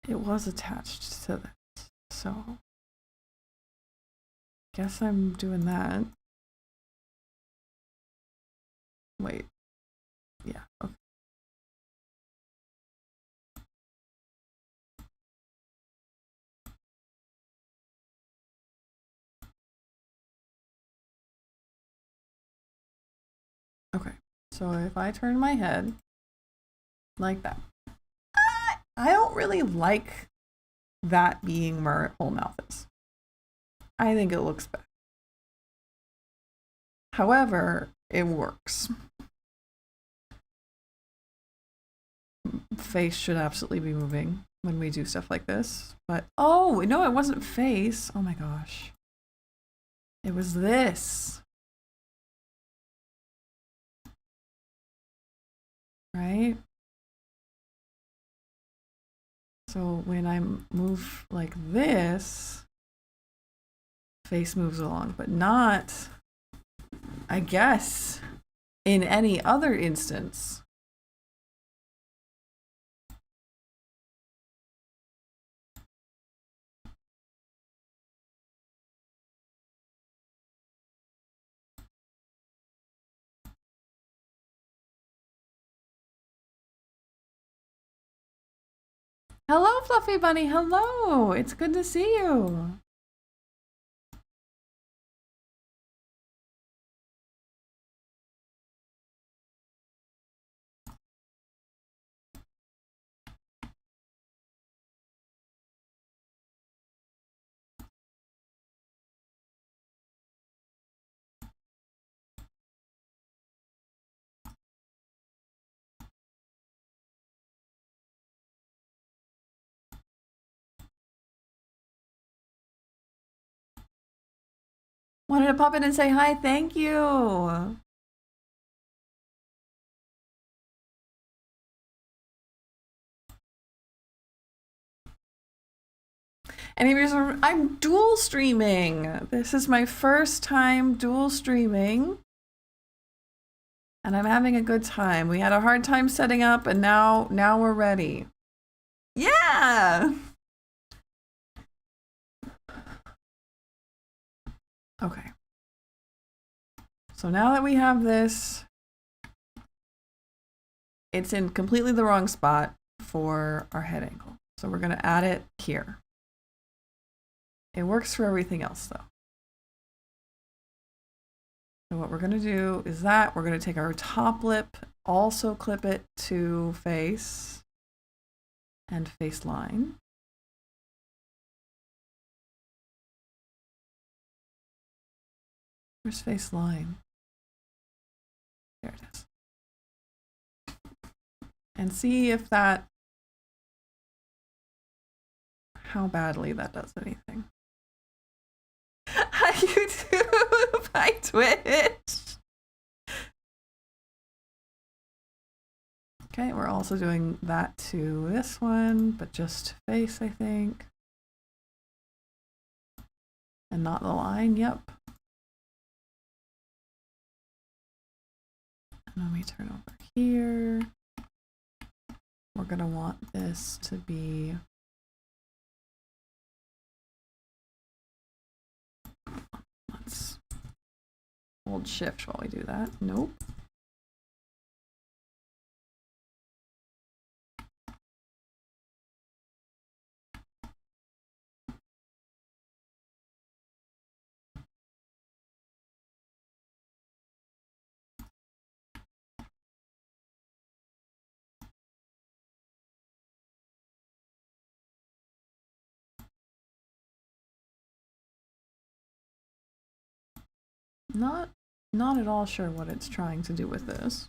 it was attached to this, so guess I'm doing that. Wait, yeah, okay. Okay, so if I turn my head like that, I don't really like that being where whole mouth is. I think it looks bad. However, it works. Face should absolutely be moving when we do stuff like this. But, oh, no, it wasn't face. Oh my gosh. It was this. Right? So when I move like this, face moves along, but not, I guess, in any other instance. Hello, Fluffy Bunny. Hello. It's good to see you. Wanted to pop in and say hi. Thank you. Any reason? I'm dual streaming. This is my first time dual streaming. And I'm having a good time. We had a hard time setting up, and now we're ready. Yeah! Okay. So now that we have this, it's in completely the wrong spot for our head angle. So we're going to add it here. It works for everything else though. So what we're going to do is that we're going to take our top lip, also clip it to face and face line. Where's face line? There it is. And see if that, how badly that does anything. Hi YouTube, hi Twitch. Okay, we're also doing that to this one, but just face, I think. And not the line, yep. And then we turn over here. We're gonna want this to be, let's hold shift while we do that. Nope. Not at all sure what it's trying to do with this.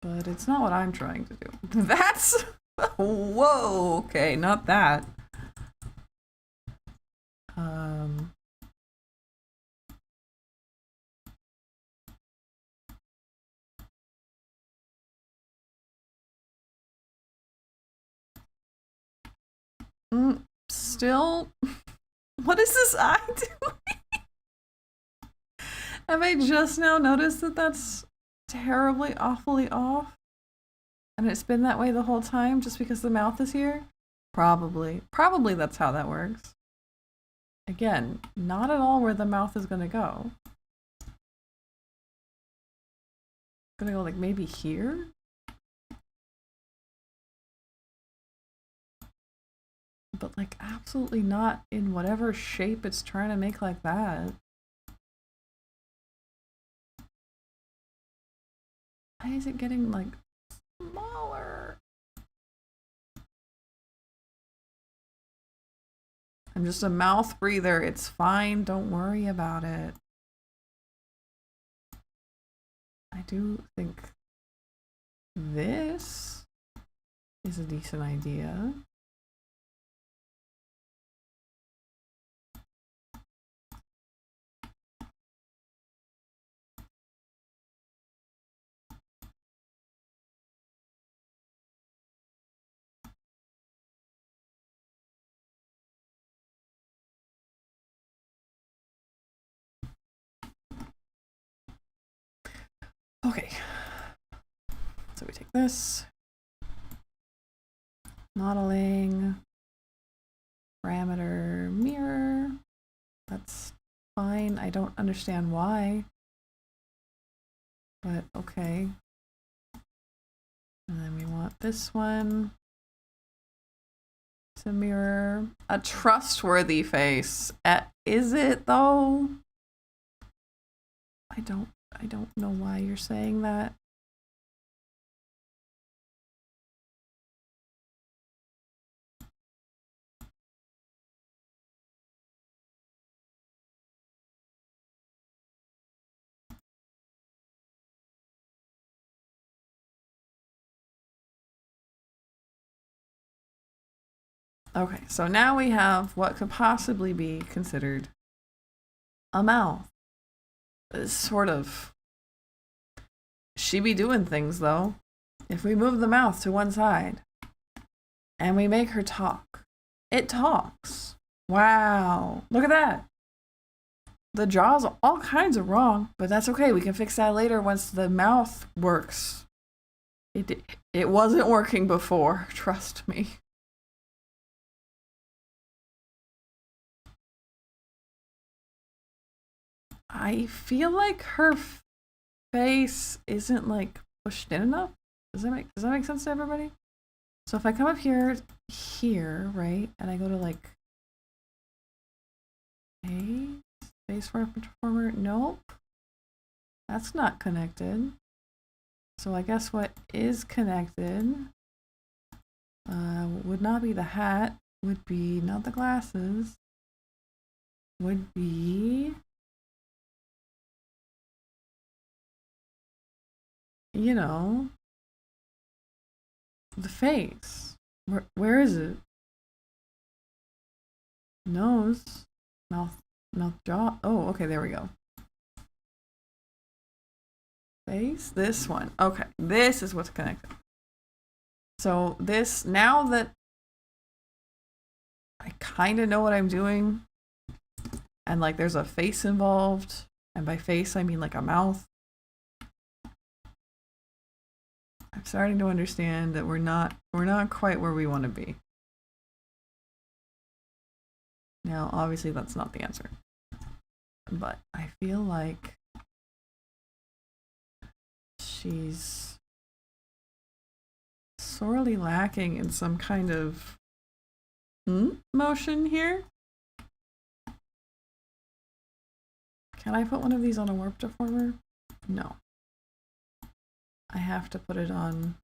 But it's not what I'm trying to do. That's, whoa, okay, not that. Still, what is this eye doing? Have I just now noticed that that's terribly, awfully off? And it's been that way the whole time just because the mouth is here? Probably. Probably that's how that works. Again, not at all where the mouth is going to go. Gonna go like maybe here? But like absolutely not in whatever shape it's trying to make like that. Why is it getting like smaller? I'm just a mouth breather. It's fine. Don't worry about it. I do think this is a decent idea. Okay, so we take this, modeling, parameter, mirror, that's fine. I don't understand why, but okay. And then we want this one to mirror a trustworthy face. Is it though? I don't know why you're saying that. Okay, so now we have what could possibly be considered a mouth. Sort of. She be doing things though. If we move the mouth to one side and we make her talk, it talks. Wow, look at that. The jaw's all kinds of wrong, but that's okay. We can fix that later once the mouth works. It wasn't working before, trust me. I feel like her face isn't like pushed in enough. Does that make sense to everybody? So if I come up here, right, and I go to like a space for a performer, nope, that's not connected. So I guess what is connected would not be the hat, would be not the glasses, would be, you know, the face. Where is it? Nose, mouth, jaw. Oh, okay, there we go. Face, this one. Okay, this is what's connected. So this, now that I kind of know what I'm doing, and like there's a face involved, and by face I mean like a mouth, I'm starting to understand that we're not quite where we want to be. Now, obviously that's not the answer, but I feel like she's sorely lacking in some kind of motion here. Can I put one of these on a warp deformer? No. I have to put it on.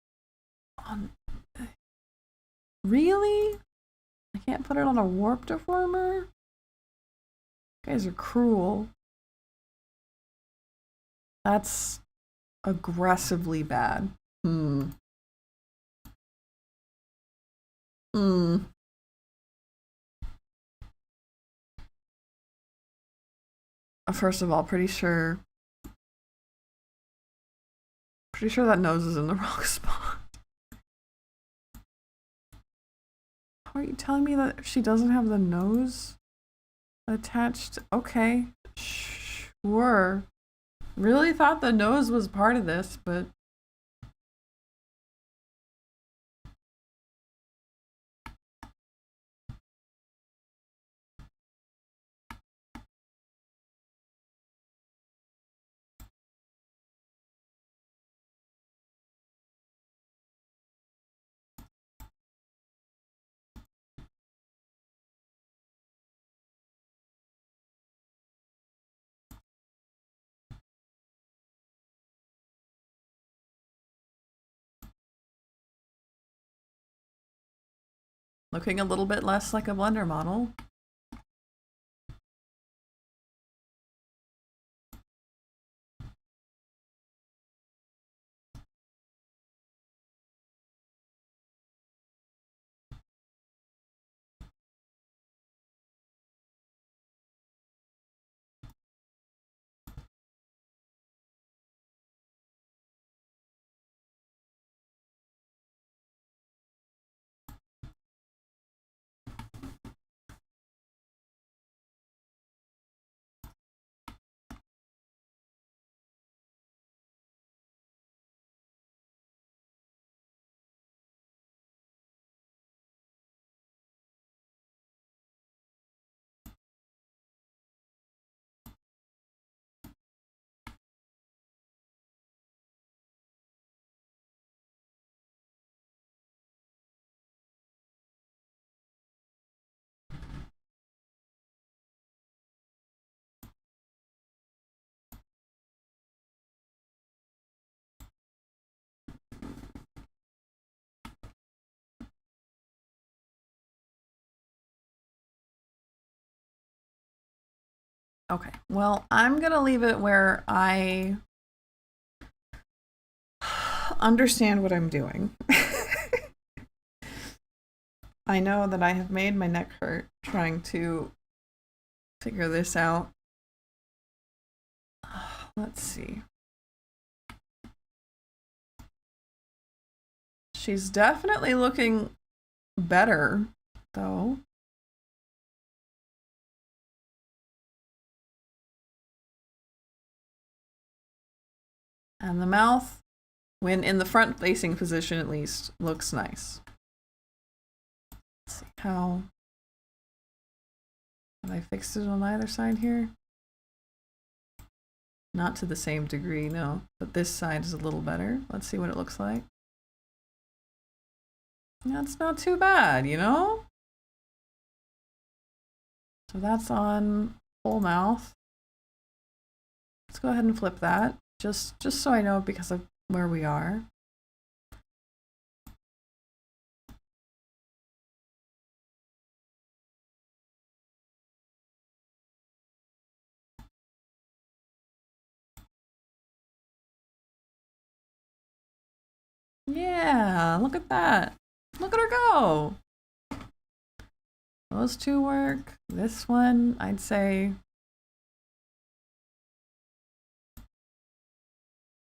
Really? I can't put it on a warp deformer? You guys are cruel. That's aggressively bad. First of all, pretty sure that nose is in the wrong spot. Are you telling me that she doesn't have the nose attached? Okay, sure. Really thought the nose was part of this, but Looking a little bit less like a Blender model. Okay, well, I'm gonna leave it where I understand what I'm doing. I know that I have made my neck hurt trying to figure this out. Let's see. She's definitely looking better, though. And the mouth, when in the front-facing position at least, looks nice. Let's see how... Have I fixed it on either side here? Not to the same degree, no. But this side is a little better. Let's see what it looks like. That's not too bad, you know? So that's on full mouth. Let's go ahead and flip that, just so I know because of where we are. Yeah, look at that. Look at her go. Those two work. This one, I'd say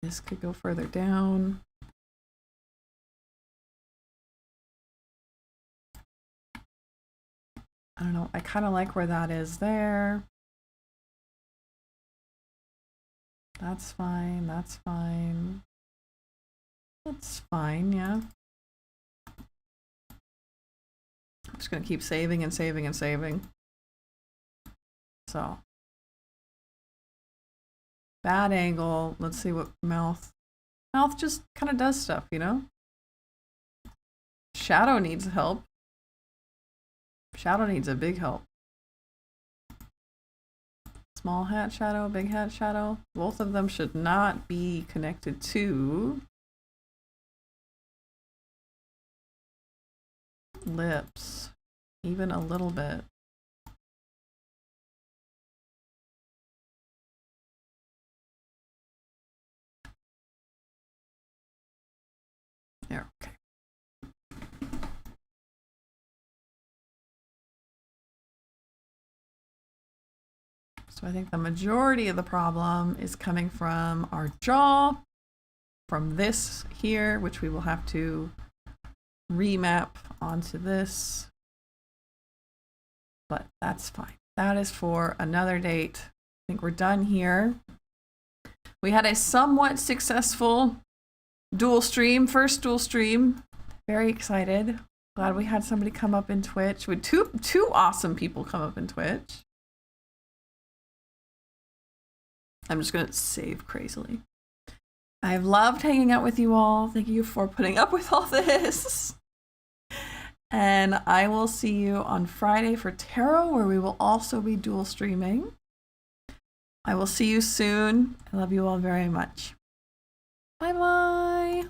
this could go further down. I don't know. I kind of like where that is there. That's fine. That's fine. That's fine, yeah. I'm just going to keep saving and saving and saving. So. Bad angle. Let's see what mouth. Mouth just kind of does stuff, you know? Shadow needs help. Shadow needs a big help. Small hat shadow, big hat shadow. Both of them should not be connected to lips, even a little bit. There, okay. So I think the majority of the problem is coming from our jaw, from this here, which we will have to remap onto this. But that's fine. That is for another date. I think we're done here. We had a somewhat successful dual stream, first dual stream. Very excited. Glad we had somebody come up in Twitch. We had two awesome people come up in Twitch. I'm just gonna save crazily. I've loved hanging out with you all. Thank you for putting up with all this. And I will see you on Friday for tarot, where we will also be dual streaming. I will see you soon. I love you all very much. Bye-bye.